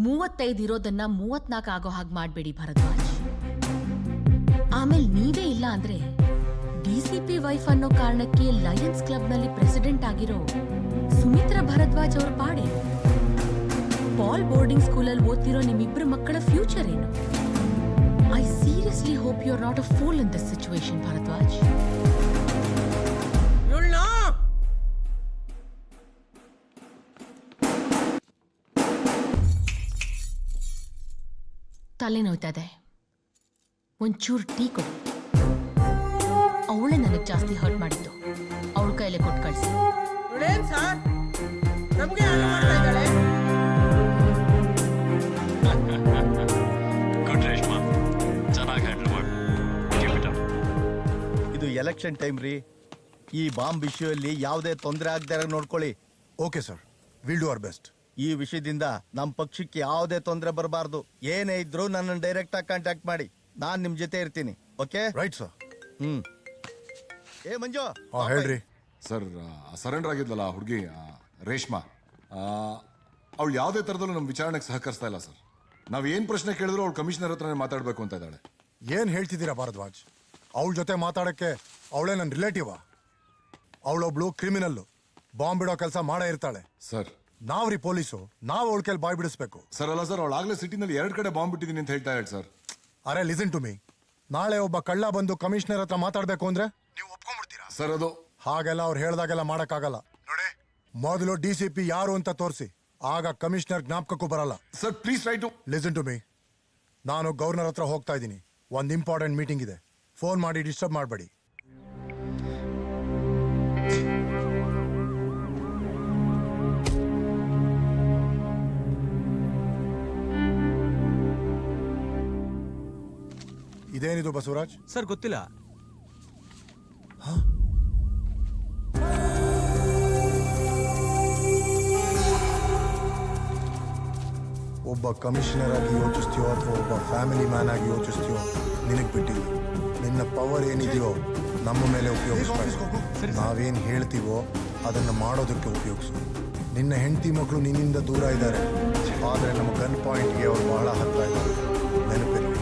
35 ಇರೋದನ್ನ 34 ಆಗೋ ಹಾಗೆ ಮಾಡ್ಬೇಡಿ ಭರದ್ವಾಜ್. ಆಮೇಲೆ ನೀವೇ ಇಲ್ಲ ಅಂದ್ರೆ DCP ವೈಫ್ ಅನ್ನೋ ಕಾರಣಕ್ಕೆ ಲಯನ್ಸ್ ಕ್ಲಬ್ನಲ್ಲಿ ಪ್ರೆಸಿಡೆಂಟ್ ಆಗಿರೋ ಸುಮಿತ್ರಾ ಭರದ್ವಾಜ್ ಅವ್ರ ಪಾಡೆ. ಪಾಲ್ ಬೋರ್ಡಿಂಗ್ ಸ್ಕೂಲಲ್ಲಿ ಓದ್ತಿರೋ ನಿಮ್ಮಿಬ್ರು ಮಕ್ಕಳ ಫ್ಯೂಚರ್ ಏನು? I seriously hope you are not a fool in this situation Bharadwaj. ತಲೆ ನೋಯ್ತಾ ಇದೆ, ಒಂಚೂರು ಟೀ ಕೊಡಿ. ಅವಳೇ ನನಗೆ ಜಾಸ್ತಿ ಹರ್ಟ್ ಮಾಡಿದ್ದು. ಅವಳ ಕೈಲೇ ಕೊಟ್ಟು ಕಳಿಸಿ. ಗುಡ್ ರೇಷ್ಮಾ, ಚೆನ್ನಾಗಿ ಹ್ಯಾಂಡಲ್ ಮಾಡು. ಇದು ಎಲೆಕ್ಷನ್ ಟೈಮ್ ರೀ. ಈ ಬಾಂಬ್ ವಿಷಯದಲ್ಲಿ ಯಾವುದೇ ತೊಂದರೆ ಆಗದೆ ನೋಡ್ಕೊಳ್ಳಿ. Okay sir, will do our best. ಈ ವಿಷಯದಿಂದ ನಮ್ಮ ಪಕ್ಷಕ್ಕೆ ಯಾವುದೇ ತೊಂದರೆ ಬರಬಾರ್ದು. ಏನೇ ಇದ್ರೂ ನನ್ನನ್ನು ಡೈರೆಕ್ಟ್ ಆಗಿ ಕಾಂಟ್ಯಾಕ್ಟ್ ಮಾಡಿ. ನಾನು ನಿಮ್ ಜೊತೆ ಇರ್ತೀನಿ. ಓಕೆ? Right sir. ಏ ಮಂಜು, ಹೇಳ್ರಿ ಸರ್. ಸರೆಂಡರ್ ಆಗಿದ್ಲಲ್ಲ ಹುಡುಗಿ ರೇಷ್ಮಾ, ಅವಳು ಯಾವುದೇ ತರದಲ್ಲೂ ನಮ್ಮ ವಿಚಾರಣೆಗೆ ಸಹಕರಿಸ್ತಾ ಇಲ್ಲ ಸರ್. ನಾವ್ ಏನ್ ಪ್ರಶ್ನೆ ಕೇಳಿದ್ರು ಅವಳು ಕಮಿಷನರ್ ಹತ್ರನೇ ಮಾತಾಡ್ಬೇಕು ಅಂತ ಇದ್ದಾಳೆ. ಏನ್ ಹೇಳ್ತಿದ್ದೀರಾ ಭಾರದ್ವಾಜ್? ಅವಳ ಜೊತೆ ಮಾತಾಡಕ್ಕೆ ಅವಳೇ ನನ್ನ ರಿಲೇಟಿವಾ? ಅವಳೊಬ್ಳು ಕ್ರಿಮಿನಲ್ಲು, ಬಾಂಬ್ ಬಿಡೋ ಕೆಲಸ ಮಾಡೇ ಇರ್ತಾಳೆ ಸರ್. ನಾವ್ರಿ ಪೊಲೀಸು, ನಾವು ಅವಳ ಕೈಲಿ ಬಾಯ್ ಬಿಡಿಸ್ಬೇಕು. ಸರ್ ಅಲ್ಲ ಸರ್, ಅವಳಾಗ್ಲೇ ಸಿಟಿನಲ್ಲಿ 2 ಕಡೆ ಬಾಂಬ್ ಬಿಟ್ಟಿದ್ದೀನಿ ಅಂತ ಹೇಳ್ತಾ ಹೇಳಿ ಸರ್. ಅರೆ ಲಿಸನ್ ಟು ಮೀ. ನಾಳೆ ಒಬ್ಬ ಕಳ್ಳ ಬಂದು ಕಮಿಷನರ್ ಹತ್ರ ಮಾತಾಡ್ಬೇಕು ಅಂದ್ರೆ ನೀವು ಒಪ್ಕೊಂಡ್ಬಿಡ್ತೀರಾ? ಸರ್ ಅದು ಹಾಗೆಲ್ಲ ಅವ್ರು ಹೇಳ್ದಾಗೆಲ್ಲ ಮಾಡಕ್ಕಾಗಲ್ಲ. ನೋಡಿ, ಮೊದಲು DCP ಯಾರು ಅಂತ ತೋರಿಸಿ, ಆಗ ಕಮಿಷನರ್ ಜ್ಞಾಪಕಕ್ಕೂ ಬರಲ್ಲ. Sir please try to listen to me. ನಾನು ಗವರ್ನರ್ ಹತ್ರ ಹೋಗ್ತಾ ಇದ್ದೀನಿ. ಒಂದು ಇಂಪಾರ್ಟೆಂಟ್ ಮೀಟಿಂಗ್ ಇದೆ. ಫೋನ್ ಮಾಡಿ ಡಿಸ್ಟರ್ಬ್ ಮಾಡಬೇಡಿ. ಇದೇನಿದು ಬಸವರಾಜ್? ಸರ್ ಗೊತ್ತಿಲ್ಲ. ಒಬ್ಬ ಕಮಿಷನರ್ ಆಗಿ ಯೋಚಿಸ್ತೀಯೋ ಅಥವಾ ಒಬ್ಬ ಫ್ಯಾಮಿಲಿ ಮ್ಯಾನ್ ಆಗಿ ಯೋಚಿಸ್ತೀಯೋ ನಿನಗೆ ಬಿಟ್ಟಿಲ್ಲ. ನಿನ್ನ ಪವರ್ ಏನಿದೆಯೋ ನಮ್ಮ ಮೇಲೆ ಉಪಯೋಗಿಸ್ಬೇಕು. ನಾವೇನು ಹೇಳ್ತೀವೋ ಅದನ್ನು ಮಾಡೋದಕ್ಕೆ ಉಪಯೋಗಿಸು. ನಿನ್ನ ಹೆಂಡತಿ ಮಕ್ಕಳು ನಿನ್ನಿಂದ ದೂರ ಇದ್ದಾರೆ, ಆದರೆ ನಮ್ಮ ಗನ್ ಪಾಯಿಂಟ್ಗೆ ಅವ್ರು ಬಹಳ ಹತ್ರ ಇದ್ದಾರೆ. ನೆನಪಿರಲಿ.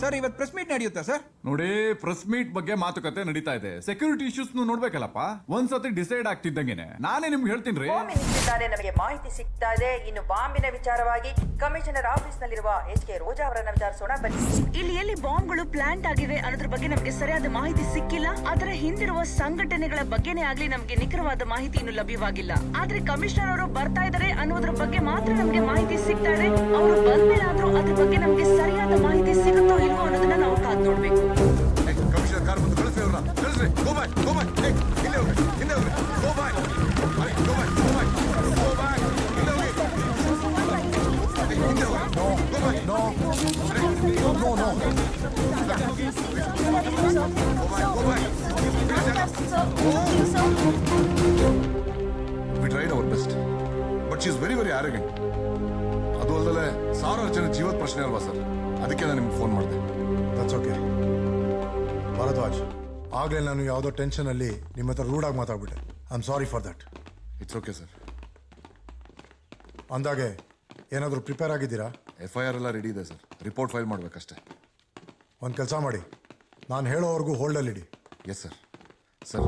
ಸರ್ ಇವತ್ತು ಪ್ರೆಸ್ ಮೀಟ್ ನಡೆಯುತ್ತಾ ಸರ್? ನೋಡಿ, ಪ್ರೆಸ್ ಮೀಟ್ ಬಗ್ಗೆ ಮಾತುಕತೆ ನಡೀತಾ ಇದೆ. ಸೆಕ್ಯೂರಿಟಿ ಇಶ್ಯೂಸ್ ನೋಡ್ಬೇಕಲ್ಲಪ್ಪ. ಒಂದ್ಸತಿ ಡಿಸೈಡ್ ಆಗ್ತಿದ್ದಂಗೆನೆ ನಾನೇ ನಿಮ್ಗೆ ಹೇಳ್ತೀನಿ ರೀ. ನಮಗೆ ಮಾಹಿತಿ ಸಿಗ್ತಾ ಇದೆ. ಇನ್ನು ಬಾಂಬಿನ ವಿಚಾರವಾಗಿ ಕಮಿಷನರ್ ಆಫೀಸ್ ನಲ್ಲಿರುವ HK ರೋಜಾ ಅವರನ್ನ ವಿಚಾರಿಸೋಣ ಬನ್ನಿ. ಇಲ್ಲಿ ಎಲ್ಲಿ ಬಾಂಬ್ಗಳು ಪ್ಲಾಂಟ್ ಆಗಿವೆ ಅನ್ನೋದ್ರ ಬಗ್ಗೆ ನಮಗೆ ಸರಿಯಾದ ಮಾಹಿತಿ ಸಿಕ್ಕಿಲ್ಲ. ಅದರ ಹಿಂದಿರುವ ಸಂಘಟನೆಗಳ ಬಗ್ಗೆನೇ ಆಗ್ಲಿ ನಮಗೆ ನಿಖರವಾದ ಮಾಹಿತಿ ಇನ್ನು ಲಭ್ಯವಾಗಿಲ್ಲ. ಆದ್ರೆ ಕಮಿಷನರ್ ಅವರು ಬರ್ತಾ ಇದಾರೆ ಅನ್ನೋದ್ರ ಬಗ್ಗೆ ಮಾತ್ರ ನಮಗೆ ಮಾಹಿತಿ ಸಿಗ್ತಾ ಇದೆ. ಅವರು ಬಂದ್ಮೇಲಾದ್ರೂ ಅದ್ರ ಬಗ್ಗೆ ನಮಗೆ ಸರಿಯಾದ ಮಾಹಿತಿ ಸಿಗುತ್ತೋ ಇಲ್ವೋ ಅನ್ನೋದನ್ನ ನಾವು ಕಾದ್ ನೋಡ್ಬೇಕು. ಕಮಿಷನರ್ ಕಾರ್ ಬಂದು ಕಳಿಸ್ರಿ ಅವ್ರನ್ನ. ಕಳಿಸ್ರಿ. Go back, go back. ಹಿಂದೆ ಹೋಗ್ರಿ, ಹಿಂದೆ ಹೋಗ್ರಿ. Go back, go back, go back, go back. ಹಿಂದೆ ಹೋಗಿ. ಹಿಂದೆ ಹೋಗಿ. Go back. No no no. We tried our best, but she is very very arrogant. ಅದು ಅಲ್ಲದೆ ಸಾವಿರಾರು ಜನ ಜೀವದ ಪ್ರಶ್ನೆ ಅಲ್ವಾ ಸರ್? ಅದಕ್ಕೆ ನಾನು ನಿಮ್ಗೆ ಫೋನ್ ಮಾಡಿದೆ. That's okay Bharadwaj. ಆಗಲೇ ನಾನು ಯಾವುದೋ ಟೆನ್ಷನಲ್ಲಿ ನಿಮ್ಮ ಹತ್ರ ರೂಡಾಗಿ ಮಾತಾಡ್ಬಿಟ್ಟೆ. I am sorry for that. It's okay sir. ಅಂದಾಗೆ ಏನಾದರೂ ಪ್ರಿಪೇರ್ ಆಗಿದ್ದೀರಾ? FIR ಎಲ್ಲ ರೆಡಿ ಇದೆ ಸರ್. Report file ಮಾಡಬೇಕಷ್ಟೇ. ಒಂದು ಕೆಲಸ ಮಾಡಿ, ನಾನು ಹೇಳೋವರೆಗೂ ಹೋಲ್ಡಲ್ಲಿಡಿ. Yes sir. Sir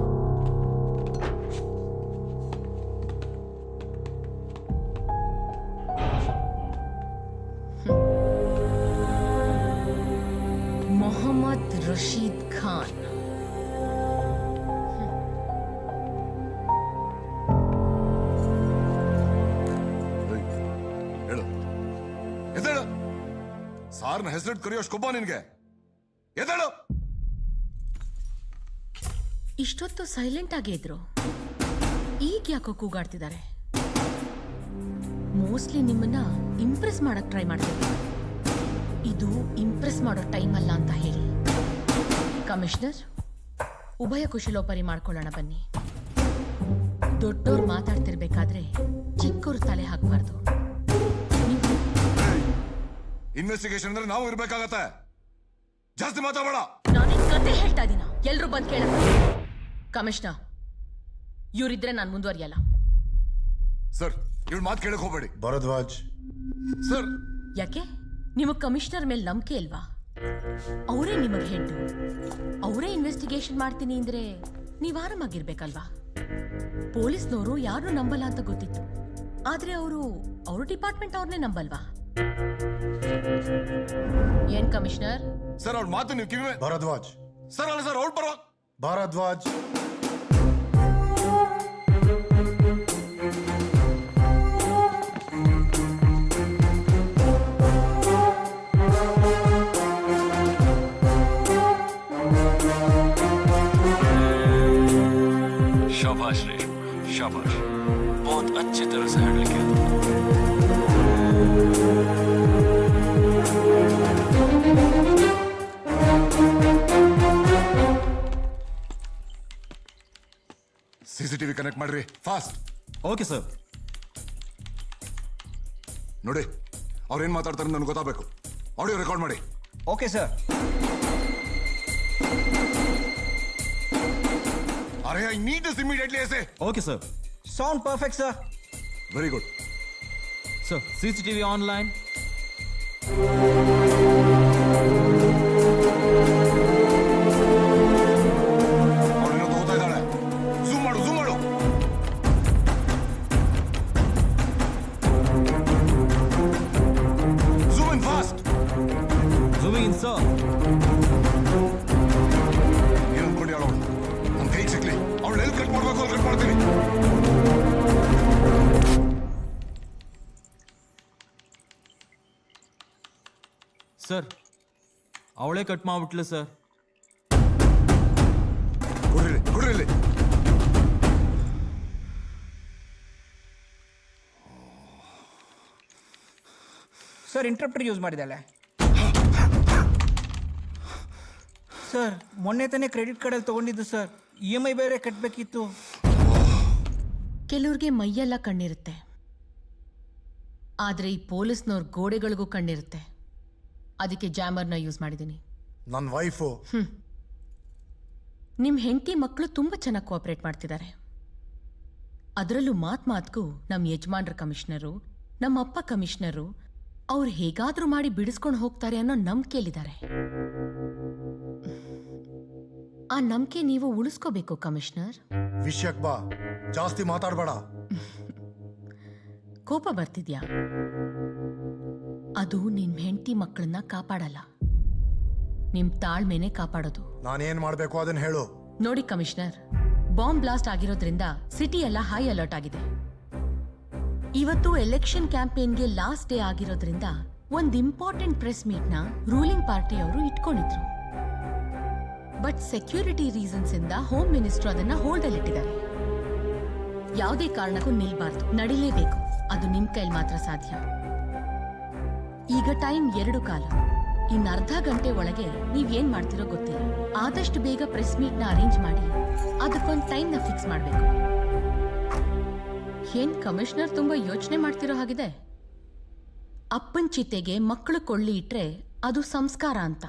Mohammed Rasheed Khan. ಹೇಳು, ಎದ್ದೇಳು. ಸಾರ್ನ ಹೆಸರಿಟ್ಟು ಕರೆಯೋಷ್ಟು ಕೊಬ್ಬ ನಿನ್ಗೆ? ಎದ್ದೇಳು. ಇಷ್ಟೊತ್ತು ಸೈಲೆಂಟ್ ಆಗೇ ಇದ್ರು, ಈಗ ಯಾಕೋ ಕೂಗಾಡ್ತಿದ್ದಾರೆ? ಮೋಸ್ಟ್ಲಿ ನಿಮ್ಮನ್ನ ಇಂಪ್ರೆಸ್ ಮಾಡಕ್ ಟ್ರೈ ಮಾಡ್ತಿದ್ರು. ಇದು ಇಂಪ್ರೆಸ್ ಮಾಡೋ ಟೈಮ್ ಅಲ್ಲ ಅಂತ ಹೇಳಿ. ಕಮಿಷನರ್, ಉಭಯ ಕುಶಲೋಪರಿ ಮಾಡ್ಕೊಳ್ಳೋಣ ಬನ್ನಿ. ದೊಡ್ಡೋರು ಮಾತಾಡ್ತಿರ್ಬೇಕಾದ್ರೆ ಚಿಕ್ಕವ್ರು ತಲೆ ಹಾಕ್ಬಾರ್ದು. ಇನ್ವೆಸ್ಟಿಗೇಷನ್ ಅಂದ್ರೆ ನಾವು ಇರ್ಬೇಕಾಗತ್ತೆ. ಜಾಸ್ತಿ ಮಾತಾಡಬೇಡ. ನಾನೇನ್ ಕತೆ ಹೇಳ್ತಾ ಇದೀನ? ಎಲ್ರು ಬಂದ್ ಕೇಳ. ಕಮಿಷನರ್, ಇವರಿದ್ರೆ ನಾನು ಮುಂದುವರಿಯಲ್ಲ. ಸರ್, ಇವಳು ಮಾತು ಕೇಳಕ್ ಹೋಗ್ಬೇಡಿ. ಭರದ್ವಾಜ್ ಸರ್. ಯಾಕೆ ನಿಮಗ್ ಕಮಿಷನರ್ ಮೇಲೆ ನಂಬಿಕೆ ಇಲ್ವಾ? ಅವರೇ ನಿಮಗ್ ಹೆಡ್, ಅವರೇ ಇನ್ವೆಸ್ಟಿಗೇಷನ್ ಮಾಡ್ತೀನಿ ಅಂದ್ರೆ ನೀವ್ ಆರಾಮಾಗಿರ್ಬೇಕಲ್ವಾ? ಪೊಲೀಸ್ನವರು ಯಾರು ನಂಬಲ್ಲ ಅಂತ ಗೊತ್ತಿತ್ತು, ಆದ್ರೆ ಅವರು ಡಿಪಾರ್ಟ್ಮೆಂಟ್ ಅವ್ರನ್ನೇ ನಂಬಲ್ವಾ? ಏನ್ ಕಮಿಷನರ್? ಸರ್, ಅವ್ರ ಮಾತು ನೀವು ಕಿವಿ. ಭರದ್ವಾಜ್ ಸರ್ ಅಲ್ಲ ಸರ್, ಅವ್ರು ಬರೋ. ಭರದ್ವಾಜ್ शाबाश रेशमा, शाबाश. बहुत अच्छी तरह से हैंडल किया तुमने. CCTV ಕನೆಕ್ಟ್ ಮಾಡ್ರಿ ಫಾಸ್ಟ್. Okay sir. ನೋಡಿ, ಅವ್ರು ಏನ್ ಮಾತಾಡ್ತಾರೆ ನನಗೆ ಗೊತ್ತಾಗಬೇಕು. ಆಡಿಯೋ ರೆಕಾರ್ಡ್ ಮಾಡಿ. Okay sir. ಅರೆ, ಐ ನೀಡ್ ದಿಸ್ ಇಮಿಡಿಯೇಟ್ಲಿ ಐಸೆ. Okay sir. Sound perfect sir. Very good. Sir, CCTV online. ಅವಳೇನೋ ತಗೋತಾ ಇದ್ದಾಳೆ. ಝೂಮ್ ಮಾಡು, ಝೂಮ್ ಮಾಡು. Zoom in fast. Zooming in sir. ಏನು ಅನ್ಕೊಂಡು ಅವಳು ನನ್ನ ಕೈಗೆ ಸಿಕ್ಲಿ. ಅವಳು ಎಲ್ಲಿ ಕಟ್ ಮಾಡ್ಬೇಕು ಅಲ್ಲಿ ಕಟ್ ಮಾಡ್ತೀನಿ. ಸರ್, ಅವಳೇ ಕಟ್ ಮಾಡ್ಬಿಟ್ಲು ಸರ್. ಕೊಡ್ರಿ, ಕೊಡ್ರಿ ಇಲ್ಲಿ. ಸರ್ ಇಂಟರಪ್ಟರ್ ಯೂಸ್ ಮಾಡಿದಾಳೆ. ಸರ್ ಮೊನ್ನೆ ತಾನೇ ಕ್ರೆಡಿಟ್ ಕಾರ್ಡಲ್ಲಿ ತೊಗೊಂಡಿದ್ದು ಸರ್, EMI ಬೇರೆ ಕಟ್ಟಬೇಕಿತ್ತು. ಕೆಲವ್ರಿಗೆ ಮೈಯೆಲ್ಲ ಕಣ್ಣಿರುತ್ತೆ, ಆದರೆ ಈ ಪೊಲೀಸ್ನವ್ರ ಗೋಡೆಗಳಿಗೂ ಕಣ್ಣಿರುತ್ತೆ. ಅದಕ್ಕೆ ಜಾಮರ್ನ ಯೂಸ್ ಮಾಡಿದ್ದೀನಿ. ನನ್ನ ವೈಫು ನಿಮ್ಮ ಹೆಂಡತಿ ಮಕ್ಕಳು ತುಂಬ ಚೆನ್ನಾಗಿ ಕೋಆಪ್ರೇಟ್ ಮಾಡ್ತಿದ್ದಾರೆ. ಅದರಲ್ಲೂ ಮಾತ್ಗೂ ನಮ್ಮ ಯಜಮಾನ್ರ ಕಮಿಷನರು, ನಮ್ಮ ಅಪ್ಪ ಕಮಿಷನರು ಅವ್ರು ಹೇಗಾದ್ರೂ ಮಾಡಿ ಬಿಡಿಸ್ಕೊಂಡು ಹೋಗ್ತಾರೆ ಅನ್ನೋ ನಂಬಿಕೆಯಲ್ಲಿದ್ದಾರೆ. ಆ ನಂಬಿಕೆ ನೀವು ಉಳಿಸ್ಕೋಬೇಕು ಕಮಿಷನರ್. ವಿಷಯಕ್ಕೆ ಬಾ, ಜಾಸ್ತಿ ಮಾತಾಡಬೇಡ. ಕೋಪ ಬರ್ತಿದ್ಯಾ? ಅದು ನಿಮ್ ಹೆಂಡತಿ ಮಕ್ಕಳನ್ನ ಕಾಪಾಡಲ್ಲ, ನಿಮ್ ತಾಳ್ಮೆನೆ ಕಾಪಾಡೋದು. ನಾನೇನ್ ಮಾಡ್ಬೇಕು ಅದನ್ನ ಹೇಳು. ನೋಡಿ ಕಮಿಷನರ್, ಬಾಂಬ್ ಬ್ಲಾಸ್ಟ್ ಆಗಿರೋದ್ರಿಂದ ಸಿಟಿ ಎಲ್ಲ ಹೈ ಅಲರ್ಟ್ ಆಗಿದೆ. ಇವತ್ತು ಎಲೆಕ್ಷನ್ ಕ್ಯಾಂಪೇನ್ಗೆ ಲಾಸ್ಟ್ ಡೇ ಆಗಿರೋದ್ರಿಂದ ಒಂದು ಇಂಪಾರ್ಟೆಂಟ್ ಪ್ರೆಸ್ ಮೀಟ್ನ ರೂಲಿಂಗ್ ಪಾರ್ಟಿ ಅವರು ಇಟ್ಕೊಂಡಿದ್ರು. ಬಟ್ ಸೆಕ್ಯೂರಿಟಿ ರೀಸನ್ಸ್ ಇಂದ ಹೋಮ್ ಮಿನಿಸ್ಟರ್ ಅದನ್ನ ಹೋಲ್ಡ್ ಅಲ್ಲಿ ಇಟ್ಟಿದ್ದಾರೆ. ಯಾವುದೇ ಕಾರಣಕ್ಕೂ ನಿಲ್ಬಾರ್ದು, ನಡಿಲೇಬೇಕು. ಅದು ನಿಮ್ ಕೈಲಿ ಮಾತ್ರ ಸಾಧ್ಯ. ಈಗ ಟೈಮ್ 2:15. ಇನ್ನು ಅರ್ಧ ಗಂಟೆ ಒಳಗೆ ನೀವೇನ್ ಮಾಡ್ತಿರೋ ಗೊತ್ತಿಲ್ಲ. ಆದಷ್ಟು ಬೇಗ ಪ್ರೆಸ್ ಮೀಟ್ನ ಅರೇಂಜ್ ಮಾಡಿ ಅದಕ್ಕೊಂದು ಟೈಮ್ನ ಫಿಕ್ಸ್ ಮಾಡಬೇಕು. ಏನ್ ಕಮಿಷನರ್ ತುಂಬಾ ಯೋಚನೆ ಮಾಡ್ತಿರೋ ಹಾಗಿದೆ? ಅಪ್ಪನ ಚಿತೆಗೆ ಮಕ್ಕಳು ಕೊಳ್ಳಿ ಇಟ್ರೆ ಅದು ಸಂಸ್ಕಾರ ಅಂತ,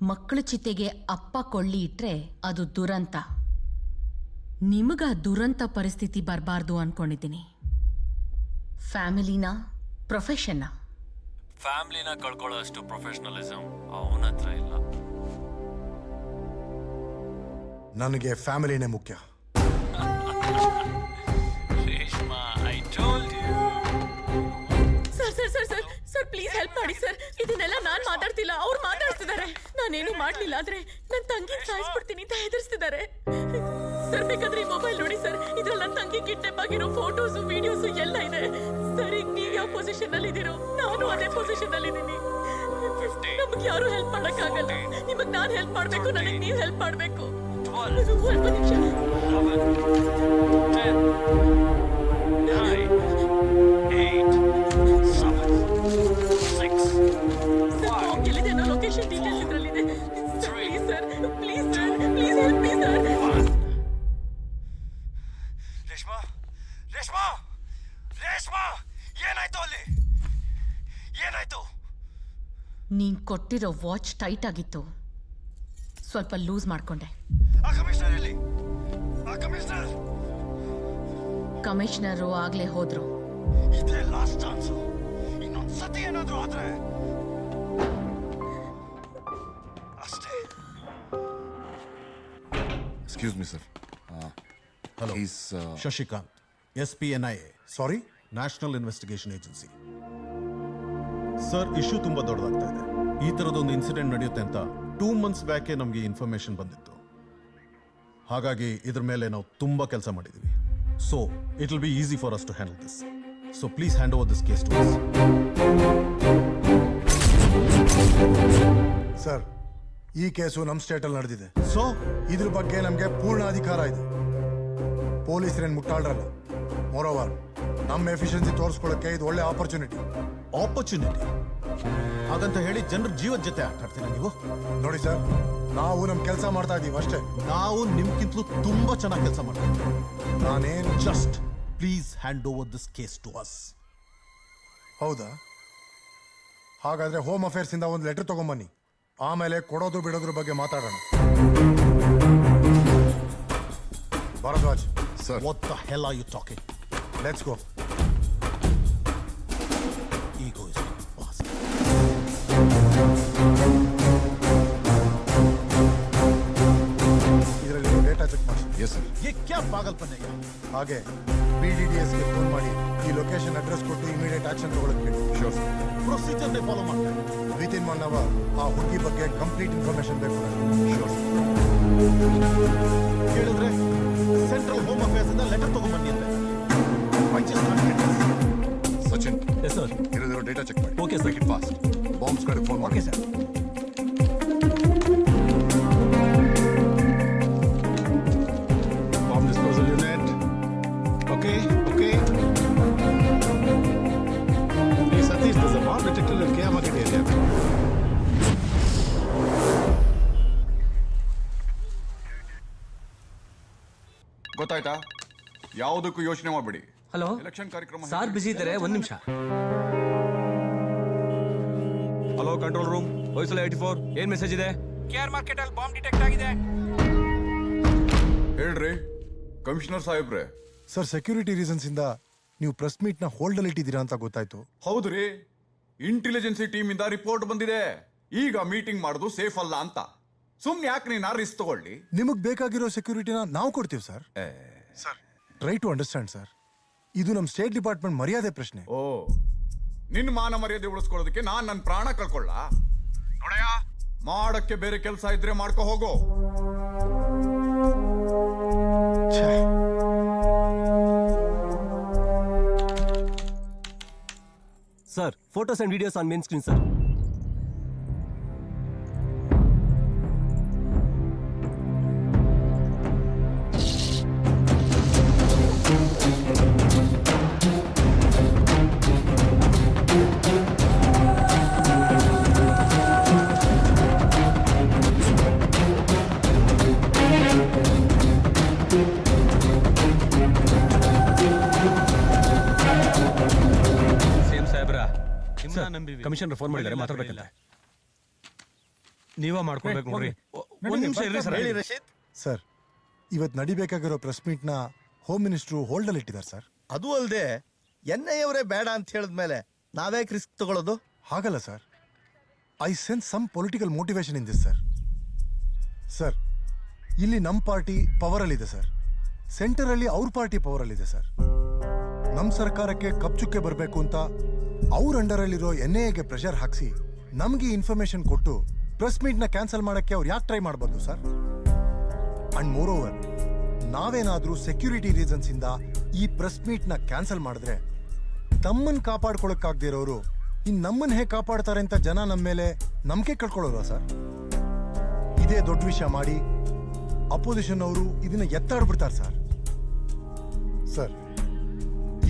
ಮಕ್ಕಳ ಚಿತೆಗೆ ಅಪ್ಪ ಕೊಳ್ಳಿ ಇಟ್ರೆ ಅದು ದುರಂತ. ನಿಮಗ ದುರಂತ ಪರಿಸ್ಥಿತಿ ಬರಬಾರ್ದು ಅನ್ಕೊಂಡಿದ್ದೀನಿ. ಫ್ಯಾಮಿಲಿನ, ಪ್ರೊಫೆಷನ್ನ? ಫ್ಯಾಮಿಲಿನ ಕಳ್ಕೊಳ್ಳೋ ಅಷ್ಟು ಪ್ರೊಫೆಷನಲಿಸಮ್ ಅವನ ಹತ್ರ ಇಲ್ಲ. ನನಗೆ ಫ್ಯಾಮಿಲಿನೇ ಮುಖ್ಯ. Reshma, I told you. Sir sir sir sir sir please help ಮಾಡಿ ಸರ್. ಇದನ್ನೆಲ್ಲ ನಾನ್ ಮಾತಾಡ್ತಿಲ್ಲ, ಅವ್ರು ಮಾತಾಡ್ತಿದ್ದಾರೆ. ನಾನೇನು ಮಾಡ್ಲಿಲ್ಲ ಆದ್ರೆ ನನ್ನ ತಂಗಿನ ಸಾಯಿಸ್ಬಿಡ್ತೀನಿ ಅಂತ ಹೆದರ್ಸ್ತಿದ್ದಾರೆ. ಸರ್ ಬೇಕಾದ್ರೆ ಈ ಮೊಬೈಲ್ ನೋಡಿ ಸರ್, ಇದ್ರಲ್ಲಿ ನನ್ನ ತಂಗಿ ಕಿಡ್ನಾಪ್ ಆಗಿರೋ ಫೋಟೋಸು ವಿಡಿಯೋಸು ಎಲ್ಲ ಇದೆ ಸರ್. ಈಗ ನೀವ್ ಯಾವ ಪೊಸಿಷನ್ ಅಲ್ಲಿ ಇದೀರೋ ನಾನು ಅದೇ ಪೊಸಿಷನ್ ಅಲ್ಲಿ ಇದೀನಿ. ನಮ್ಗೆ ಯಾರು ಹೆಲ್ಪ್ ಮಾಡಕ್ಕಾಗಲ್ಲ. ನಿಮಗ್ ನಾನ್ ಹೆಲ್ಪ್ ಮಾಡ್ಬೇಕು, ನನಗೆ ನೀವ್ ಹೆಲ್ಪ್ ಮಾಡ್ಬೇಕು. ಸ್ವಲ್ಪ ನಿಮಿಷ. 10, 9, 8, 7, 6, 5, ಎಲ್ಲಿದೆ ಅನ್ನೋ ಲೊಕೇಶನ್ ಡೀಟೇಲ್ಸ್ ಇದ್ರಲ್ಲಿದೆ. Please sir, please sir, please help me sir. Reshma, Reshma, Reshma, ಏನಾಯ್ತು ಅಲ್ಲಿ? ಏನಾಯ್ತು? ನೀನ್ ಕೊಟ್ಟಿರೋ ವಾಚ್ ಟೈಟ್ ಆಗಿತ್ತು, ಸ್ವಲ್ಪ ಲೂಸ್ ಮಾಡ್ಕೊಂಡೆ. ಆ ಕಮಿಷನರ್ ಎಲ್ಲಿ? ಆ ಕಮಿಷನರ್? ಕಮಿಷನರು ಆಗ್ಲೇ ಹೋದ್ರು. ಇದೇ ಲಾಸ್ಟ್ ಚಾನ್ಸ್. ಇನ್ನೊಂದ್ ಸತಿ ಏನಾದ್ರೂ ಆದ್ರೆ ಅಷ್ಟೇ. Excuse me sir. Hello, is Shashikant, SPNIA, sorry, national investigation agency. Sir, issue ತುಂಬಾ ದೊಡ್ಡದಾಗ್ತಾ ಇದೆ. ಈ ಥರದೊಂದು ಇನ್ಸಿಡೆಂಟ್ ನಡೆಯುತ್ತೆ ಅಂತ 2 months ಬ್ಯಾಕೆ ನಮಗೆ ಇನ್ಫಾರ್ಮೇಶನ್ ಬಂದಿತ್ತು. ಹಾಗಾಗಿ ಇದ್ರ ಮೇಲೆ ನಾವು ತುಂಬಾ ಕೆಲಸ ಮಾಡಿದ್ದೀವಿ. So it will be easy for us to handle this. So please hand over this case to us. Sir, ಈ ಕೇಸು ನಮ್ಮ ಸ್ಟೇಟಲ್ಲಿ ನಡೆದಿದೆ. ಸೊ ಇದ್ರ ಬಗ್ಗೆ ನಮಗೆ ಪೂರ್ಣ ಅಧಿಕಾರ ಇದೆ. ಪೊಲೀಸರೇನು ಮುಟ್ಟಾಳ್ರಲ್ಲ. ಮೋರೋವರ್, ನಮ್ಮ ಎಫಿಷಿಯನ್ಸಿ ತೋರಿಸ್ಕೊಳ್ಳೋಕೆ ಇದು ಒಳ್ಳೆ ಆಪರ್ಚುನಿಟಿ. ಹಾಗಂತ ಹೇಳಿ ಜನರ ಜೀವದ ಜೊತೆ ಆಟ ಆಡ್ತೀರಾ ನೀವು? ನೋಡಿ ಸರ್, ನಾವು ನಮ್ಮ ಕೆಲಸ ಮಾಡ್ತಾ ಇದ್ದೀವಿ ಅಷ್ಟೇ. ನಾವು ನಿಮ್ಗಿಂತಲೂ ತುಂಬಾ ಚೆನ್ನಾಗಿ ಕೆಲಸ ಮಾಡ್ತೀವಿ. ನಾನೇನು just please hand over this case to us. ಹೌದಾ? ಹಾಗಾದ್ರೆ ಹೋಮ್ ಅಫೇರ್ಸ್ ಇಂದ ಒಂದು ಲೆಟರ್ ತಗೊಂಬನ್ನಿ, ಆಮೇಲೆ ಕೊಡೋದು ಬಿಡೋದ್ರ ಬಗ್ಗೆ ಮಾತಾಡೋಣ. Bharadwaj, sir. What the hell are you talking? Let's go. Ego is fast. ಇದರಲ್ಲಿ ಡೇಟಾ ಚೆಕ್ ಮಾಡಿ. Yes sir. ये क्या पागलपन है? ಹಾಗೆ BDDSಗೆ ಫೋನ್ ಮಾಡಿ ಈ ಲೊಕೇಶನ್ ಅಡ್ರೆಸ್ ಕೊಟ್ಟು ಇಮಿಡಿಯೇಟ್ ಆಕ್ಷನ್ ತಗೊಳ್ಳೋಕೆ ಹೇಳಿ. Sure sir. ಪ್ರೊಸೀಜರ್ ನೇ ಫಾಲೋ ಮಾಡ್ತಾರೆ. ವಿತಿನ್ 1 hour ಆ ಹುಡುಗಿ ಬಗ್ಗೆ ಕಂಪ್ಲೀಟ್ ಇನ್ಫಾರ್ಮೇಶನ್ ಬೇಕು. Sure sir. ಕೇಳಿದ್ರೆ ಸೆಂಟ್ರಲ್ ಹೋಮ್ ಅಫೇರ್ಸ್ ಇಂದ ಲೆಟರ್ ತಗೊಂಡ್ಬನ್ನಿ ಅಂತ. Sachin, yes sir. ಇರೋದಿರೋ ಡೇಟಾ ಚೆಕ್ ಮಾಡಿ. Okay sir. Make it fast. Bomb squad phone ಮಾಡಿ. Okay sir. Bomb disposal unit. Okay. Hey Satish, there's a bomb detected ಗೊತ್ತಾಯ್ತಾ? ಯಾವುದಕ್ಕೂ ಯೋಚನೆ ಮಾಡಬೇಡಿ. ಹಲೋ ಎಲೆಕ್ಷನ್ ಕಾರ್ಯಕ್ರಮ ಸಾರ್ ಬಿಸಿ ಇದ್ದಾರೆ, ಒಂದ್ ನಿಮಿಷ. ಹಲೋ ಕಂಟ್ರೋಲ್ ರೂಮ್, ಹೊಯ್ಸಳ 84, ಏನ್ ಮೆಸೇಜ್ ಇದೆ? ಕೇರ್ ಮಾರ್ಕೆಟ್ ಅಲ್ಲಿ ಬಾಂಬ್ ಡಿಟೆಕ್ಟ್ ಆಗಿದೆ. ಹೇಳ್ರಿ ಕಮಿಷನರ್ ಸಾಹೇಬ್ರೆ. ಸರ್, ಸೆಕ್ಯೂರಿಟಿ ರೀಸನ್ಸ್ ಇಂದ ನೀವು ಪ್ರೆಸ್ ಮೀಟ್ ನ ಹೋಲ್ಡ್ ಅಲ್ಲಿ ಇಟ್ಟಿದ್ದೀರಾ ಅಂತ ಗೊತ್ತಾಯ್ತು. ಹೌದ್ರಿ, ಇಂಟೆಲಿಜೆನ್ಸಿ ಟೀಮ್ ಇಂದ ರಿಪೋರ್ಟ್ ಬಂದಿದೆ. ಈಗ ಮೀಟಿಂಗ್ ಮಾಡೋದು ಸೇಫ್ ಅಲ್ಲ ಅಂತ. ಸುಮ್ನೆ ಯಾಕೆ ನೀನು ರಿಸ್ಕ್ ತಗೊಳ್ಳಿ? ನಿಮಗ್ ಬೇಕಾಗಿರೋ ಸೆಕ್ಯೂರಿಟಿನ ನಾವು ಕೊಡ್ತೀವಿ sir. Sir, try to understand sir. ಇದು ನಮ್ಮ ಸ್ಟೇಟ್ ಡಿಪಾರ್ಟ್ಮೆಂಟ್ ಮರ್ಯಾದೆ ಪ್ರಶ್ನೆ. ಓ, ನಿನ್ನ ಮಾನ ಮರ್ಯಾದೆ ಉಳಿಸ್ಕೊಳ್ಳೋದಕ್ಕೆ ನಾನ್ ನನ್ನ ಪ್ರಾಣ ಕಳ್ಕೊಳ್ಳ? ನೋಡಯ್ಯ, ಮಾಡಕ್ಕೆ ಬೇರೆ ಕೆಲಸ ಇದ್ರೆ ಮಾಡ್ಕೊ ಹೋಗೋ. Sir, photos and videos on main screen sir. Commissioner phone ಮಾಡಿದ್ದಾರೆ, ಮಾತಾಡ್ಬೇಕಂತ. ನೀವ ಮಾಡ್ಕೊಳ್ಬೇಕು ನೋಡ್ರಿ. ಒಂದ್ ನಿಮಿಷ ಇರ್ರಿ ಸರ್. ಹೇಳಿ ರಶೀದ್. ಸರ್, ಇವತ್ತು ನಡಿಬೇಕಾಗಿರೋ ಪ್ರೆಸ್ ಮೀಟ್ ನ ಹೋಮ್ ಮಿನಿಸ್ಟ್ರು ಹೋಲ್ಡ್ ಅಲ್ಲಿ ಇಟ್ಟಿದ್ದಾರೆ ಸರ್. ಅದು ಅಲ್ಲದೆ NIA ಅವರೇ ಬೇಡ ಅಂತ ಹೇಳಿದ್ಮೇಲೆ ನಾವ್ಯಾಕೆ ರಿಸ್ಕ್ ತಗೊಳ್ಳೋದು? ಹಾಗಲ್ಲ sir, I sense some political motivation in this sir. Sir, ಇಲ್ಲಿ ನಮ್ಮ ಪಾರ್ಟಿ ಪವರ್ ಅಲ್ಲಿ ಇದೆ ಸರ್. ಸೆಂಟರ್ ಅಲ್ಲಿ ಅವ್ರ ಪಾರ್ಟಿ ಪವರ್ ಅಲ್ಲಿ ಇದೆ ಸರ್. ನಮ್ಮ ಸರ್ಕಾರಕ್ಕೆ ಕಪ್ಚುಕ್ಕೆ ಬರಬೇಕು ಅಂತ ಅವ್ರ ಅಂಡರ್ ಅಲ್ಲಿರೋ NIAಗೆ ಪ್ರೆಷರ್ ಹಾಕ್ಸಿ ನಮ್ಗೆ ಇನ್ಫಾರ್ಮೇಶನ್ ಕೊಟ್ಟು ಪ್ರೆಸ್ ಮೀಟ್ ನ ಕ್ಯಾನ್ಸಲ್ ಮಾಡಕ್ಕೆ ಅವ್ರು ಯಾಕೆ ಟ್ರೈ ಮಾಡಬಾರ್ದು ಸರ್? ಅಂಡ್ ಮೋರ್ ಓವರ್, ನಾವೇನಾದ್ರೂ ಸೆಕ್ಯೂರಿಟಿ ರೀಸನ್ಸ್ ಇಂದ ಈ ಪ್ರೆಸ್ ಮೀಟ್ ನ ಕ್ಯಾನ್ಸಲ್ ಮಾಡಿದ್ರೆ ತಮ್ಮನ್ ಕಾಪಾಡ್ಕೊಳಕ್ಕಾಗದೇ ಇರೋರು ಇನ್ ನಮ್ಮನ್ನ ಹೇಗೆ ಕಾಪಾಡ್ತಾರೆ ಅಂತ ಜನ ನಮ್ಮ ಮೇಲೆ ನಂಬಿಕೆ ಕಳ್ಕೊಳ್ಳೋಲ್ಲ ಸರ್. ಇದೇ ದೊಡ್ಡ ವಿಷಯ ಮಾಡಿ ಅಪೋಸಿಷನ್ ಅವರು ಇದನ್ನ ಎತ್ತಾಡ್ಬಿಡ್ತಾರೆ ಸರ್. ಸರ್,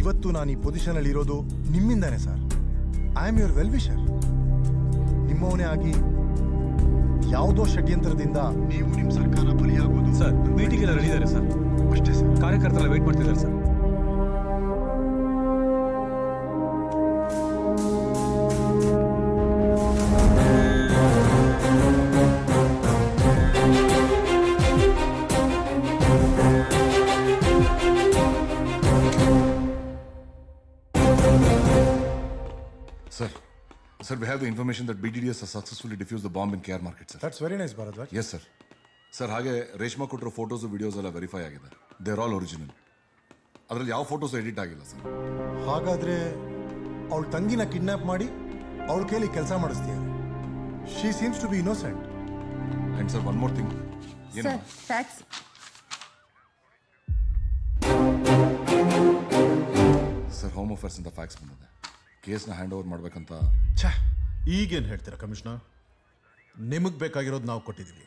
ಇವತ್ತು ನಾನು ಈ ಪೊಸಿಷನ್ ಅಲ್ಲಿ ಇರೋದು ನಿಮ್ಮಿಂದಾನೆ ಸರ್. I am your well wisher. ನಿಮ್ಮವನೇ ಆಗಿ ಯಾವುದೋ ಷಡ್ಯಂತ್ರದಿಂದ ನೀವು ನಿಮ್ಮ ಸರ್ಕಾರ ಬಲಿಯಾಗೋದು. ಸರ್, ಮೀಟಿಂಗ್ ಎಲ್ಲ ರೆಡಿ ಇದ್ದಾರೆ ಸರ್. ಅಷ್ಟೇ ಸರ್. ಕಾರ್ಯಕರ್ತರೆಲ್ಲ ವೇಟ್ ಮಾಡ್ತಿದ್ದಾರೆ sir. Sir, we have the information that BDDS has successfully defused the bomb in KR Market, sir. That's very nice, Bharadwaj. Yes, sir. Sir, ಹಾಗೆ ರೇಷ್ಮಾ ಕೊಟ್ಟಿರೋ ಫೋಟೋಸ್ ವಿಡಿಯೋಸ್ ಎಲ್ಲ verify ಆಗಿದೆ. They are all original. ಅದರಲ್ಲಿ ಯಾವ photos edit ಆಗಿಲ್ಲ sir. ಹಾಗಾದ್ರೆ ಅವಳ ತಂಗಿನ ಕಿಡ್ನಾಪ್ ಮಾಡಿ ಅವಳ ಕೈಲಿ ಕೆಲಸ ಮಾಡಿಸ್ತೀಯ. She seems to be innocent. And sir, one more thing. Sir, fax. Sir, home affairs ಅಂತ ಫ್ಯಾಕ್ಸ್ ಬಂದಿದೆ. ಕೇಸ್ನ ಹ್ಯಾಂಡ್ ಓವರ್ ಮಾಡ್ಬೇಕಂತ. ಈಗೇನು ಹೇಳ್ತೀರಾ ಕಮಿಷನರ್? ನಿಮಗೆ ಬೇಕಾಗಿರೋದು ನಾವು ಕೊಟ್ಟಿದ್ದೀವಿ,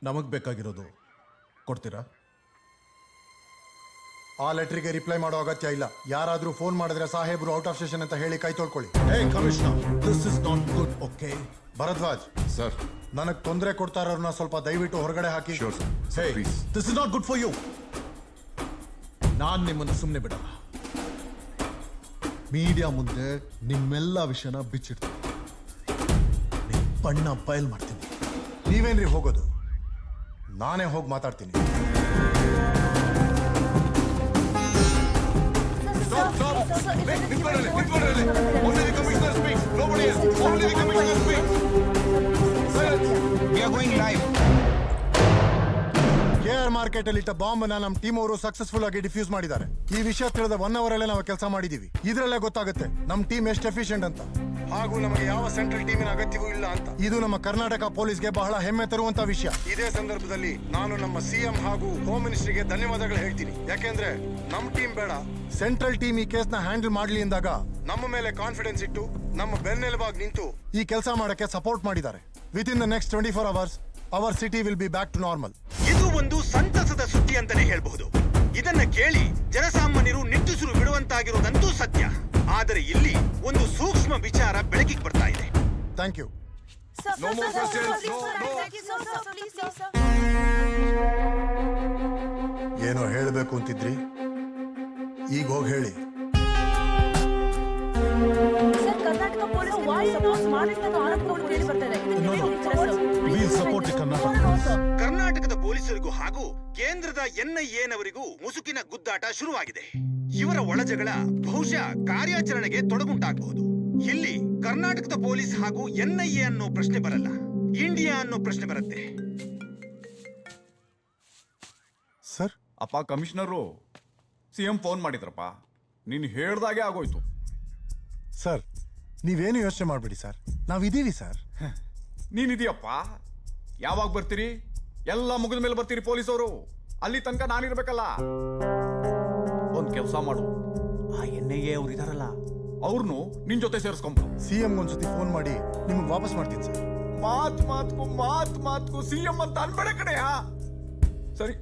ನಮಗೆ ಬೇಕಾಗಿರೋದು ಕೊಡ್ತೀರಾ? ಆ ಲೆಟ್ರಿಗೆ ರಿಪ್ಲೈ ಮಾಡೋ ಅಗತ್ಯ ಇಲ್ಲ. ಯಾರಾದ್ರೂ ಫೋನ್ ಮಾಡಿದ್ರೆ ಸಾಹೇಬ್ರು ಔಟ್ ಆಫ್ ಸ್ಟೇಷನ್ ಅಂತ ಹೇಳಿ ಕೈ ತೊಳ್ಕೊಳ್ಳಿ. Hey commissioner, this is not good. Okay Bharadwaj sir, ನನಗೆ ತೊಂದರೆ ಕೊಡ್ತಾ ಇರೋರ್ನ ಸ್ವಲ್ಪ ದಯವಿಟ್ಟು ಹೊರಗಡೆ ಹಾಕಿ. Sure sir, please. This is not good for you. ನಾನು ನಿಮ್ಮನ್ನು ಸುಮ್ಮನೆ ಬಿಡಲ್ಲ. ಮೀಡಿಯಾ ಮುಂದೆ ನಿಮ್ಮೆಲ್ಲ ವಿಷಯನ ಬಿಚ್ಚಿಡ್ತೀನಿ. ನಿಮ್ಮ ಬಣ್ಣ ಬಯಲ್ ಮಾಡ್ತೀನಿ. ನೀವೇನ್ರಿ ಹೋಗೋದು? ನಾನೇ ಹೋಗಿ ಮಾತಾಡ್ತೀನಿ. KR ಮಾರ್ಕೆಟ್ ಅಲ್ಲಿ ಇಟ್ಟ ಬಾಂಬ್ ನಮ್ಮ ಟೀಮ್ ಅವರು ಸಕ್ಸಸ್ಫುಲ್ ಆಗಿ ಡಿಫ್ಯೂಸ್ ಮಾಡಿದ್ದಾರೆ. ಈ ವಿಷಯ ತಿಳಿದ 1 hour ಅಲ್ಲೇ ನಾವು ಕೆಲಸ ಮಾಡಿದೀವಿ. ಇದರಲ್ಲೇ ಗೊತ್ತಾಗುತ್ತೆ ನಮ್ಮ ಟೀಮ್ ಎಷ್ಟು ಎಫಿಷಿಯಂಟ್ ಅಂತ, ಹಾಗೂ ನಮಗೆ ಯಾವ ಸೆಂಟ್ರಲ್ ಟೀಮಿನ ಅಗತ್ಯವೂ ಇಲ್ಲ ಅಂತ. ಇದು ನಮ್ಮ ಕರ್ನಾಟಕ ಪೊಲೀಸ್ಗೆ ಬಹಳ ಹೆಮ್ಮೆ ತರುವಂತ ವಿಷಯ. ಇದೇ ಸಂದರ್ಭದಲ್ಲಿ ನಾನು ನಮ್ಮ CM ಹಾಗೂ ಹೋಮ್ ಮಿನಿಸ್ಟ್ರಿಗೆ ಧನ್ಯವಾದಗಳು ಹೇಳ್ತೀನಿ. ಯಾಕೆಂದ್ರೆ ನಮ್ಮ ಟೀಮ್ ಬೇಡ, ಸೆಂಟ್ರಲ್ ಟೀಮ್ ಈ ಕೇಸ್ ನ ಹ್ಯಾಂಡಲ್ ಮಾಡ್ಲಿ ಎಂದಾಗ ನಮ್ಮ ಮೇಲೆ ಕಾನ್ಫಿಡೆನ್ಸ್ ಇಟ್ಟು ನಮ್ಮ ಬೆನ್ನೆಲುಬಾಗಿ ನಿಂತು ಈ ಕೆಲಸ ಮಾಡಕ್ಕೆ ಸಪೋರ್ಟ್ ಮಾಡಿದ್ದಾರೆ. Within the next 24 hours our city will be back to normal. ಇದು ಒಂದು ಸಂತಸದ ಸುದ್ದಿ ಅಂತಾನೆ ಹೇಳ್ಬಹುದು. ಇದನ್ನ ಕೇಳಿ ಜನಸಾಮಾನ್ಯರು ನಿಟ್ಟುಸಿರು ಬಿಡುವಂತಾಗಿರೋದಂತೂ ಸತ್ಯ. ಆದರೆ ಇಲ್ಲಿ ಒಂದು ಸೂಕ್ಷ್ಮ ವಿಚಾರ ಬೆಳಕಿಗೆ ಬರ್ತಾ ಇದೆ. Thank you. No more questions. No. ಏನೋ ಹೇಳಬೇಕು ಅಂತಿದ್ರಿ, ಈಗ ಹೋಗಿ ಹೇಳಿ. Sir, Karnataka police voice support ಮಾಡಿದ ಆರೋಪಗಳು ಕೇಳಿ ಬರ್ತಾ ಇದೆ. ಇದಕ್ಕೆ ಏನು ಹೇಳ್ತೀರಾ ಸರ್? ಕರ್ನಾಟಕದ ಪೊಲೀಸರಿಗೂ ಹಾಗೂ ಕೇಂದ್ರದ ಎನ್ಐಎನವರಿಗೂ ಮುಸುಕಿನ ಗುದ್ದಾಟ ಶುರುವಾಗಿದೆ. ಇವರ ಒಳಜಗಳ ಬಹುಶಃ ಕಾರ್ಯಾಚರಣೆಗೆ ತೊಡಗುಂಟಾಗಬಹುದು. ಇಲ್ಲಿ ಕರ್ನಾಟಕದ ಪೊಲೀಸ್ ಹಾಗೂ ಎನ್ಐಎ ಅನ್ನೋ ಪ್ರಶ್ನೆ ಬರಲ್ಲ, ಇಂಡಿಯಾ ಅನ್ನೋ ಪ್ರಶ್ನೆ ಬರುತ್ತೆ. ಸರ್, ಅಪ್ಪ ಕಮಿಷನರು, CM ಫೋನ್ ಮಾಡಿದ್ರಪ್ಪ. ನೀನು ಹೇಳ್ದಾಗೆ ಆಗೋಯ್ತು. ಸರ್, ನೀವೇನು ಯೋಚನೆ ಮಾಡಬೇಡಿ ಸರ್, ನಾವಿದ್ದೀವಿ ಸರ್. ನೀನಿದೀಯಪ್ಪ. ಯಾವಾಗ ಬರ್ತೀರಿ? ಎಲ್ಲ ಮುಗಿದ ಮೇಲೆ ಬರ್ತೀರಿ ಪೊಲೀಸವರು. ಅಲ್ಲಿ ತನಕ ನಾನಿರ್ಬೇಕಲ್ಲ. ಒಂದ್ ಕೆಲಸ ಮಾಡು, ಆ NIA ಅವ್ರು ಇದಾರಲ್ಲ, ಅವ್ರನ್ನು ನಿನ್ ಜೊತೆ ಸೇರಿಸ್ಕೊಂಬ. CM ಒಂದ್ಸತಿ ಫೋನ್ ಮಾಡಿ ನಿಮ್ಗೆ ವಾಪಸ್ ಮಾಡ್ತೀನಿ ಸರ್. ಮಾತ್ಕು CM ಅಂತ ಅನ್ಬೇಡ ಕಡೆಯ. ಸರಿ,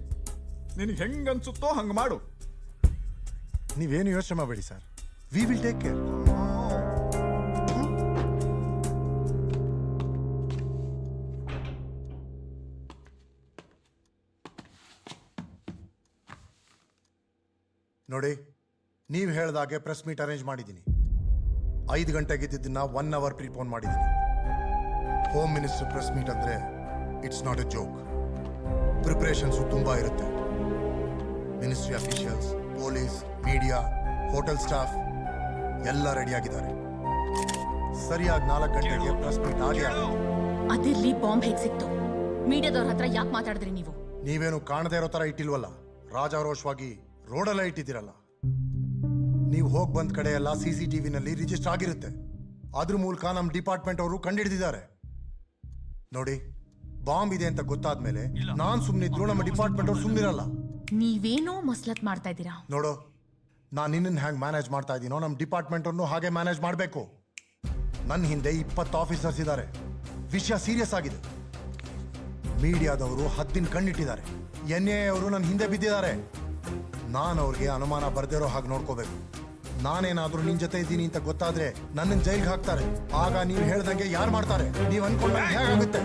ನಿನಗೆ ಹೆಂಗ್ ಅನ್ಸುತ್ತೋ ಹಂಗ ಮಾಡು. ನೀವೇನು ಯೋಚನೆ ಮಾಡಬೇಡಿ sir, we will take care. ನೋಡಿ, ನೀವು ಹೇಳ್ದಾಗೆ ಪ್ರೆಸ್ ಮೀಟ್ ಅರೇಂಜ್ ಮಾಡಿದ್ದೀನಿ. 5 ಗಂಟೆಗಿದ್ದನ್ನ 1 ಅವರ್ ಪ್ರಿಪೋನ್ ಮಾಡಿದ್ದೀನಿ. ಹೋಮ್ ಮಿನಿಸ್ಟರ್ ಪ್ರೆಸ್ ಮೀಟ್ ಅಂದ್ರೆ it's not A joke. Preparations ತುಂಬಾ ಇರುತ್ತೆ. Ministry officials, police, media, hotel staff ಎಲ್ಲ ರೆಡಿ ಆಗಿದ್ದಾರೆ. ಸರಿಯಾಗಿ 4 ಗಂಟೆಗೆ ಪ್ರೆಸ್ ಮೀಟ್ ಆಗಿ ಅದಿರ್ಲಿ, ಬಾಂಬ್ ಹೇಗ್ ಸಿಕ್ತು? ಮೀಡಿಯಾದವ್ರ ಹತ್ರ ಯಾಕೆ ಮಾತಾಡಿದ್ರಿ ನೀವು? ನೀವೇನು ಕಾಣದೇ ಇರೋ ತರ ಇಟ್ಟಿಲ್ವಲ್ಲ, ರಾಜಾರೋಷವಾಗಿ ರೋಡಲ್ಲೇ ಇಟ್ಟಿದ್ದೀರಲ್ಲ. ನೀವು ಹೋಗಿ ಬಂದ ಕಡೆ ಎಲ್ಲ CCTVನಲ್ಲಿ ರಿಜಿಸ್ಟರ್ ಆಗಿರುತ್ತೆ. ಅದ್ರ ಮೂಲಕ ನಮ್ಮ ಡಿಪಾರ್ಟ್ಮೆಂಟ್ ಅವರು ಕಂಡಿಡಿದಿದ್ದಾರೆ. ನೋಡಿ, ಬಾಂಬ್ ಇದೆ ಅಂತ ಗೊತ್ತಾದ್ಮೇಲೆ ನಾನ್ ಸುಮ್ಮನಿದ್ರು ನಮ್ಮ ಡಿಪಾರ್ಟ್ಮೆಂಟ್ ಅವ್ರು ಸುಮ್ಮನಿರಲ್ಲ. ನೀವೇನೋ ಮಸ್ಲತ್ ಮಾಡ್ತಾ ಇದ್ದೀರಾ. ನೋಡು, ನಾನು ನಿನ್ನನ್ನು ಹ್ಯಾಂಗ್ ಮ್ಯಾನೇಜ್ ಮಾಡ್ತಾ ಇದ್ದೀನೋ ನಮ್ಮ ಡಿಪಾರ್ಟ್ಮೆಂಟ್ ಅವ್ರನ್ನು ಹಾಗೆ ಮ್ಯಾನೇಜ್ ಮಾಡಬೇಕು. ನನ್ನ ಹಿಂದೆ 20 ಆಫೀಸರ್ಸ್ ಇದ್ದಾರೆ. ವಿಷಯ ಸೀರಿಯಸ್ ಆಗಿದೆ. ಮೀಡಿಯಾದವರು ಹದ್ದಿನ ಕಣ್ಣಿಟ್ಟಿದ್ದಾರೆ. NIA ಅವರು ನನ್ನ ಹಿಂದೆ ಬಿದ್ದಿದ್ದಾರೆ. ನಾನು ಅವ್ರಿಗೆ ಅನುಮಾನ ಬರ್ದಿರೋ ಹಾಗೆ ನೋಡ್ಕೋಬೇಕು. ನಾನೇನಾದ್ರೂ ನಿನ್ ಜೊತೆ ಇದ್ದೀನಿ ಅಂತ ಗೊತ್ತಾದ್ರೆ ನನ್ನನ್ನು ಜೈಲ್ಗೆ ಹಾಕ್ತಾರೆ. ಆಗ ನೀವು ಹೇಳ್ದಂಗೆ ಯಾರು ಮಾಡ್ತಾರೆ? ನೀವು ಅನ್ಕೊಂಡ್ರೆ ಹೇಗಾಗುತ್ತೆ?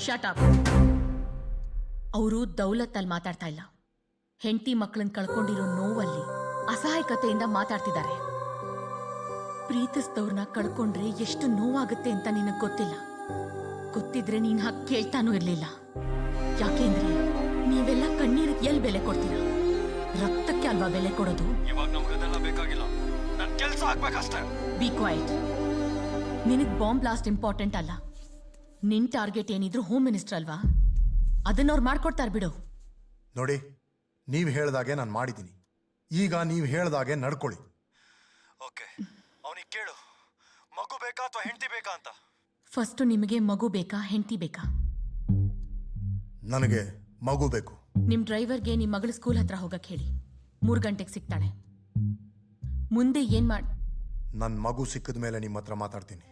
Shut up. ಅವರು ದೌಲತ್ತಲ್ಲಿ ಮಾತಾಡ್ತಾ ಇಲ್ಲ, ಹೆಂಡತಿ ಮಕ್ಕಳನ್ನ ಕಳ್ಕೊಂಡಿರೋ ನೋವಲ್ಲಿ ಅಸಹಾಯಕತೆಯಿಂದ ಮಾತಾಡ್ತಿದ್ದಾರೆ. ಪ್ರೀತಿಸಿದವ್ರನ್ನ ಕಳ್ಕೊಂಡ್ರೆ ಎಷ್ಟು ನೋವಾಗುತ್ತೆ ಅಂತ ನಿನಗೆ ಗೊತ್ತಿಲ್ಲ. ಗೊತ್ತಿದ್ರೆ ನೀನ್ ಹಾಗೆ ಕೇಳ್ತಾನೂ ಇರ್ಲಿಲ್ಲ. ಯಾಕೆಂದ್ರೆ ನೀವೆಲ್ಲ ಕಣ್ಣೀರಿಗೆ ಎಲ್ಲಿ ಬೆಲೆ ಕೊಡ್ತೀರಾ? ರಕ್ತಕ್ಕೆ ಅಲ್ವಾ ಬೆಲೆ ಕೊಡೋದು? ಇವಾಗ ನಮಗದೆಲ್ಲ ಬೇಕಾಗಿಲ್ಲ, ನನ್ನ ಕೆಲಸ ಆಗ್ಬೇಕಷ್ಟೇ. Be quiet. ನಿನಗ್ ಬಾಂಬ್ ಬ್ಲಾಸ್ಟ್ ಇಂಪಾರ್ಟೆಂಟ್ ಅಲ್ಲ. ನಿನ್ ಟಾರ್ಗೆಟ್ ಏನಿದ್ರು ಹೋಮ್ ಮಿನಿಸ್ಟರ್ ಅಲ್ವಾ? ಅದನ್ನವ್ರು ಮಾಡ್ಕೊಡ್ತಾರೆ ಬಿಡು. ನೋಡಿ, ನೀವು ಹೇಳ್ದಾಗೆ ನಾನು ಮಾಡಿದ್ದೀನಿ. ಈಗ ನೀವು ಹೇಳ್ದಾಗೆ ನಡ್ಕೊಳ್ಳಿ. ಓಕೆ, ಅವನಿಗೆ ಕೇಳು, ಮಗು ಬೇಕಾ ಅಥವಾ ಹೆಂಡತಿ ಬೇಕಾ ಅಂತ. ಫಸ್ಟ್ ನಿಮಗೆ ಮಗು ಬೇಕಾ ಹೆಂಡತಿ ಬೇಕಾ? ನನಗೆ ಮಗು ಬೇಕು. ನಿಮ್ ಡ್ರೈವರ್ಗೆ ನಿಮ್ ಮಗಳ ಸ್ಕೂಲ್ ಹತ್ರ ಹೋಗಕ್ ಹೇಳಿ. 3 ಗಂಟೆಗೆ ಸಿಗ್ತಾಳೆ. ಮುಂದೆ ಏನ್ ಮಾಡ್ ನನ್ನ ಮಗು ಸಿಕ್ಕಿದ ಮೇಲೆ ನಿಮ್ಮ ಹತ್ರ ಮಾತಾಡ್ತೀನಿ.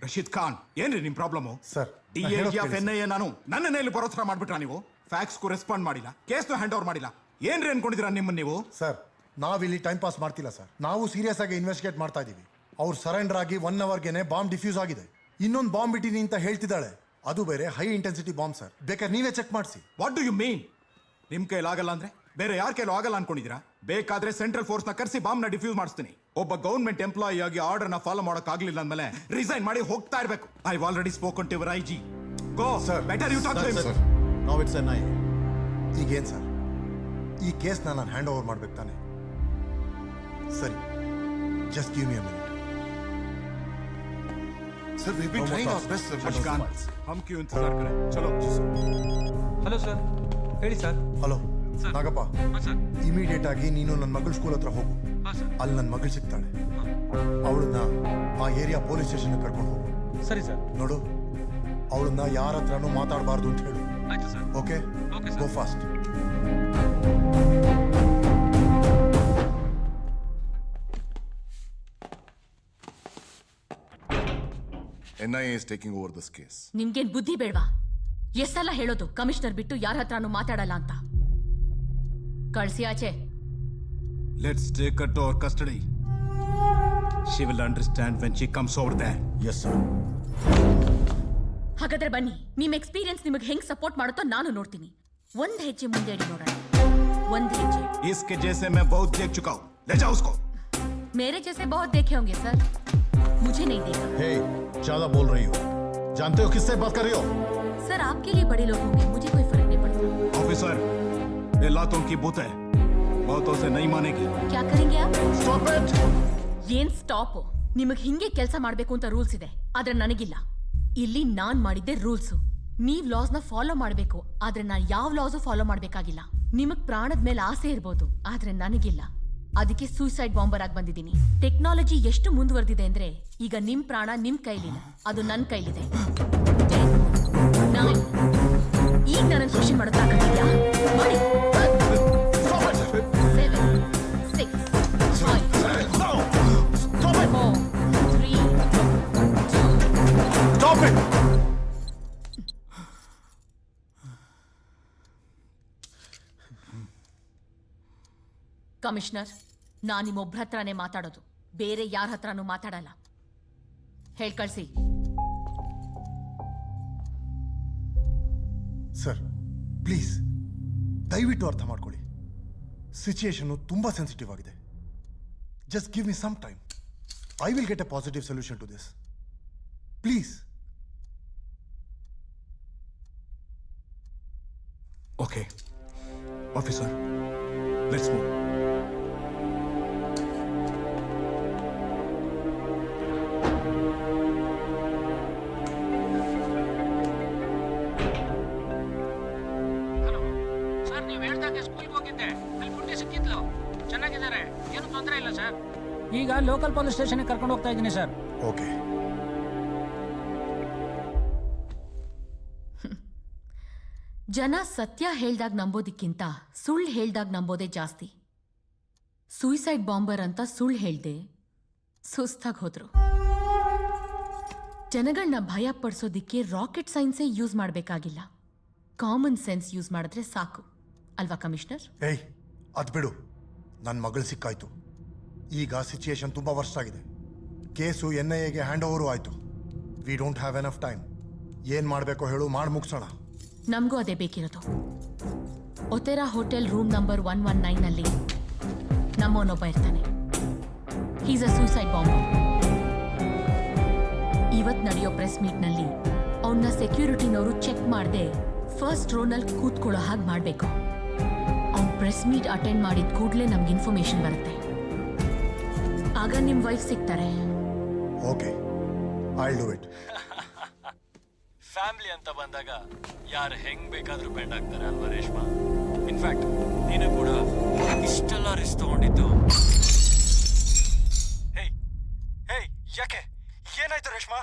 ರಶೀದ್ ಖಾನ್, ಏನ್ರಿ ನಿಮ್ problem? Sir, DIG of NIA ನಾನು ನನ್ನನ್ನೇ ಇಲ್ಲಿ ಬರೋ ಥರ ಮಾಡ್ಬಿಟ್ರಾ ನೀವು? ಫ್ಯಾಕ್ಸ್ಗೂ ರೆಸ್ಪಾಂಡ್ ಮಾಡಿಲ್ಲ, ಕೇಸ್ನು ಹ್ಯಾಂಡ್ ಓವರ್ ಮಾಡಿಲ್ಲ. ಏನ್ರಿ ಅನ್ಕೊಂಡಿದ್ದೀರಾ ನಿಮ್ಮನ್ನ ನೀವು? ಸರ್, ನಾವಿಲ್ಲಿ ಟೈಮ್ ಪಾಸ್ ಮಾಡ್ತಿಲ್ಲ ಸರ್. ನಾವು ಸೀರಿಯಸ್ ಆಗಿ ಇನ್ವೆಸ್ಟಿಗೇಟ್ ಮಾಡ್ತಾ ಇದೀವಿ. ಅವ್ರು ಸರೆಂಡರ್ ಆಗಿ 1 ಅವರ್ಗೆನೆ ಬಾಂಬ್ ಡಿಫ್ಯೂಸ್ ಆಗಿದೆ. ಇನ್ನೊಂದು ಬಾಂಬ್ ಬಿಟ್ಟಿನಿ ಅಂತ ಹೇಳ್ತಿದ್ದಾಳೆ. ಅದು ಬೇರೆ ಹೈ ಇಂಟೆನ್ಸಿಟಿ ಬಾಂಬ್ ಸರ್. ಬೇಕಾದ್ರೆ ನೀವೇ ಚೆಕ್ ಮಾಡಿಸಿ. What do you mean? ನಿಮ್ ಕೈಲಾಗಲ್ಲ ಅಂದ್ರೆ ಬೇರೆ ಯಾರ ಕೈಲೂ ಆಗಲ್ಲ ಅನ್ಕೊಂಡಿದ್ದೀರಾ? ಬೇಕಾದ್ರೆ ಸೆಂಟ್ರಲ್ ಫೋರ್ಸ್ ನ ಕರೆಸಿ ಬಾಂಬ್ ನ ಡಿಫ್ಯೂಸ್ ಮಾಡಿಸ್ತೀನಿ. ಒಬ್ಬ ಗವರ್ಮೆಂಟ್ ಎಂಪ್ಲಾಯಿ ಆಗಿ ಆರ್ಡರ್ ನ ಫಾಲೋ ಮಾಡಕ್ ಆಗ್ಲಿಲ್ಲ ಅಂದ್ಮೇಲೆ ರಿಸೈನ್ ಮಾಡಿ ಹೋಗ್ತಾ ಇರ್ಬೇಕು. I already spoken to your IG. Go sir, better you talk to him. Now it's NIA. ಈಗೇನ್ ಸರ್, ಈ ಕೇಸ್ನ ನಾನು ಹ್ಯಾಂಡ್ ಓವರ್ ಮಾಡ್ಬೇಕು ತಾನೆ? ಸರಿ, just give me a minute. Sir, we've been trying our best, sir. Ashkan, ಹಮ್ ಕ್ಯೂ ಇಂತಜಾರ್ ಕರೆ. ಚಲೋ. ಹಲೋ ಸರ್, ಹೇಳಿ ಸರ್. ಹಲೋ ನಾಗಪ್ಪ, ಇಮಿಡಿಯೇಟ್ ಆಗಿ ನೀನು ನನ್ನ ಮಗಳ ಸ್ಕೂಲ್ ಹತ್ರ ಹೋಗು. ಅಲ್ಲಿ ನನ್ನ ಮಗಳು ಸಿಗ್ತಾಳೆ. ಅವಳನ್ನ ಆ ಏರಿಯಾ ಪೊಲೀಸ್ ಸ್ಟೇಷನ್ ಕರ್ಕೊಂಡು ಹೋಗು. ಸರಿ ಸರ್. ನೋಡು, ಅವಳನ್ನ ಯಾರ ಹತ್ರನೂ ಮಾತಾಡಬಾರ್ದು ಅಂತ ಹೇಳು. ಆಯ್ತು sir. Okay, go fast. NIA is taking over this case. ನಿಮ್ಗೇನ್ ಬುದ್ಧಿ ಬೇಡ್ವಾ? ಎಷ್ಟೆಲ್ಲ ಹೇಳೋದು ಕಮಿಷನರ್ ಬಿಟ್ಟು ಯಾರ ಹತ್ರನೂ ಮಾತಾಡಲ್ಲ ಅಂತ. ಕಳ್ಸಿ ಆಚೆ. Let's take her to our custody. She will understand when she comes over there. Yes, sir. ಹಾಗಾದ್ರೆ ಬನ್ನಿ, ನಿಮ್ ಎಕ್ಸ್ಪೀರಿಯನ್ಸ್ ನಿಮಗೆ ಹೆಂಗ್ ಸಪೋರ್ಟ್ ಮಾಡುತ್ತೋ ನಾನು ನೋಡ್ತೀನಿ. ಒಂದ್ ಹೆಜ್ಜೆ ಮುಂದೆ ಇಡಿ ನೋಡೋಣ. ಒಂದ್ ಹೆಜ್ಜೆ. इसके जैसे मैं बहुत देख चुका हूँ. ले जाओ उसको. मेरे जैसे बहुत देखे होंगे सर, मुझे नहीं देखा. Hey, ज्यादा बोल रही हो. जानते हो किससे बात कर रही हो? सर आपके लिए बड़े लोग होंगे, मुझे कोई फर्क नहीं पड़ता. ऑफिसर, ये लातों की बूत है. बहुतों से नहीं मानेगी. क्या करेंगे आप? Stop it! ಏನ್ ಸ್ಟಾಪ್? ನಿಮಗ್ ಹಿಂಗೆ ಕೆಲಸ ಮಾಡ್ಬೇಕು ಅಂತ ರೂಲ್ಸ್ ಇದೆ, ಆದ್ರೆ ನನಗಿಲ್ಲ. ಇಲ್ಲಿ ನಾನ್ ಮಾಡಿದ್ದೆ ರೂಲ್ಸ್. ನೀವ್ ಲಾಸ್ ನ ಫಾಲೋ ಮಾಡ್ಬೇಕು, ಆದ್ರೆ ನಾನ್ ಯಾವ ಲಾಸ್ ಫಾಲೋ ಮಾಡ್ಬೇಕಾಗಿಲ್ಲ. ನಿಮಗ್ ಪ್ರಾಣದ ಮೇಲೆ ಆಸೆ ಇರ್ಬೋದು, ಆದ್ರೆ ನನಗಿಲ್ಲ. ಅದಕ್ಕೆ ಸೂಸೈಡ್ ಬಾಂಬರ್ ಆಗಿ ಬಂದಿದ್ದೀನಿ. ಟೆಕ್ನಾಲಜಿ ಎಷ್ಟು ಮುಂದುವರೆದಿದೆ ಅಂದ್ರೆ ಈಗ ನಿಮ್ ಪ್ರಾಣ ನಿಮ್ ಕೈಲಿಲ್ಲ, ಅದು ನನ್ ಕೈಲಿದೆ. ಈಗ ನನ್ನ ಖುಷಿ ಮಾಡೋದಾಗತ್ತಿದ್ಯಾ? ಮಾಡಿ. 7, 6, 5, 4, 3, 2. Stop it! ಕಮಿಷನರ್, ನಾನು ನಿಮ್ಮೊಬ್ರ ಹತ್ರನೇ ಮಾತಾಡೋದು, ಬೇರೆ ಯಾರ ಹತ್ರನೂ ಮಾತಾಡಲ್ಲ. ಹೇಳ್ ಕಳ್ಸಿ. ಸರ್ ಪ್ಲೀಸ್ ದಯವಿಟ್ಟು ಅರ್ಥ ಮಾಡ್ಕೊಳ್ಳಿ. ಸಿಚುಯೇಷನ್ ತುಂಬಾ ಸೆನ್ಸಿಟಿವ್ ಆಗಿದೆ. Just give me some time. I will get a positive solution to this. Please. Okay. Officer, let's move. Sir ನೀವು ಹೇಳ್ದಾಗೆ ಸ್ಕೂಲ್ಗೆ ಹೋಗಿದ್ದೆ, ಅಲ್ಲಿ ಪುಟ್ಟಿ ಸಿಕ್ಕಿದ್ಲು, ಚೆನ್ನಾಗಿದ್ದಾರೆ, ಏನು ತೊಂದರೆ ಇಲ್ಲ ಸರ್. ಈಗ ಲೋಕಲ್ ಪೊಲೀಸ್ ಸ್ಟೇಷನ್ಗೆ ಕರ್ಕೊಂಡು ಹೋಗ್ತಾ ಇದ್ದೀನಿ ಸರ್. ಓಕೆ. ಜನ ಸತ್ಯ ಹೇಳ್ದಾಗ ನಂಬೋದಕ್ಕಿಂತ ಸುಳ್ಳು ಹೇಳ್ದಾಗ ನಂಬೋದೇ ಜಾಸ್ತಿ. ಸೂಸೈಡ್ ಬಾಂಬರ್ ಅಂತ ಸುಳ್ಳು ಹೇಳ್ದೆ ಸುಸ್ತಾಗಿ ಹೋದ್ರು. ಜನಗಳನ್ನ ಭಯ ಪಡಿಸೋದಿಕ್ಕೆ ರಾಕೆಟ್ ಸೈನ್ಸೇ ಯೂಸ್ ಮಾಡಬೇಕಾಗಿಲ್ಲ, ಕಾಮನ್ ಸೆನ್ಸ್ ಯೂಸ್ ಮಾಡಿದ್ರೆ ಸಾಕು ಅಲ್ವಾ ಕಮಿಷನರ್? ಏಯ್ ಅದ್ ಬಿಡು, ನನ್ನ ಮಗಳು ಸಿಕ್ಕಾಯ್ತು. ಈಗ ಸಿಚುಯೇಷನ್ ತುಂಬಾ ವರ್ಷ ಆಗಿದೆ. ಕೇಸು NIAಗೆ ಹ್ಯಾಂಡ್ ಓವರು ಆಯ್ತು. We don't have enough time. ಏನ್ ಮಾಡಬೇಕೋ ಹೇಳು, ಮಾಡಿ ಮುಗಿಸೋಣ. ನಮಗೂ ಅದೇ ಬೇಕಿರೋದು. ಒತೆರಾ ಹೋಟೆಲ್ ರೂಮ್ ನಂಬರ್ 119ನಲ್ಲಿ ನಮ್ಮವನೊಬ್ಬ ಇರ್ತಾನೆ. ಹೀಸ್ ಅ ಸೂಸೈಡ್ ಬಾಂಬರ್. ಇವತ್ತು ನಡೆಯೋ ಪ್ರೆಸ್ ಮೀಟ್ನಲ್ಲಿ ಅವನ್ನ ಸೆಕ್ಯೂರಿಟಿನವರು ಚೆಕ್ ಮಾಡದೆ ಫಸ್ಟ್ ರೋನಲ್ಲಿ ಕೂತ್ಕೊಳ್ಳೋ ಹಾಗೆ ಮಾಡಬೇಕು. ಅವ್ನು ಪ್ರೆಸ್ ಮೀಟ್ ಅಟೆಂಡ್ ಮಾಡಿದ ಕೂಡಲೇ ನಮ್ಗೆ ಇನ್ಫಾರ್ಮೇಶನ್ ಬರುತ್ತೆ. ಆಗ ನಿಮ್ಮ ವೈಫ್ ಸಿಗ್ತಾರೆ. Okay, I do it. Family ಅಂತ ಬಂದಾಗ ಯಾರು ಹೆಂಗ್ ಬೇಕಾದ್ರೂ ಬೆಂಡ್ ಆಗ್ತಾರೆ ಅಲ್ವಾ ರೇಷ್ಮಾ? ಇನ್ಫ್ಯಾಕ್ಟ್ ನೀನು ಕೂಡ ಇಷ್ಟೆಲ್ಲ ರಿಸ್ಕ್ ತಗೊಂಡಿದ್ದು. ಯಾಕೆ, ಏನಾಯ್ತು ರೇಷ್ಮಾ?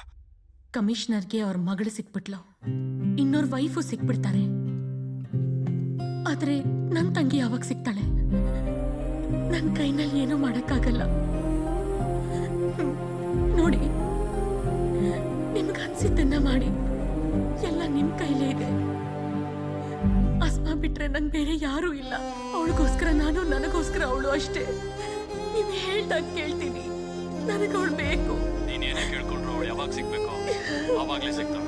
ಕಮಿಷನರ್ಗೆ ಅವ್ರ ಮಗಳು ಸಿಕ್ಬಿಟ್ಲು, ಇನ್ನೋರ್ ವೈಫು ಸಿಕ್ಬಿಡ್ತಾರೆ. ಆದ್ರೆ ನನ್ ತಂಗಿ ಯಾವಾಗ ಸಿಗ್ತಾಳೆ? ನನ್ ಕೈನಲ್ಲಿ ಏನೂ ಮಾಡಕ್ಕಾಗಲ್ಲ. ನೋಡಿ, ನಿಮ್ಗನ್ಸಿದ್ದನ್ನ ಮಾಡಿ, ಎಲ್ಲ ನಿಮ್ ಕೈಲೇ ಇದೆ. ಅಸ್ಮಾ ಬಿಟ್ರೆ ನಂಗೆ ಬೇರೆ ಯಾರೂ ಇಲ್ಲ. ಅವಳಿಗೋಸ್ಕರ ನಾನು, ನನಗೋಸ್ಕರ ಅವಳು ಅಷ್ಟೇ. ನೀವ್ ಹೇಳ್ದಾಗ ಕೇಳ್ತೀನಿ, ನನಗೆ ಅವಳು ಬೇಕು. ನೀನೇನೇ ಕೇಳ್ಕೊಂಡ್ರು ಅವಳು ಯಾವಾಗ ಸಿಗ್ಬೇಕು ಆವಾಗ್ಲೇ ಸಿಗ್ತಾಳೆ.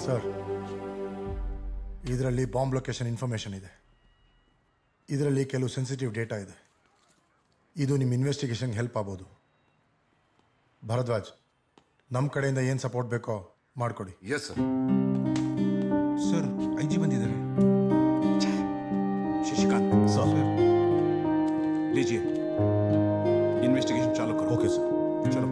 ಸರ್, ಇದರಲ್ಲಿ ಬಾಂಬ್ ಲೊಕೇಶನ್ ಇನ್ಫಾರ್ಮೇಶನ್ ಇದೆ. ಇದರಲ್ಲಿ ಕೆಲವು ಸೆನ್ಸಿಟಿವ್ ಡೇಟಾ ಇದೆ. ಇದು ನಿಮ್ಮ ಇನ್ವೆಸ್ಟಿಗೇಷನ್ಗೆ ಹೆಲ್ಪ್ ಆಗ್ಬೋದು. ಭರದ್ವಾಜ್, ನಮ್ಮ ಕಡೆಯಿಂದ ಏನು ಸಪೋರ್ಟ್ ಬೇಕೋ ಮಾಡಿಕೊಡಿ. S sir. ಸರ್, IG ಬಂದಿದ್ದಾರೆ. ಶಶಿಕಾಂತ್ ಸರ್, लीजिए, इन्वेस्टिगेशन चालू करो. ओके सर, चलो.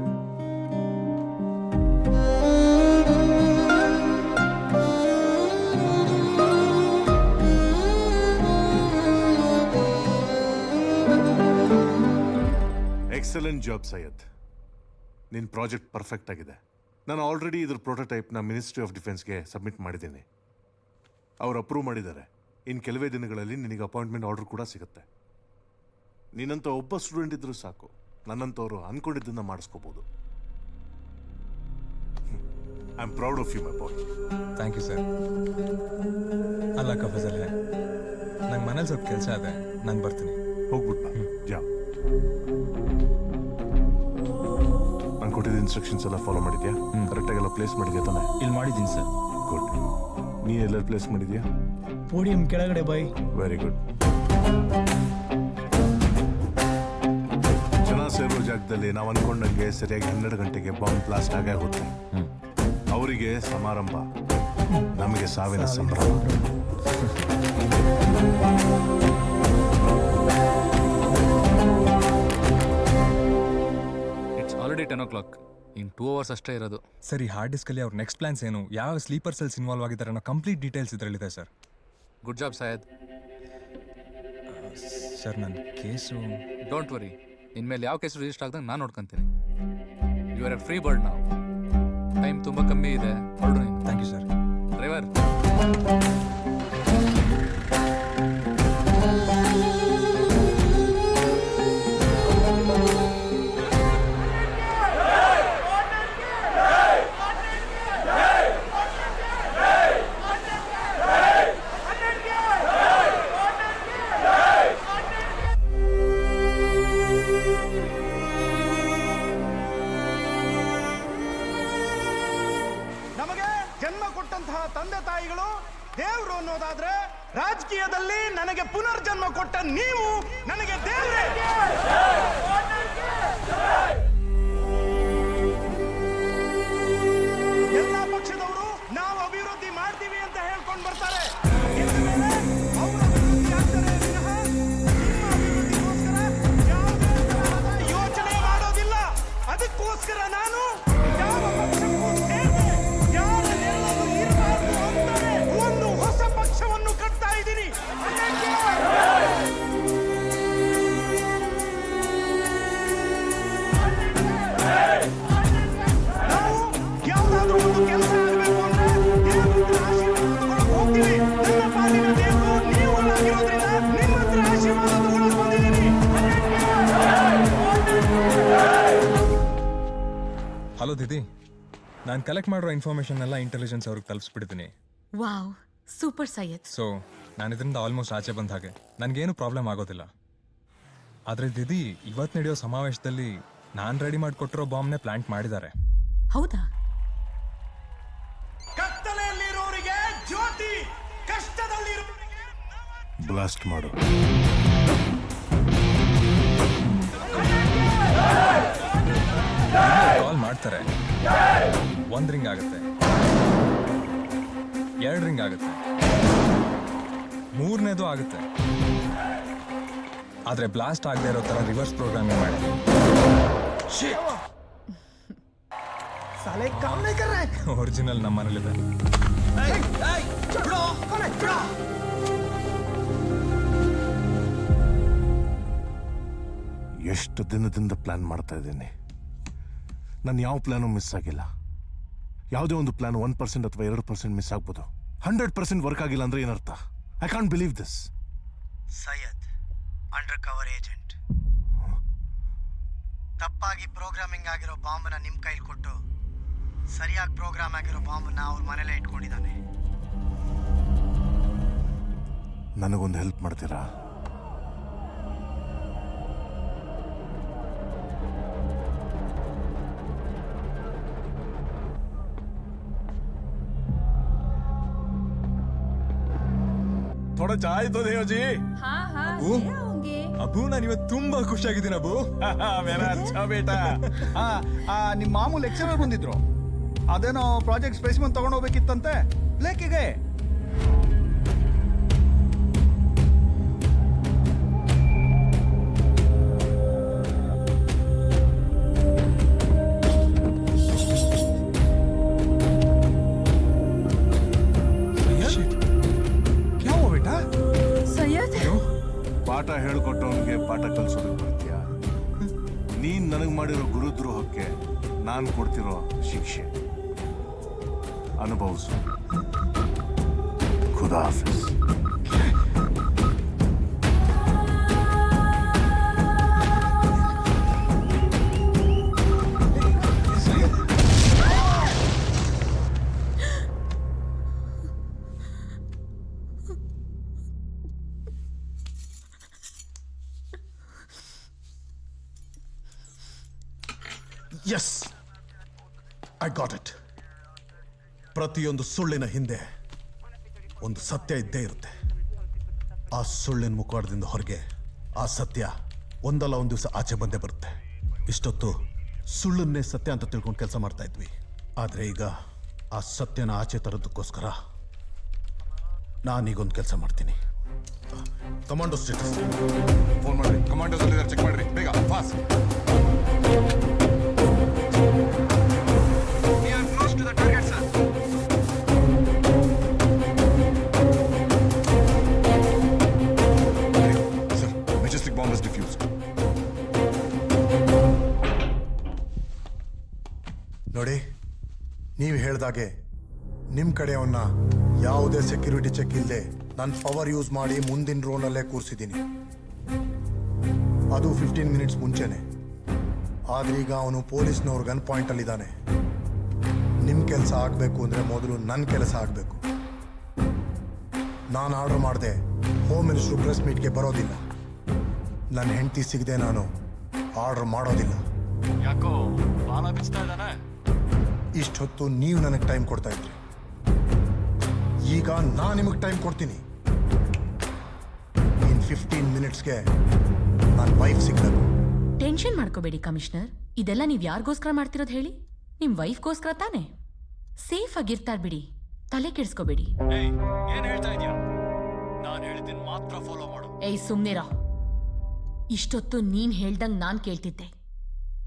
Excellent job Syed. ನಿನ್ನ ಪ್ರಾಜೆಕ್ಟ್ ಪರ್ಫೆಕ್ಟ್ ಆಗಿದೆ. ನಾನು ಆಲ್ರೆಡಿ ಇದ್ರ ಪ್ರೋಟೋಟೈಪ್ನ ಮಿನಿಸ್ಟ್ರಿ ಆಫ್ ಡಿಫೆನ್ಸ್ಗೆ ಸಬ್ಮಿಟ್ ಮಾಡಿದ್ದೀನಿ. ಅವ್ರು ಅಪ್ರೂವ್ ಮಾಡಿದ್ದಾರೆ. ಇನ್ನು ಕೆಲವೇ ದಿನಗಳಲ್ಲಿ ನಿನಗೆ ಅಪಾಯಿಂಟ್ಮೆಂಟ್ ಆರ್ಡರ್ ಕೂಡ ಸಿಗುತ್ತೆ. ನೀನಂತ ಒಬ್ಬ ಸ್ಟೂಡೆಂಟ್ ಇದ್ರೂ ಸಾಕು, ನನ್ನಂತವ್ರು ಅನ್ಕೊಂಡಿದ್ದನ್ನ ಮಾಡಿಸ್ಕೋಬಹುದು. I am proud of you my boy. Thank you sir. ಅಲ್ಲ ಕಫಜಲ್ಲೇ ನಂಗೆ ಮನೇಲಿ ಸ್ವಲ್ಪ ಕೆಲಸ ಇದೆ, ನಾನು ಬರ್ತೀನಿ. ಹೋಗ್ಬಿಟ್ಟ ಜಾ. ನಾನು ಕೊಟ್ಟಿದ್ದ ಇನ್ಸ್ಟ್ರಕ್ಷನ್ಸ್ ಎಲ್ಲ ಫಾಲೋ ಮಾಡಿದ್ಯಾ? ಕರೆಕ್ಟಾಗೆಲ್ಲ ಪ್ಲೇಸ್ ಮಾಡಿದ್ಯಾ ತಾನೆ? ಇಲ್ಲಿ ಮಾಡಿದ್ದೀನಿ ಸರ್. ಗುಡ್. ನೀ ಎಲ್ಲ ಪ್ಲೇಸ್ ಮಾಡಿದ್ಯಾ? ಪೋಡಿಯಂ ಕೆಳಗಡೆ ಬಾಯ್. Very good. ಜನ ಸೇರೋ ಜಾಗದಲ್ಲಿ ನಾವು ಅನ್ಕೊಂಡಂಗೆ ಸರಿಯಾಗಿ 12 ಗಂಟೆಗೆ ಬಾಂಬ್ ಬ್ಲಾಸ್ಟ್ ಆಗೇ ಹೋಗುತ್ತೆ. ಅವರಿಗೆ ಸಮಾರಂಭ, ನಮಗೆ ಸಾವಿನ ಸಂಭ್ರಮ. It's already 10 o'clock. In 2 hours ಅಷ್ಟೇ ಇರೋದು. ಸರಿ, ಹಾರ್ಡ್ ಡಿಸ್ಕಲ್ಲಿ ಅವ್ರ ನೆಕ್ಸ್ಟ್ ಪ್ಲಾನ್ಸ್ ಏನು, ಯಾವ ಸ್ಲೀಪರ್ ಸೆಲ್ಸ್ ಇನ್ವಾಲ್ವ್ ಆಗಿದ್ದಾರೆ ಅನ್ನೋ ಕಂಪ್ಲೀಟ್ ಡೀಟೇಲ್ಸ್ ಇದರಲ್ಲಿದೆ sir. Good job Syed. Sir ನನ್ನ ಕೇಸು. ಡೋಂಟ್ ವರಿ, ಇನ್ಮೇಲೆ ಯಾವ ಕೇಸು ರಿಜಿಸ್ಟರ್ ಆಗ್ದಂಗೆ ನಾನು ನೋಡ್ಕೊಂತೀನಿ. You are a free bird ನಾವು. ಟೈಮ್ ತುಂಬ ಕಮ್ಮಿ ಇದೆ, ಹೊರಡು ನೀನು. Thank you sir. ಡ್ರೈವರ್. ನಮಗೆ ಜನ್ಮ ಕೊಟ್ಟಂತಹ ತಂದೆ ತಾಯಿಗಳು ದೇವರು ಅನ್ನೋದಾದ್ರೆ, ರಾಜಕೀಯದಲ್ಲಿ ನನಗೆ ಪುನರ್ಜನ್ಮ ಕೊಟ್ಟ ನೀವು ನನಗೆ ದೇವರೇ. ಎಲ್ಲ ಪಕ್ಷದವರು ನಾವು ಅಭಿವೃದ್ಧಿ ಮಾಡ್ತೀವಿ ಅಂತ ಹೇಳ್ಕೊಂಡು ಬರ್ತಾರೆ. ಅವ್ರು ಅಭಿವೃದ್ಧಿ ಆಗ್ತಾರೆ ವಿನಃ ನಿಮ್ಮ ಅಭಿವೃದ್ಧಿಗೋಸ್ಕರ ಯಾವುದೇ ತರಹದ ಯೋಚನೆ ಮಾಡೋದಿಲ್ಲ. ಅದಕ್ಕೋಸ್ಕರ ನಾನು ಯಾವ ಪಕ್ಷಕ್ಕೂ ಸೇರದೆ, ಯಾರ ನೆರಳಲ್ಲೂ ಇರಬಾರ್ದು ಅಂತಾನೆ ಒಂದು ಹೊಸ ಪಕ್ಷವನ್ನು ಕಟ್ತಾ ಇದ್ದೀನಿ. ನಾವು ಯಾವುದಾದ್ರೂ ಒಂದು ಕೆಲಸ ಆಗಬೇಕು ಅಂದ್ರೆ ದೇವರ ಆಶೀರ್ವಾದ ತಗೊಳಕ್ ಹೋಗ್ತೀವಿ. ನನ್ನ ಪಾಲಿನ ದೇವರು ನೀವುಗಳಾಗಿರೋದ್ರಿಂದ ನಿಮ್ಮ ಹತ್ರ ಆಶೀರ್ವಾದ ತಗೊಳಕ್ ಬಂದಿದ್ದೀನಿ. ಹಲೋ ದಿದಿ, ನಾನು ಕಲೆಕ್ಟ್ ಮಾಡಿರೋ ಇನ್ಫಾರ್ಮೇಷನ್ ಎಲ್ಲ ಇಂಟೆಲಿಜೆನ್ಸ್ ಅವ್ರಿಗೆ ತಲುಪಿಸ್ಬಿಡ್ತೀನಿ. Wow, super Syed. ಸೊ ನಾನು ಇದರಿಂದ ಆಲ್ಮೋಸ್ಟ್ ಆಚೆ ಬಂದ ಹಾಗೆ, ನನಗೇನು ಪ್ರಾಬ್ಲಮ್ ಆಗೋದಿಲ್ಲ. ಆದರೆ ದಿದಿ, ಇವತ್ತು ನಡೆಯೋ ಸಮಾವೇಶದಲ್ಲಿ ನಾನು ರೆಡಿ ಮಾಡಿಕೊಟ್ಟಿರೋ ಬಾಂಬ್ನೇ ಪ್ಲಾಂಟ್ ಮಾಡಿದ್ದಾರೆ. ಹೌದಾ? ಕತ್ತಲೆಯಲ್ಲಿರೋರಿಗೆ ಜ್ಯೋತಿ, ಕಷ್ಟದಲ್ಲಿರೋರಿಗೆ ಬ್ಲಾಸ್ಟ್ ಮಾಡು. ಕಾಲ್ ಮಾಡ್ತಾರೆ. 1 ರಿಂಗ್ ಆಗುತ್ತೆ, 2 ರಿಂಗ್ ಆಗುತ್ತೆ, 3ನೇದು ಆಗುತ್ತೆ. ಆದ್ರೆ ಬ್ಲಾಸ್ಟ್ ಆಗದೆ ಇರೋ ತರ ರಿವರ್ಸ್ ಪ್ರೋಗ್ರಾಮಿಂಗ್ ಮಾಡಿ. ಸಾಲೆ ಕಾಮ್ नहीं कर रहा है. ಒರಿಜಿನಲ್ ನಮ್ಮ ಮನೇಲಿದೆ. ಎಷ್ಟು ದಿನದಿಂದ ಪ್ಲಾನ್ ಮಾಡ್ತಾ ಇದ್ದೀನಿ. ನಾನು ಯಾವ ಪ್ಲಾನು ಮಿಸ್ ಆಗಿಲ್ಲ. ಯಾವುದೇ ಒಂದು ಪ್ಲಾನ್ 1% ಅಥವಾ 2% ಮಿಸ್ ಆಗ್ಬೋದು. 100% ವರ್ಕ್ ಆಗಿಲ್ಲ ಅಂದ್ರೆ ಏನರ್ಥ? I can't believe this. Syed, under cover agent, ತಪ್ಪಾಗಿ ಪ್ರೋಗ್ರಾಮಿಂಗ್ ಆಗಿರೋ ಬಾಂಬನ್ನ ನಿಮ್ಮ ಕೈಲಿ ಕೊಟ್ಟು ಸರಿಯಾಗಿ ಪ್ರೋಗ್ರಾಮ್ ಆಗಿರೋ ಬಾಂಬನ್ನ ಅವ್ರ ಮನೇಲೆ ಇಟ್ಕೊಂಡಿದ್ದಾನೆ. ನನಗೊಂದು ಹೆಲ್ಪ್ ಮಾಡ್ತೀರಾ? थोड़ा चाय तो देओ जी. हाँ हाँ ಅಬ್ಬು? ले आऊंगी. ಅಬ್ಬು, ನಾನು ಇವತ್ತು ತುಂಬಾ ಖುಷಿಯಾಗಿದ್ದೀನಿ ಅಬ್ಬು. ಮೇರಾ ಅಚ್ಚಾ ಬೇಟಾ. ನಿಮ್ಮ ಮಾಮೂಲು ಲೆಕ್ಚರರ್ ಬಂದಿದ್ರು. ಅದೇನೋ ಪ್ರಾಜೆಕ್ಟ್ ಸ್ಪೆಸಿಮನ್ ತಗೊಂಡು ಹೋಗ್ಬೇಕಿತ್ತಂತೆ. ಲೇಕಿಗೆ ಪಾಠ ಹೇಳ್ಕೊಟ್ಟವನಿಗೆ ಪಾಠ ಕಲಿಸೋದಕ್ಕೆ ಬರ್ತೀಯಾ? ನೀನ್ ನನಗೆ ಮಾಡಿರೋ ಗುರುದ್ರೋಹಕ್ಕೆ ನಾನು ಕೊಡ್ತಿರೋ ಶಿಕ್ಷೆ ಅನುಭವಿಸು. ಖುದಾ ಹಾಫಿಸ್. Yes, I got it. ಪ್ರತಿಯೊಂದು ಸುಳ್ಳಿನ ಹಿಂದೆ ಒಂದು ಸತ್ಯ ಇದ್ದೇ ಇರುತ್ತೆ. ಆ ಸುಳ್ಳಿನ ಮುಖವಾಡದಿಂದ ಹೊರಗೆ ಆ ಸತ್ಯ ಒಂದಲ್ಲ ಒಂದು ದಿವಸ ಆಚೆ ಬಂದೇ ಬರುತ್ತೆ. ಇಷ್ಟೊತ್ತು ಸುಳ್ಳನ್ನೇ ಸತ್ಯ ಅಂತ ತಿಳ್ಕೊಂಡು ಕೆಲಸ ಮಾಡ್ತಾ ಇದ್ವಿ. ಆದರೆ ಈಗ ಆ ಸತ್ಯನ ಆಚೆ ತರೋದಕ್ಕೋಸ್ಕರ ನಾನೀಗೊಂದು ಕೆಲಸ ಮಾಡ್ತೀನಿ. ಕಮಾಂಡೋ ಸ್ಟೇಟಸ್ ಫೋನ್ ಮಾಡ್ರಿ. ಕಮಾಂಡೋಸ್ ಅಲ್ಲಿ ಚೆಕ್ ಮಾಡ್ರಿ ಬೇಗ, fast. Majestic bomb is defused. ನೋಡಿ, ನೀವು ಹೇಳ್ದಾಗೆ ನಿಮ್ಮ ಕಡೆಯವನ್ನ ಯಾವುದೇ ಸೆಕ್ಯೂರಿಟಿ ಚೆಕ್ ಇಲ್ಲದೆ ನನ್ನ ಪವರ್ ಯೂಸ್ ಮಾಡಿ ಮುಂದಿನ ರೋನಲ್ಲೇ ಕೂರಿಸಿದ್ದೀನಿ. ಅದು 15 ಮಿನಿಟ್ಸ್ ಮುಂಚೆನೆ. ಆದ್ರೆ ಈಗ ಅವನು ಪೊಲೀಸ್ನವ್ರ ಗನ್ ಪಾಯಿಂಟಲ್ಲಿದ್ದಾನೆ. ನಿಮ್ಮ ಕೆಲಸ ಆಗಬೇಕು ಅಂದರೆ ಮೊದಲು ನನ್ನ ಕೆಲಸ ಆಗಬೇಕು. ನಾನು ಆರ್ಡರ್ ಮಾಡಿದೆ ಹೋಮ್ ಮಿನಿಸ್ಟ್ರು ಪ್ರೆಸ್ ಮೀಟ್ಗೆ ಬರೋದಿಲ್ಲ. ನನ್ನ ಹೆಂಡತಿ ಸಿಗದೆ ನಾನು ಆರ್ಡರ್ ಮಾಡೋದಿಲ್ಲ. ಯಾಕೋ ಬಾಲ ಬಿಚ್ತಾ ಇದ್ದಾನೆ? ಇಷ್ಟೊತ್ತು ನೀವು ನನಗೆ ಟೈಮ್ ಕೊಡ್ತಾ ಇದ್ರಿ, ಈಗ ನಾನು ನಿಮಗೆ ಟೈಮ್ ಕೊಡ್ತೀನಿ. ಇನ್ 15 ಮಿನಿಟ್ಸ್ಗೆ ನನ್ನ ವೈಫ್ ಸಿಗ್ಬೇಕು. ಟೆನ್ಷನ್ ಮಾಡ್ಕೋಬೇಡಿ ಕಮಿಷನರ್. ಇದೆಲ್ಲ ನೀವು ಯಾರಿಗೋಸ್ಕರ ಮಾಡ್ತಿರೋದು ಹೇಳಿ? ನಿಮ್ ವೈಫ್ಗೋಸ್ಕರ ತಾನೆ. ಸೇಫ್ ಆಗಿರ್ತಾರ ಬಿಡಿ, ತಲೆ ಕೆಡಿಸ್ಕೋಬೇಡಿ. ಏನ್ ಹೇಳ್ತಾ ಇದೀಯ? ನಾನು ಹೇಳಿದ್ದೀನಿ ಮಾತ್ರ ಫಾಲೋ ಮಾಡು. ಏಯ್ ಸುಮ್ನಿರ. ಇಷ್ಟೊತ್ತು ನೀನ್ ಹೇಳ್ದಂಗ್ ನಾನ್ ಕೇಳ್ತಿದ್ದೆ,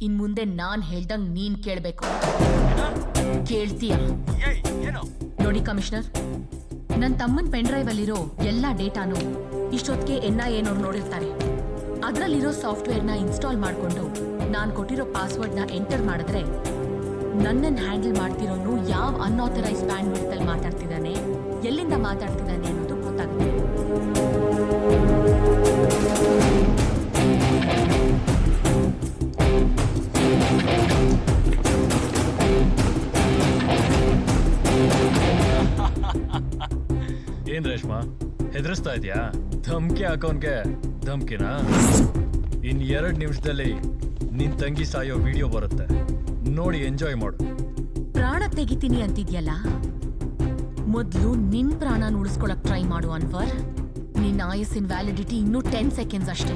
ಇನ್ ಮುಂದೆ ನಾನ್ ಹೇಳ್ದಂಗ್ ನೀನ್ ಕೇಳ್ಬೇಕು. ಕೇಳ್ತೀಯ? ನೋಡಿ ಕಮಿಷನರ್, ನನ್ನ ತಮ್ಮನ್ ಪೆನ್ ಡ್ರೈವ್ ಅಲ್ಲಿರೋ ಎಲ್ಲಾ ಡೇಟಾನು ಇಷ್ಟೊತ್ತಿಗೆ NIA ನೋರು ನೋಡಿರ್ತಾರೆ. ಅದರಲ್ಲಿರೋ ಸಾಫ್ಟ್ವೇರ್ನ ಇನ್ಸ್ಟಾಲ್ ಮಾಡಿಕೊಂಡು ನಾನು ಕೊಟ್ಟಿರೋ ಪಾಸ್ವರ್ಡ್ನ ಎಂಟರ್ ಮಾಡಿದ್ರೆ ನನ್ನನ್ನು ಹ್ಯಾಂಡಲ್ ಮಾಡ್ತಿರೋನು ಯಾವ ಅನ್ಆಥರೈಸ್ ಬ್ಯಾಂಡ್ ವಿಡ್ತಲ್ಲಿ ಮಾತಾಡ್ತಿದ್ದಾನೆ, ಎಲ್ಲಿಂದ ಮಾತಾಡ್ತಿದ್ದಾನೆ ಅನ್ನೋದು ಗೊತ್ತಾಗುತ್ತೆ. ಏನ್ ರೇಷ್ಮಾ, ಹೆದರಿಸ್ತಾ ಇದೆಯಾ? ಧಮ್ಕಿ ಹಾಕೋನ್ಗೆ ಧಮ್ಕಿನಾ? ಇನ್ 2 ನಿಮಿಷದಲ್ಲಿ ನಿನ್ ತಂಗಿ ಸಾಯೋ ವಿಡಿಯೋ ಬರುತ್ತೆ, ನೋಡಿ ಎಂಜಾಯ್ ಮಾಡು. ಪ್ರಾಣ ತೆಗಿತೀನಿ ಅಂತಿದ್ಯಲ್ಲ, ಮೊದಲು ನಿನ್ ಪ್ರಾಣ ಉಳಿಸ್ಕೊಳಕ್ ಟ್ರೈ ಮಾಡು ಅನ್ವರ್. ನಿನ್ನ ಆಯಸ್ಸಿನ ವ್ಯಾಲಿಡಿಟಿ ಇನ್ನೂ 10 ಸೆಕೆಂಡ್ಸ್ ಅಷ್ಟೇ.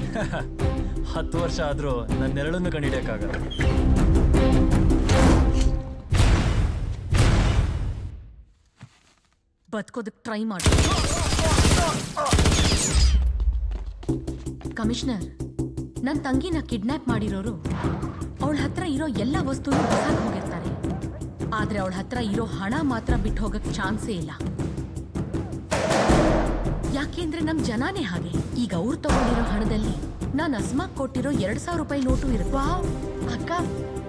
10 ವರ್ಷ ಆದ್ರೂ ನನ್ನ ನೆರಳನ್ನು ಕಂಡಿಡಿಯಕ್ಕಾಗಲ್ಲ. ಬದುಕೋದಕ್ ಟ್ರೈ ಮಾಡು. ಕಮಿಷನರ್, ನನ್ನ ತಂಗಿನ ಕಿಡ್ನಾಪ್ ಮಾಡಿರೋರು ಅವಳ ಹತ್ರ ಇರೋ ಎಲ್ಲ ವಸ್ತುನೂ ಬಿಸಾಕ್ ಹೋಗಿರ್ತಾರೆ. ಆದ್ರೆ ಅವಳ ಹತ್ರ ಇರೋ ಹಣ ಮಾತ್ರ ಬಿಟ್ಟು ಹೋಗಕ್ ಚಾನ್ಸೇ ಇಲ್ಲ. ಯಾಕೆಂದ್ರೆ ನಮ್ ಜನಾನೇ ಹಾಗೆ. ಈಗ ಅವ್ರು ತಗೊಂಡಿರೋ ಹಣದಲ್ಲಿ ನಾನು ಅಸ್ಮಾಕ್ ಕೊಟ್ಟಿರೋ 2,000 ರೂಪಾಯಿ ನೋಟು ಇರುತ್ತೆ. ಅಕ್ಕ,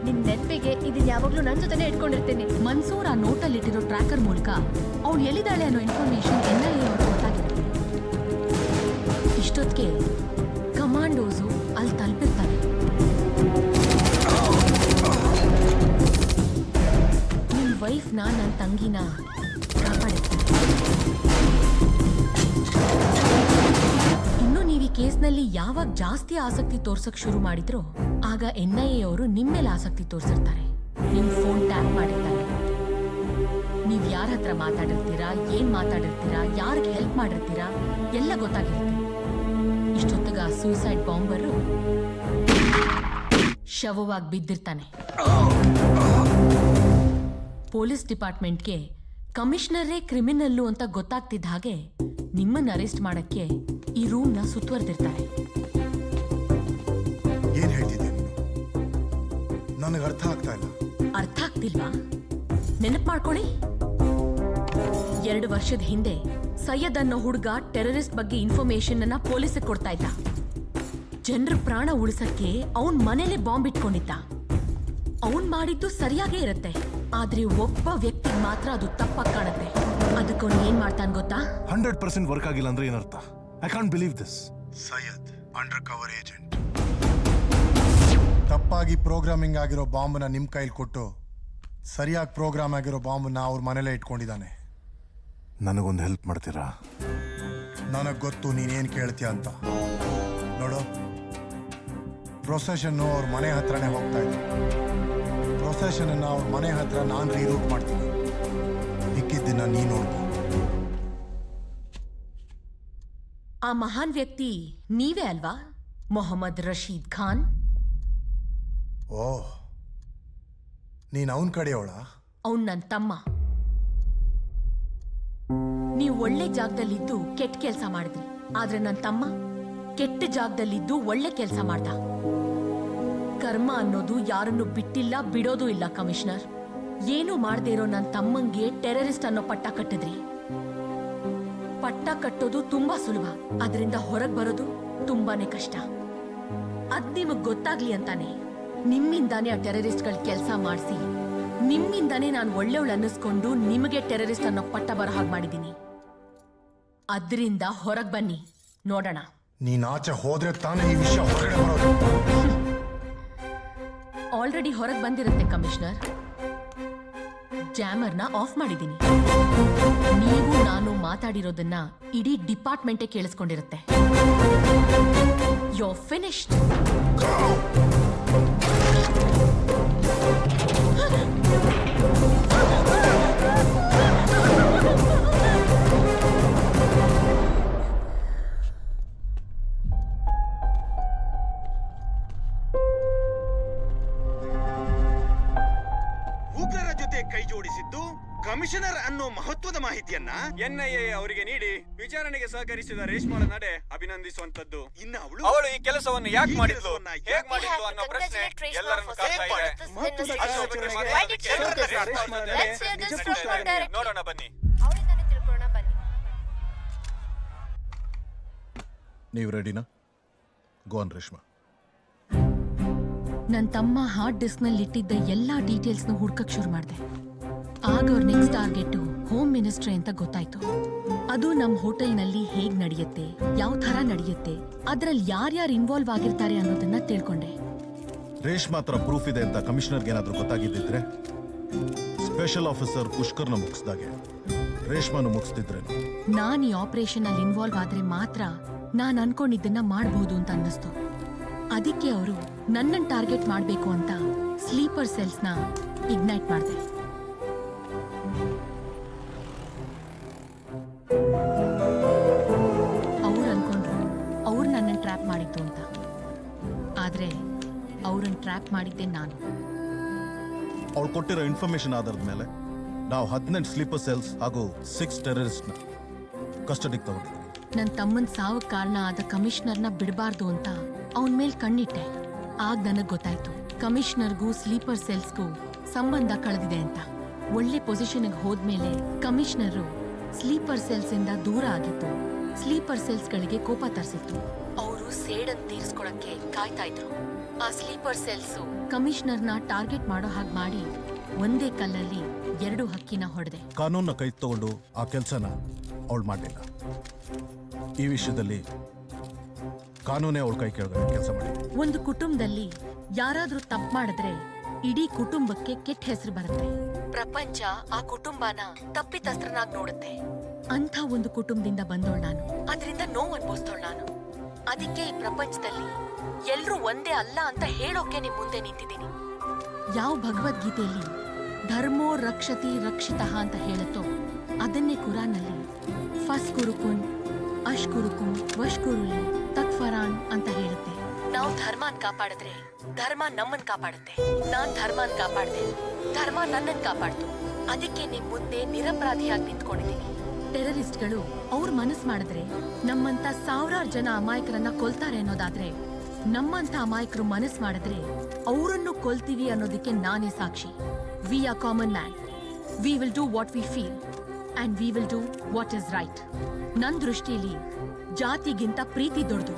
ನಿನ್ ನೆನಪಿಗೆ ಇದನ್ನ ಯಾವಾಗ್ಲೂ ನನ್ನ ಜೊತೆನೆ ಇಟ್ಕೊಂಡಿರ್ತೀನಿ. ಮನ್ಸೂರ್ ಆ ನೋಟಲ್ಲಿಟ್ಟಿರೋ ಟ್ರ್ಯಾಕರ್ ಮೂಲಕ ಅವಳು ಎಲ್ಲಿದ್ದಾಳೆ ಅನ್ನೋ ಇನ್ಫಾರ್ಮೇಶನ್ NIA ಅವ್ರಿಗೆ ಗೊತ್ತಾಗಿರುತ್ತೆ. ಇಷ್ಟೊತ್ತಿಗೆ ಕಮಾಂಡೋಸು ಅಲ್ಲಿ ತಲುಪಿರ್ತಾರೆ. ನಿಮ್ ವೈಫ್ನ ನನ್ನ ತಂಗಿನ ಕಾಪಾಡಿರ್ತಾರೆ. ಇನ್ನು ನೀವು ಈ ಕೇಸ್ನಲ್ಲಿ ಯಾವಾಗ ಜಾಸ್ತಿ ಆಸಕ್ತಿ ತೋರ್ಸಕ್ ಶುರು ಮಾಡಿದ್ರೋ ಆಗ NIA ಅವರು ನಿಮ್ಮ ಮೇಲೆ ಆಸಕ್ತಿ ತೋರಿಸಿರ್ತಾರೆ. ನಿಮ್ ಫೋನ್ ಟ್ಯಾಪ್ ಮಾಡಿರ್ತಾರೆ. ನೀವ್ ಯಾರ ಹತ್ರ ಮಾತಾಡಿರ್ತೀರಾ, ಏನ್ ಮಾತಾಡಿರ್ತೀರಾ, ಯಾರಿಗೆ ಹೆಲ್ಪ್ ಮಾಡಿರ್ತೀರಾ ಎಲ್ಲ ಗೊತ್ತಾಗಿರುತ್ತೆ. ಇಷ್ಟೊತ್ತಿಗ ಸೂಸೈಡ್ ಬಾಂಬರು ಶವವಾಗಿ ಬಿದ್ದಿರ್ತಾನೆ. ಪೊಲೀಸ್ ಡಿಪಾರ್ಟ್ಮೆಂಟ್ಗೆ ಕಮಿಷನರೇ ಕ್ರಿಮಿನಲ್ಲು ಅಂತ ಗೊತ್ತಾಗ್ತಿದ್ದ ಹಾಗೆ ನಿಮ್ಮನ್ನ ಅರೆಸ್ಟ್ ಮಾಡಕ್ಕೆ ಈ ರೂಮ್ನ ಸುತ್ತುವರೆದಿರ್ತಾರೆ. ಏನ್ ಹೇಳ್ತಿದ್ದೆ ನೀನು? ನನಗೆ ಅರ್ಥ ಆಗ್ತಾ ಇಲ್ಲ. ಅರ್ಥ ಆಗ್ತಿಲ್ವಾ? ನೆನಪು ಮಾಡ್ಕೊಳ್ಳಿ. 2 ವರ್ಷದ ಹಿಂದೆ ಸೈಯದ್ ಅನ್ನೋ ಹುಡುಗ ಟೆರರಿಸ್ಟ್ ಬಗ್ಗೆ ಇನ್ಫಾರ್ಮೇಶನ್ ಅನ್ನ ಪೊಲೀಸಿಗೆ ಕೊಡ್ತಾ ಇದ್ದ. ಜನರ ಪ್ರಾಣ ಉಳಿಸಕ್ಕೆ ಅವನ್ ಮನೇಲೆ ಬಾಂಬ್ ಇಟ್ಕೊಂಡಿದ್ದ. ಅವನ್ ಮಾಡಿದ್ದು ಸರಿಯಾಗೇ ಇರುತ್ತೆ, ಆದ್ರೆ ಒಬ್ಬ ವ್ಯಕ್ತಿಗೆ ಮಾತ್ರ ಅದು ತಪ್ಪಾಗಿ ಕಾಣುತ್ತೆ. ಅದಕ್ಕೊಂದು ಏನ್ ಮಾಡ್ತಾನೆ ಗೊತ್ತಾ? 100% ವರ್ಕ್ ಆಗಿಲ್ಲ ಅಂದ್ರೆ ಏನರ್ಥ? I can't believe this. Syed under cover agent ತಪ್ಪಾಗಿ ಪ್ರೋಗ್ರಾಮಿಂಗ್ ಆಗಿರೋ ಬಾಂಬ್ನ ನಿಮ್ ಕೈಲಿ ಕೊಟ್ಟು ಸರಿಯಾಗಿ ಪ್ರೋಗ್ರಾಮ್ ಆಗಿರೋ ಬಾಂಬ್ನ ಅವ್ರ ಮನೇಲೆ ಇಟ್ಕೊಂಡಿದ್ದಾನೆ. ನನಗೊಂದು ಹೆಲ್ಪ್ ಮಾಡ್ತೀರಾ? ನನಗೆ ಗೊತ್ತು ನೀನೇನು ಕೇಳ್ತೀಯ ಅಂತ. ನೋಡು, ಪ್ರೊಸೆಷನ್ನು ಅವ್ರ ಮನೆ ಹತ್ರನೇ ಹೋಗ್ತಾ ಇದ್ದೆ. ಪ್ರೊಸೆಷನನ್ನು ಅವ್ರ ಮನೆ ಹತ್ರ ನಾನು ರೀರೂಟ್ ಮಾಡ್ತೀನಿ. ಮಿಕ್ಕಿದ್ದನ್ನ ನೀನು ನೋಡ್ಕೊ. ಆ ಮಹಾನ್ ವ್ಯಕ್ತಿ ನೀವೇ ಅಲ್ವಾ, ಮೊಹಮ್ಮದ್ ರಶೀದ್ ಖಾನ್? ಓ, ನೀನು ಅವನ ಕಡೆಯವಳ? ಅವನ್ ನನ್ನ ತಮ್ಮ. ನೀವು ಒಳ್ಳೆ ಜಾಗದಲ್ಲಿದ್ದು ಕೆಟ್ಟ ಕೆಲಸ ಮಾಡಿದ್ರಿ, ಆದ್ರೆ ನನ್ನ ತಮ್ಮ ಕೆಟ್ಟ ಜಾಗದಲ್ಲಿದ್ದು ಒಳ್ಳೆ ಕೆಲಸ ಮಾಡ್ದ. ಕರ್ಮ ಅನ್ನೋದು ಯಾರನ್ನು ಬಿಟ್ಟಿಲ್ಲ, ಬಿಡೋದು ಇಲ್ಲ ಕಮಿಷನರ್. ಏನು ಮಾಡದೇ ಇರೋ ನನ್ನ ತಮ್ಮಂಗೆ ಟೆರರಿಸ್ಟ್ ಅನ್ನೋ ಪಟ್ಟ ಕಟ್ಟಿದ್ರಿ. ಪಟ್ಟ ಕಟ್ಟೋದು ತುಂಬಾ ಸುಲಭ, ಅದರಿಂದ ಹೊರಗೆ ಬರೋದು ತುಂಬಾನೇ ಕಷ್ಟ. ಅದ್ ನಿಮಗ್ ಗೊತ್ತಾಗ್ಲಿ ಅಂತಾನೆ ನಿಮ್ಮಿಂದಾನೇ ಆ ಟೆರರಿಸ್ಟ್ಗಳ ಕೆಲಸ ಮಾಡಿಸಿ, ನಿಮ್ಮಿಂದಾನೇ ನಾನು ಒಳ್ಳೆಯವಳು ಅನ್ನಿಸ್ಕೊಂಡು ನಿಮಗೆ ಟೆರರಿಸ್ಟ್ ಅನ್ನೋ ಪಟ್ಟ ಬರೋ ಹಾಗೆ ಮಾಡಿದ್ದೀನಿ. ಅದರಿಂದ ಹೊರಗೆ ಬನ್ನಿ, ನೋಡೋಣ. ನೀನ್ ಆಚೆ ಹೋದ್ರೆ ತಾನೇ ಈ ವಿಷಯ ಹೊರಗಡೆ ಬರೋದು. ಆಲ್ರೆಡಿ ಹೊರಗೆ ಬಂದಿರುತ್ತೆ ಕಮಿಷನರ್. ಜಾಮರ್ನ ಆಫ್ ಮಾಡಿದ್ದೀನಿ. ನೀವು ನಾನು ಮಾತಾಡಿರೋದನ್ನ ಇಡೀ ಡಿಪಾರ್ಟ್ಮೆಂಟೇ ಕೇಳಿಸ್ಕೊಂಡಿರುತ್ತೆ. You are finished. ಉಗ್ರರ ಜೊತೆ ಕೈ ಜೋಡಿಸಿದ್ದು ಕಮಿಷನರ್ ಅನ್ನೋ ಮಹತ್ವದ ಮಾಹಿತಿಯನ್ನ NIA ಅವರಿಗೆ ನೀಡಿ ವಿಚಾರಣೆಗೆ ಸಹಕರಿಸಿದ ರೇಷ್ಮಾಳ ನಡೆ ಅಭಿನಂದಿಸುವಂತದ್ದು. ಇನ್ನು ಅವಳು ಈ ಕೆಲಸವನ್ನು ಯಾಕೆ ಮಾಡಿದ್ಲು, ಹೇಗ್ ಮಾಡಿದ್ಲು ಅನ್ನೋ ಪ್ರಶ್ನೆ ಎಲ್ಲರನ್ನು ಕಾಡ್ತಾ ಇದೆ. ಅದ್ರ ಬಗ್ಗೆ ಮಾತಾಡೋದಕ್ಕೆ ರೇಷ್ಮಾಳ ನಡೆ ನಿಜಕ್ಕೂ ಶ್ಲಾಘನೀಯ. ನೋಡೋಣ ಬನ್ನಿ. ನೀವು ರೆಡಿನಾ? ಗೋನ್ ರೇಷ್ಮಾ. ನನ್ನ ತಮ್ಮ ಹಾರ್ಡ್ ಡಿಸ್ಕ್ನಲ್ಲಿ ಇಟ್ಟಿದ್ದ ಎಲ್ಲಾ ಡೀಟೇಲ್ಸ್ನ ಹುಡ್ಕಕ್ ಶುರು ಮಾಡಿದೆ. ಆಗ ಅವ್ರ ನೆಕ್ಸ್ಟ್ ಟಾರ್ಗೆಟ್ ಹೋಮ್ ಮಿನಿಸ್ಟ್ರಿ ಅಂತ ಗೊತ್ತಾಯ್ತು. ಅದು ನಮ್ಮ ಹೋಟೆಲ್ನಲ್ಲಿ ಹೇಗ್ ನಡೆಯುತ್ತೆ, ಯಾವ ಥರ ನಡೆಯುತ್ತೆ, ಅದ್ರಲ್ಲಿ ಯಾರ್ಯಾರು ಇನ್ವಾಲ್ವ್ ಆಗಿರ್ತಾರೆ ಅನ್ನೋದನ್ನ ತಿಳ್ಕೊಂಡೆ. ರೇಷ್ಮಾ ಹತ್ರ ಪ್ರೂಫ್ ಇದೆ ಅಂತ ಕಮಿಷನರ್ಗೆ ಏನಾದರೂ ಗೊತ್ತಾಗಿದ್ದಿದ್ರೆ, ಸ್ಪೆಷಲ್ ಆಫೀಸರ್ ಪುಷ್ಕರ್ನ ಮುಗಿಸ್ದಾಗೆ ರೇಷ್ಮಾನು ಮುಗಿಸ್ತಿದ್ರೆ, ನಾನು ಈ ಆಪರೇಷನ್ ಅಲ್ಲಿ ಇನ್ವಾಲ್ವ್ ಆದ್ರೆ ಮಾತ್ರ ನಾನು ಅನ್ಕೊಂಡಿದ್ದನ್ನ ಮಾಡಬಹುದು ಅಂತ ಅನ್ನಿಸ್ತು. ಅದಕ್ಕೆ ಅವರು ನನ್ನನ್ನು ಟಾರ್ಗೆಟ್ ಮಾಡಬೇಕು ಅಂತ ಸ್ಲೀಪರ್ ಸೆಲ್ಸ್ನ ಇಗ್ನೈಟ್ ಮಾಡಿದೆ. ಅವ್ರು ಅನ್ಕೊಂಡ್ರು ಅವ್ರು ನನ್ನನ್ನು ಟ್ರ್ಯಾಪ್ ಮಾಡಿದ್ದು ಅಂತ. ಆದ್ರೆ ಅವ್ರನ್ನ ಟ್ರ್ಯಾಪ್ ಮಾಡಿದ್ದೆ ನಾನು. ಅವಳು ಕೊಟ್ಟಿರೋ ಇನ್ಫಾರ್ಮೇಶನ್ ಆಧಾರದ ಮೇಲೆ ನಾವು 18 ಸ್ಲೀಪರ್ ಸೆಲ್ಸ್ ಹಾಗೂ 6 ಟೆರರಿಸ್ಟ್ನ ಕಸ್ಟಡಿಗೆ ತಗೊಂಡಿದ್ದೀವಿ. ನನ್ನ ತಮ್ಮನ ಸಾವು ಕಾರಣ ಆದ ಕಮಿಷನರ್ನ ಬಿಡಬಾರ್ದು ಅಂತ ಅವನ ಮೇಲೆ ಕಣ್ಣಿಟ್ಟೆ. ಆಗ ನನಗೆ ಗೊತ್ತಾಯ್ತು ಕಮಿಷನರ್ಗೂ ಸ್ಲೀಪರ್ ಸೆಲ್ಸ್ಗೂ ಸಂಬಂಧ ಕಳೆದಿದೆ ಅಂತ. ಒಳ್ಳೆ ಪೊಸಿಷನ್ಗೆ ಹೋದ್ಮೇಲೆ ಕಮಿಷನರು ಸ್ಲೀಪರ್ ಸೆಲ್ಸ್ ಇಂದ ದೂರ ಆಗಿತ್ತು. ಸ್ಲೀಪರ್ ಸೆಲ್ಸ್ಗಳಿಗೆ ಕೋಪ ತರಿಸಿತ್ತು. ಅವರು ಸೇಡನ್ ತೀರಿಸ್ಕೊಳಕ್ಕೆ ಕಾಯ್ತಾ ಇದ್ರು. ಆ ಸ್ಲೀಪರ್ ಸೆಲ್ಸು ಕಮಿಷನರ್ನ ಟಾರ್ಗೆಟ್ ಮಾಡೋ ಹಾಗೆ ಮಾಡಿ ಒಂದೇ ಕಲ್ಲಲ್ಲಿ 2 ಹಕ್ಕಿನ ಹೊಡೆದೆ. ಕಾನೂನ್ನ ಕೈ ತಗೊಂಡು ಆ ಕೆಲಸನ ಅವಳು ಮಾಡಲಿಲ್ಲ. ಈ ವಿಷಯದಲ್ಲಿ ಕಾನೂನೇ ಅವಳ ಕೈ ಕೆಳಗಡೆ ಕೆಲಸ ಮಾಡಿದೆ. ಒಂದು ಕುಟುಂಬದಲ್ಲಿ ಯಾರಾದ್ರೂ ತಪ್ಪು ಮಾಡಿದ್ರೆ ಇಡೀ ಕುಟುಂಬಕ್ಕೆ ಕೆಟ್ಟ ಹೆಸರು ಬರುತ್ತೆ. ಪ್ರಪಂಚ ಆ ಕುಟುಂಬನ ತಪ್ಪಿತಸ್ಥರನಾಗಿ ನೋಡುತ್ತೆ. ಅಂಥ ಒಂದು ಕುಟುಂಬದಿಂದ ಬಂದೋಳು ನಾನು. ಅದರಿಂದ ನೋವು ಅನ್ಭವಿಸ್ತೋಳು ನಾನು. ಅದಕ್ಕೆ ಈ ಪ್ರಪಂಚದಲ್ಲಿ ಎಲ್ರೂ ಒಂದೇ ಅಲ್ಲ ಅಂತ ಹೇಳೋಕೆ ನಿಮ್ ಮುಂದೆ ನಿಂತಿದ್ದೀನಿ. ಯಾವ ಭಗವದ್ಗೀತೆಯಲ್ಲಿ ಧರ್ಮೋ ರಕ್ಷತಿ ರಕ್ಷಿತಃ ಅಂತ ಹೇಳುತ್ತೋ ಅದನ್ನೇ ಕುರಾನಲ್ಲಿ ಫಸ್ಕುರುಕುನ್ ಅಶ್ಕುರುಕುನ್ ವಶ್ಕುರುಲಿ ತಕ್ಫರಾನ್ ಅಂತ ಹೇಳುತ್ತೆ. ನಾವು ಧರ್ಮನ್ ಕಾಪಾಡಿದ್ರೆ ಧರ್ಮ ನಮ್ಮನ್ ಕಾಪಾಡುತ್ತೆ. ನಾನ್ ಧರ್ಮನ್ ಕಾಪಾಡ್ದೆ, ಧರ್ಮ ನನ್ನನ್ ಕಾಪಾಡ್ತು. ಅದಕ್ಕೆ ನಿಮ್ ಮುಂದೆ ನಿರಪರಾಧಿಯಾಗಿ ನಿಂತ್ಕೊಂಡಿದ್ದೀನಿ. ಟೆರರಿಸ್ಟ್ಗಳು ಅವ್ರ ಮನಸ್ಸು ಮಾಡಿದ್ರೆ ನಮ್ಮಂತ ಸಾವಿರಾರು ಜನ ಅಮಾಯಕರನ್ನ ಕೊಲ್ತಾರೆ ಅನ್ನೋದಾದ್ರೆ, ನಮ್ಮಂತ ಅಮಾಯಕರು ಮನಸ್ಸು ಮಾಡಿದ್ರೆ ಅವರನ್ನು ಕೊಲ್ತೀವಿ ಅನ್ನೋದಕ್ಕೆ ನಾನೇ ಸಾಕ್ಷಿ. We are common man. We will do what we feel and we will do what is right. ನನ್ ದೃಷ್ಟಿಲಿ ಜಾತಿಗಿಂತ ಪ್ರೀತಿ ದೊಡ್ಡದು,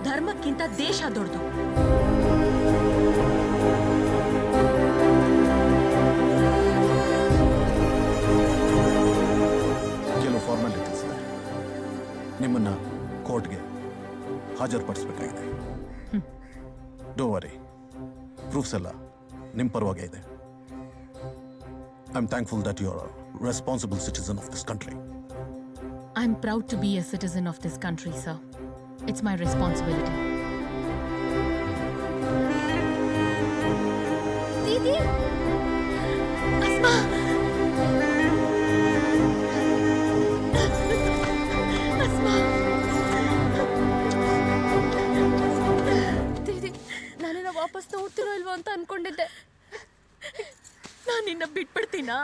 ಧರ್ಮಕ್ಕಿಂತ ದೇಶ ದೊಡ್ಡದು. ಕೆಲವು ಫಾರ್ಮಾಲಿಟೀಸ್ ಇದೆ. ನಿಮ್ಮನ್ನ ಕೋರ್ಟ್ಗೆ ಹಾಜರುಪಡಿಸಬೇಕಾಗಿದೆ. ಡೋ ವರಿ, ಪ್ರೂಫ್ಸ್ ಎಲ್ಲ ನಿಮ್ಮ ಪರವಾಗೇ ಇದೆ. I am thankful that you are a responsible citizen of this country. I'm proud to be a citizen of this country, sir. It's my responsibility. Didi! ದೀದಿ, ನಾನೇನ ವಾಪಸ್ ನೋಡ್ತಿರೋ ಇಲ್ವೋ ಅಂತ ಅನ್ಕೊಂಡಿದ್ದೆ. ನಾನು ನಿನ್ನ ಬಿಟ್ಬಿಡ್ತೀನಾ?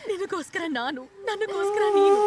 ನಿನಗೋಸ್ಕರ ನಾನು, ನನಗೋಸ್ಕರ ನೀನು.